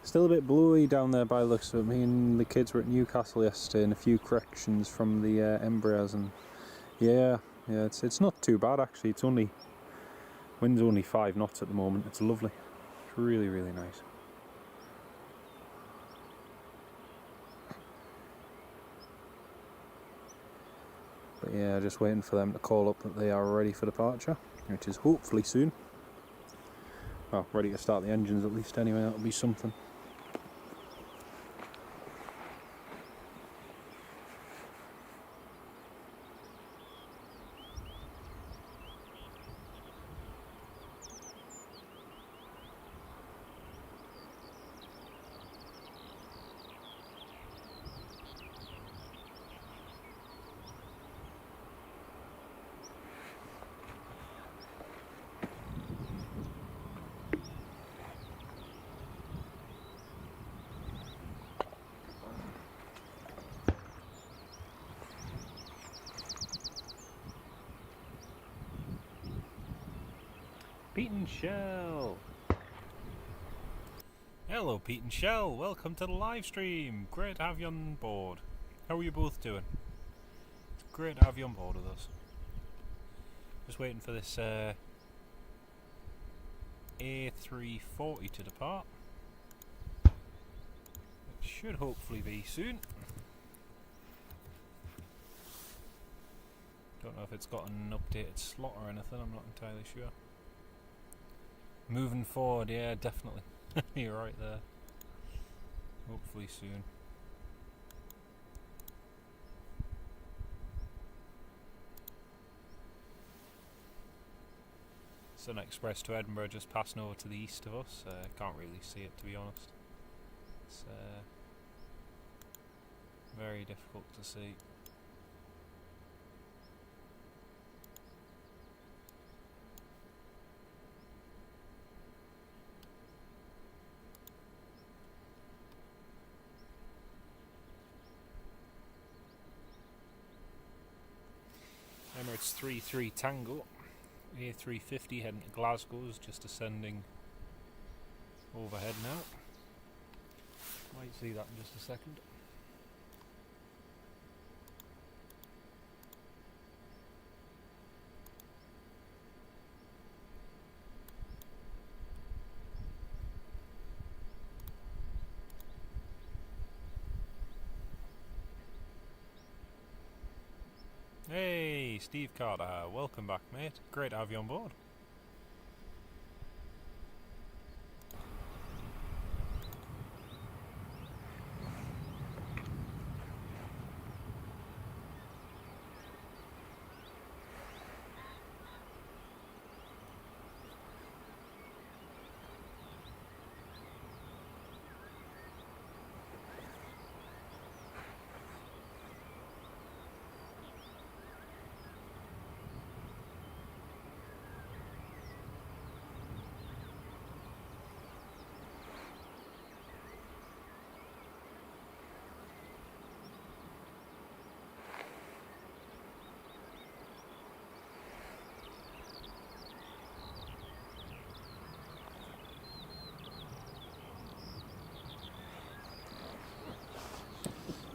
Still a bit blowy down there by the looks of it. Me and the kids were at Newcastle yesterday and a few corrections from the Embraers, and yeah, it's not too bad actually. It's only, wind's only 5 knots at the moment. It's lovely. It's really, really nice. But yeah, just waiting for them to call up that they are ready for departure, which is hopefully soon. Well, ready to start the engines at least anyway, that'll be something. Pete and Shell!
Hello Pete and Shell, welcome to the live stream. Great to have you on board. How are you both doing? It's great to have you on board with us. Just waiting for this A340 to depart. It should hopefully be soon. Don't know if it's got an updated slot or anything, I'm not entirely sure. Moving forward, yeah, definitely. You're right there. Hopefully soon. Sun Express to Edinburgh just passing over to the east of us. Can't really see it, to be honest. It's very difficult to see. Emirates 33 Tango, A350 heading to Glasgow, is just ascending overhead now. Might see that in just a second. Hey, Steve Carter, welcome back, mate. Great to have you on board.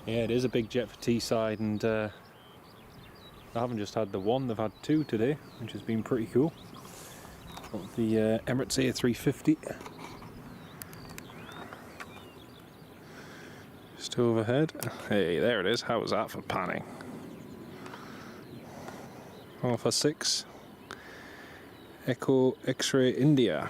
Yeah, it is a big jet for Teesside, and they haven't just had the one, they've had 2 today, which has been pretty cool. Got the Emirates A350 just overhead. Hey, there it is. How was that for panning? Alpha 6 Echo X-Ray India.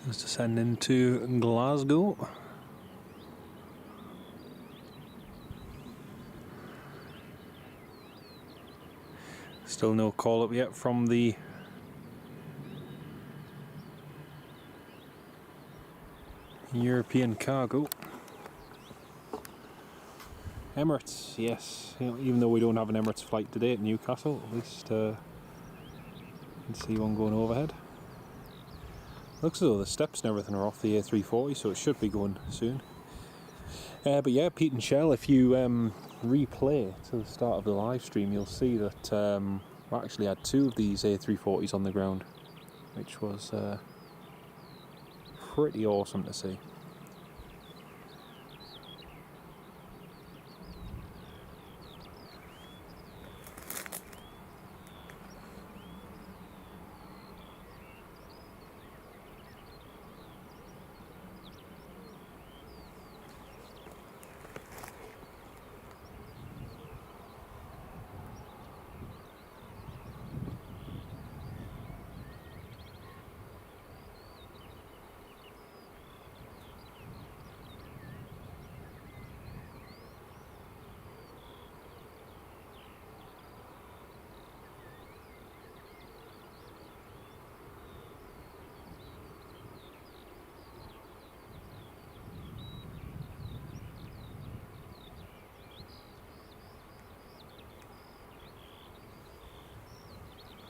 Just descending to Glasgow. Still no call up yet from the European cargo. Emirates, yes. You know, even though we don't have an Emirates flight today at Newcastle, at least you can see one going overhead. Looks as though the steps and everything are off the A340, so it should be going soon. But yeah, Pete and Shell, if you replay to the start of the live stream, you'll see that we actually had 2 of these A340s on the ground, which was pretty awesome to see.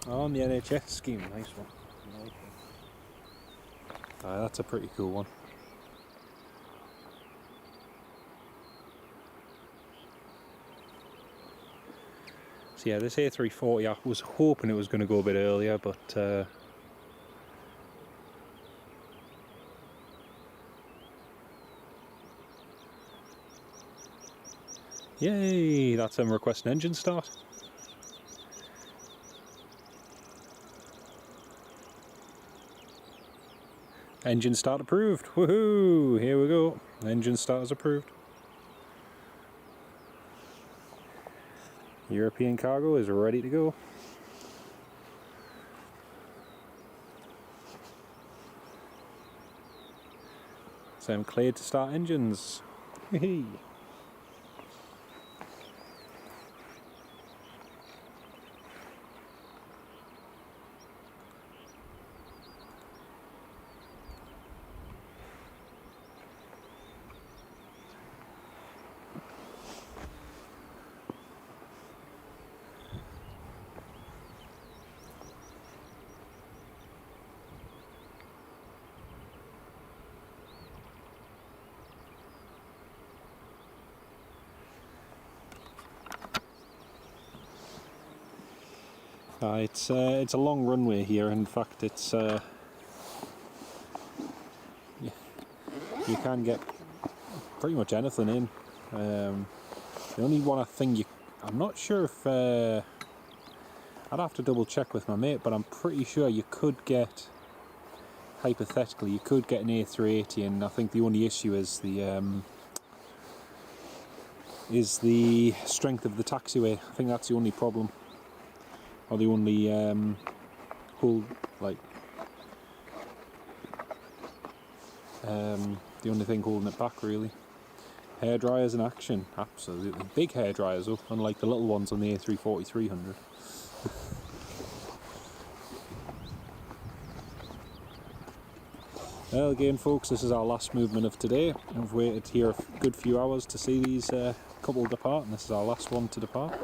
On the NHS scheme, nice one. That's a pretty cool one. So yeah, this A340, I was hoping it was going to go a bit earlier, but yay! That's them requesting engine start. Engine start approved. Woohoo! Here we go. Engine start is approved. European cargo is ready to go. So I'm cleared to start engines. Whee! It's a long runway here. In fact, it's you can get pretty much anything in. The only one I'm not sure if I'd have to double check with my mate, but I'm pretty sure you could get, hypothetically, you could get an A380, and I think the only issue is the strength of the taxiway. I think that's the only problem. Or the only the only thing holding it back, really. Hair dryers in action, absolutely. Big hair dryers though, unlike the little ones on the A340-600. Well, again folks, this is our last movement of today. I've waited here a good few hours to see these couple depart, and this is our last one to depart.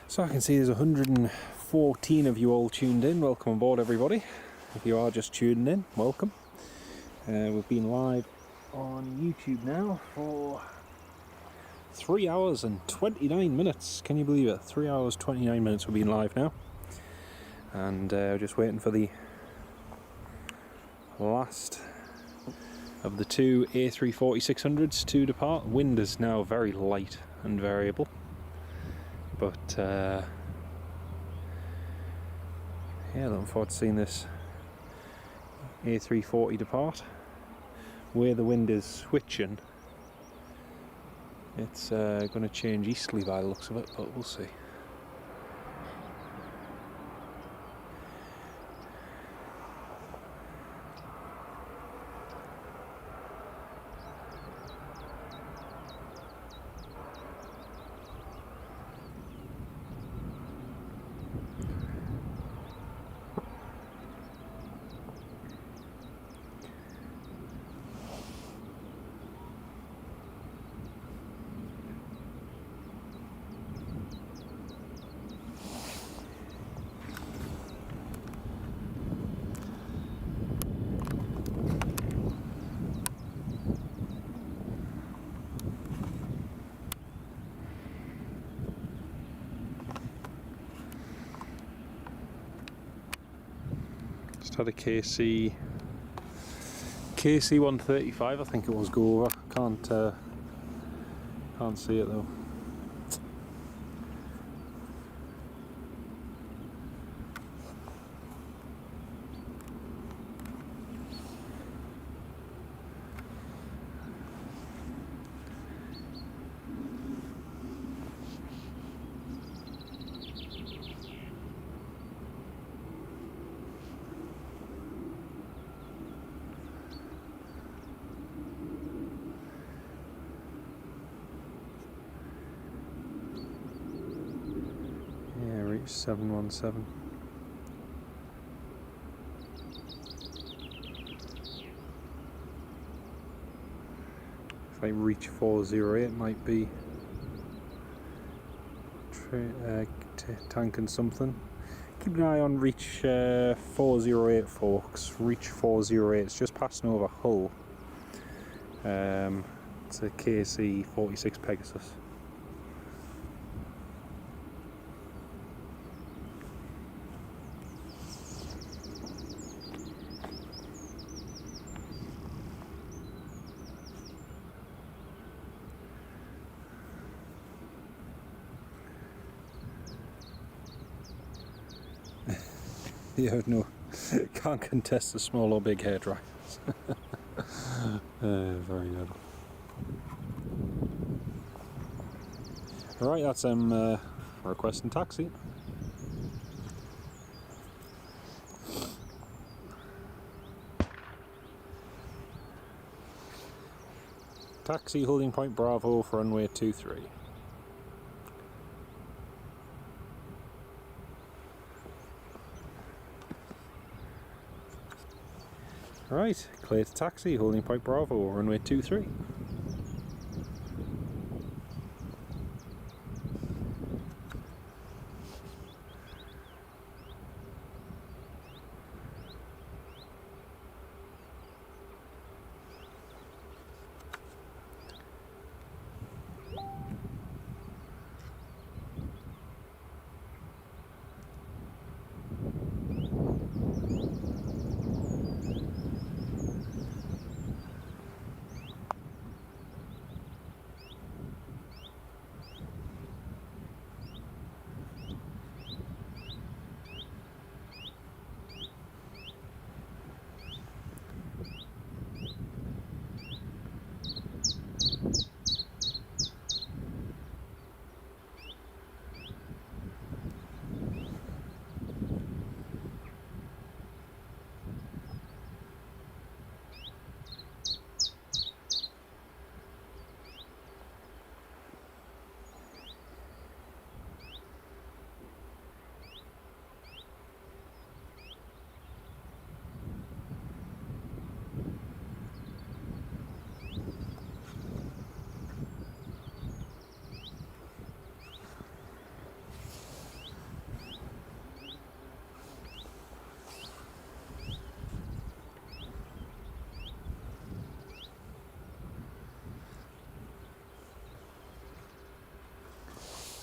So I can see there's 114 of you all tuned in. Welcome aboard, everybody. If you are just tuning in, welcome. We've been live on YouTube now for 3 hours and 29 minutes. Can you believe it? 3 hours 29 minutes we've been live now. And just waiting for the last of the two A340-600s to depart. Wind is now very light and variable, but yeah, looking forward to seeing this A340 depart. Where the wind is switching, it's going to change easterly by the looks of it, but we'll see. Just had a KC 135, I think it was, go over. Can't see it though. Yeah, reach 717. If I reach 408, it might be tanking something. Keep an eye on reach 408, folks. Reach 408, it's just passing over Hull. It's a KC 46 Pegasus. Yeah, no, can't contest the small or big hair dryers. Very good. Right, that's requesting taxi. Taxi holding point Bravo for runway 23. Right, clear to taxi, holding point Bravo, runway 23.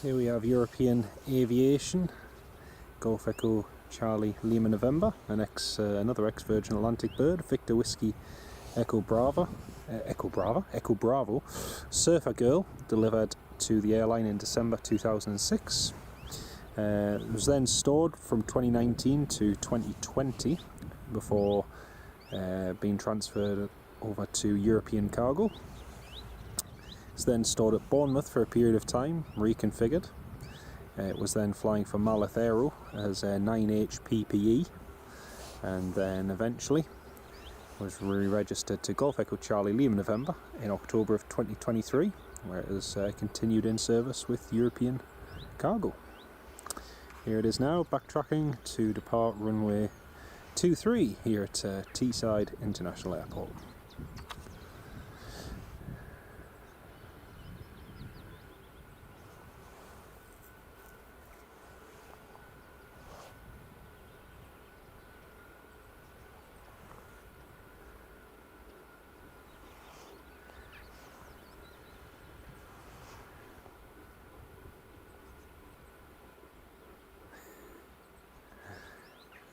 Here we have European Aviation, Golf Echo Charlie Lima November, another ex-Virgin Atlantic bird, Victor Whiskey Echo Bravo, Surfer Girl, delivered to the airline in December 2006. It was then stored from 2019 to 2020 before being transferred over to European Cargo. It's then stored at Bournemouth for a period of time, reconfigured. It was then flying for Maleth Aero as a 9H PPE, and then eventually was re-registered to Golf Echo Charlie Lima November in October of 2023, where it has continued in service with European Cargo. Here it is now, backtracking to depart runway 23 here at Teesside International Airport.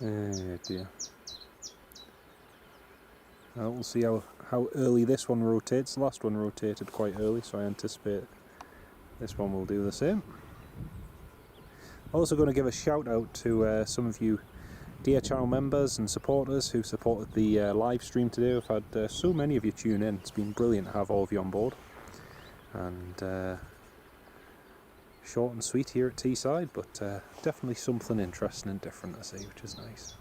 Oh dear. Well, we'll see how early this one rotates. The last one rotated quite early, so I anticipate this one will do the same. Also going to give a shout out to some of you dear channel members and supporters who supported the live stream today. We've had so many of you tune in. It's been brilliant to have all of you on board. And short and sweet here at Teesside, but definitely something interesting and different to see, which is nice.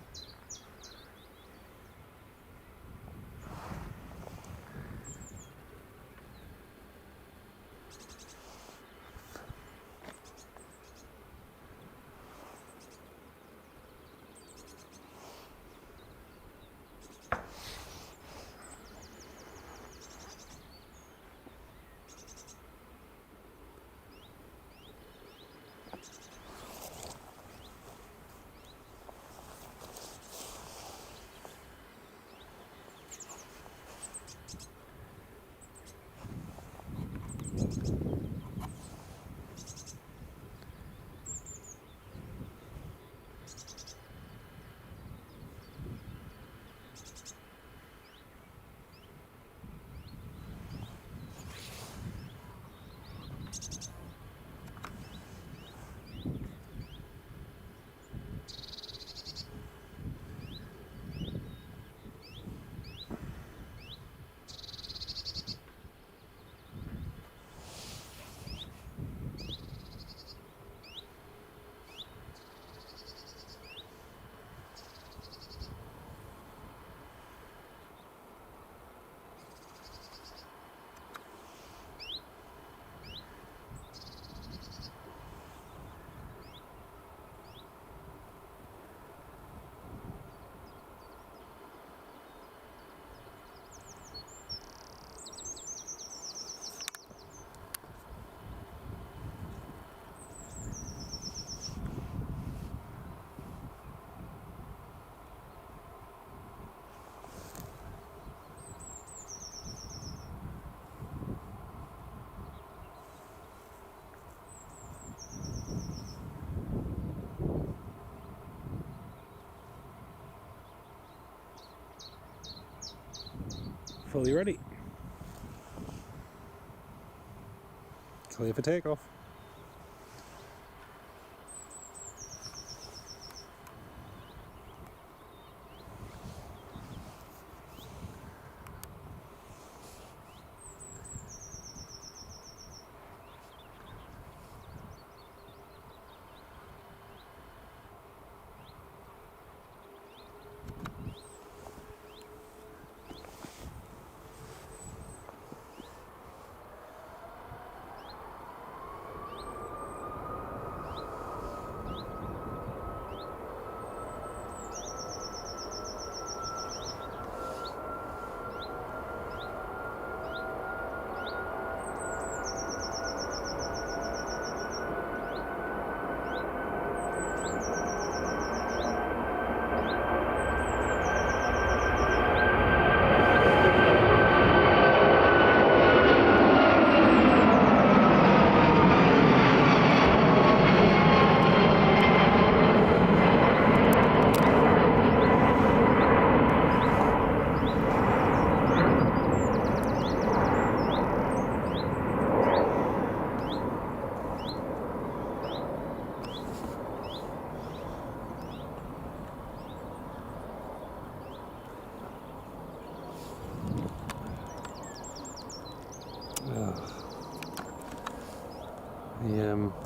Fully ready. Clear for takeoff.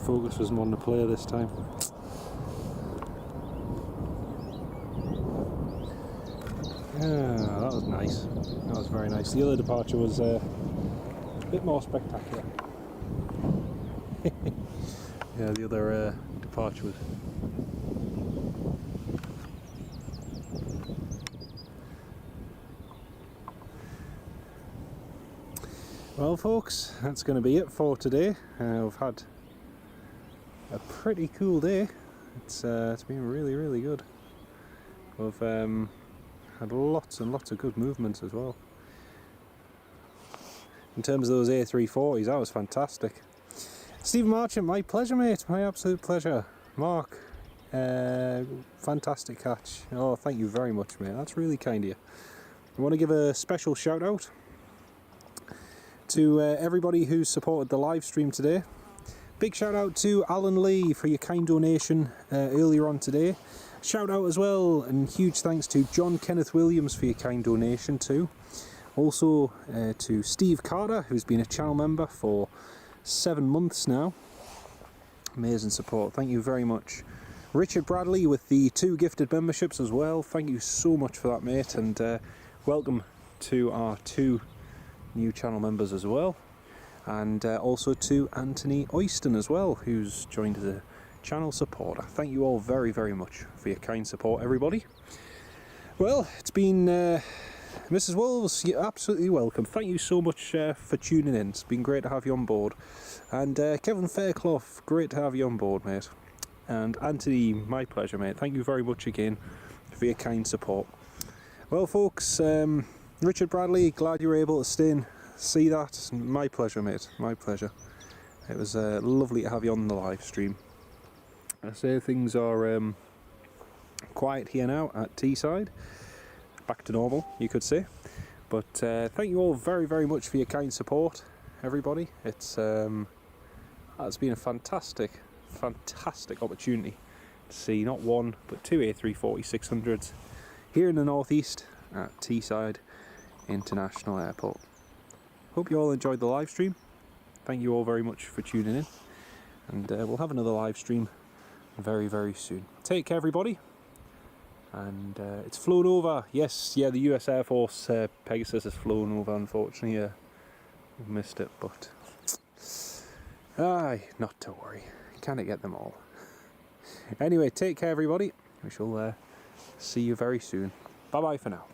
focus wasn't wanting to play this time. Yeah, that was nice. That was very nice. The other departure was a bit more spectacular. Yeah, the other departure was. Well, folks, that's going to be it for today. We've had a pretty cool day. It's been really, really good. We've had lots and lots of good movements as well. In terms of those A340s, that was fantastic. Stephen Marchant, my pleasure, mate. My absolute pleasure. Mark, fantastic catch. Oh, thank you very much, mate. That's really kind of you. I want to give a special shout out to everybody who supported the live stream today. Big shout out to Alan Lee for your kind donation earlier on today. Shout out as well and huge thanks to John Kenneth Williams for your kind donation too. Also to Steve Carter, who's been a channel member for 7 months now. Amazing support, thank you very much. Richard Bradley with the 2 gifted memberships as well. Thank you so much for that, mate, and welcome to our 2 new channel members as well. And also to Anthony Oyston as well, who's joined as a channel supporter. Thank you all very, very much for your kind support, everybody. Well, it's been Mrs. Wolves, you're absolutely welcome. Thank you so much for tuning in. It's been great to have you on board. And Kevin Fairclough, great to have you on board, mate. And Anthony, my pleasure, mate. Thank you very much again for your kind support. Well, folks, Richard Bradley, glad you were able to stay and see that. My pleasure, mate. My pleasure. It was lovely to have you on the live stream. I say things are quiet here now at Teesside. Back to normal, you could say. But thank you all very, very much for your kind support, everybody. It's been a fantastic, fantastic opportunity to see not one but 2 A340-600s here in the northeast at Teesside International Airport. Hope you all enjoyed the live stream. Thank you all very much for tuning in, and we'll have another live stream very, very soon. Take care, everybody. And it's flown over. Yes, yeah, the US Air Force Pegasus has flown over. Unfortunately, we missed it, but not to worry. Can't get them all. Anyway, take care, everybody. We shall see you very soon. Bye bye for now.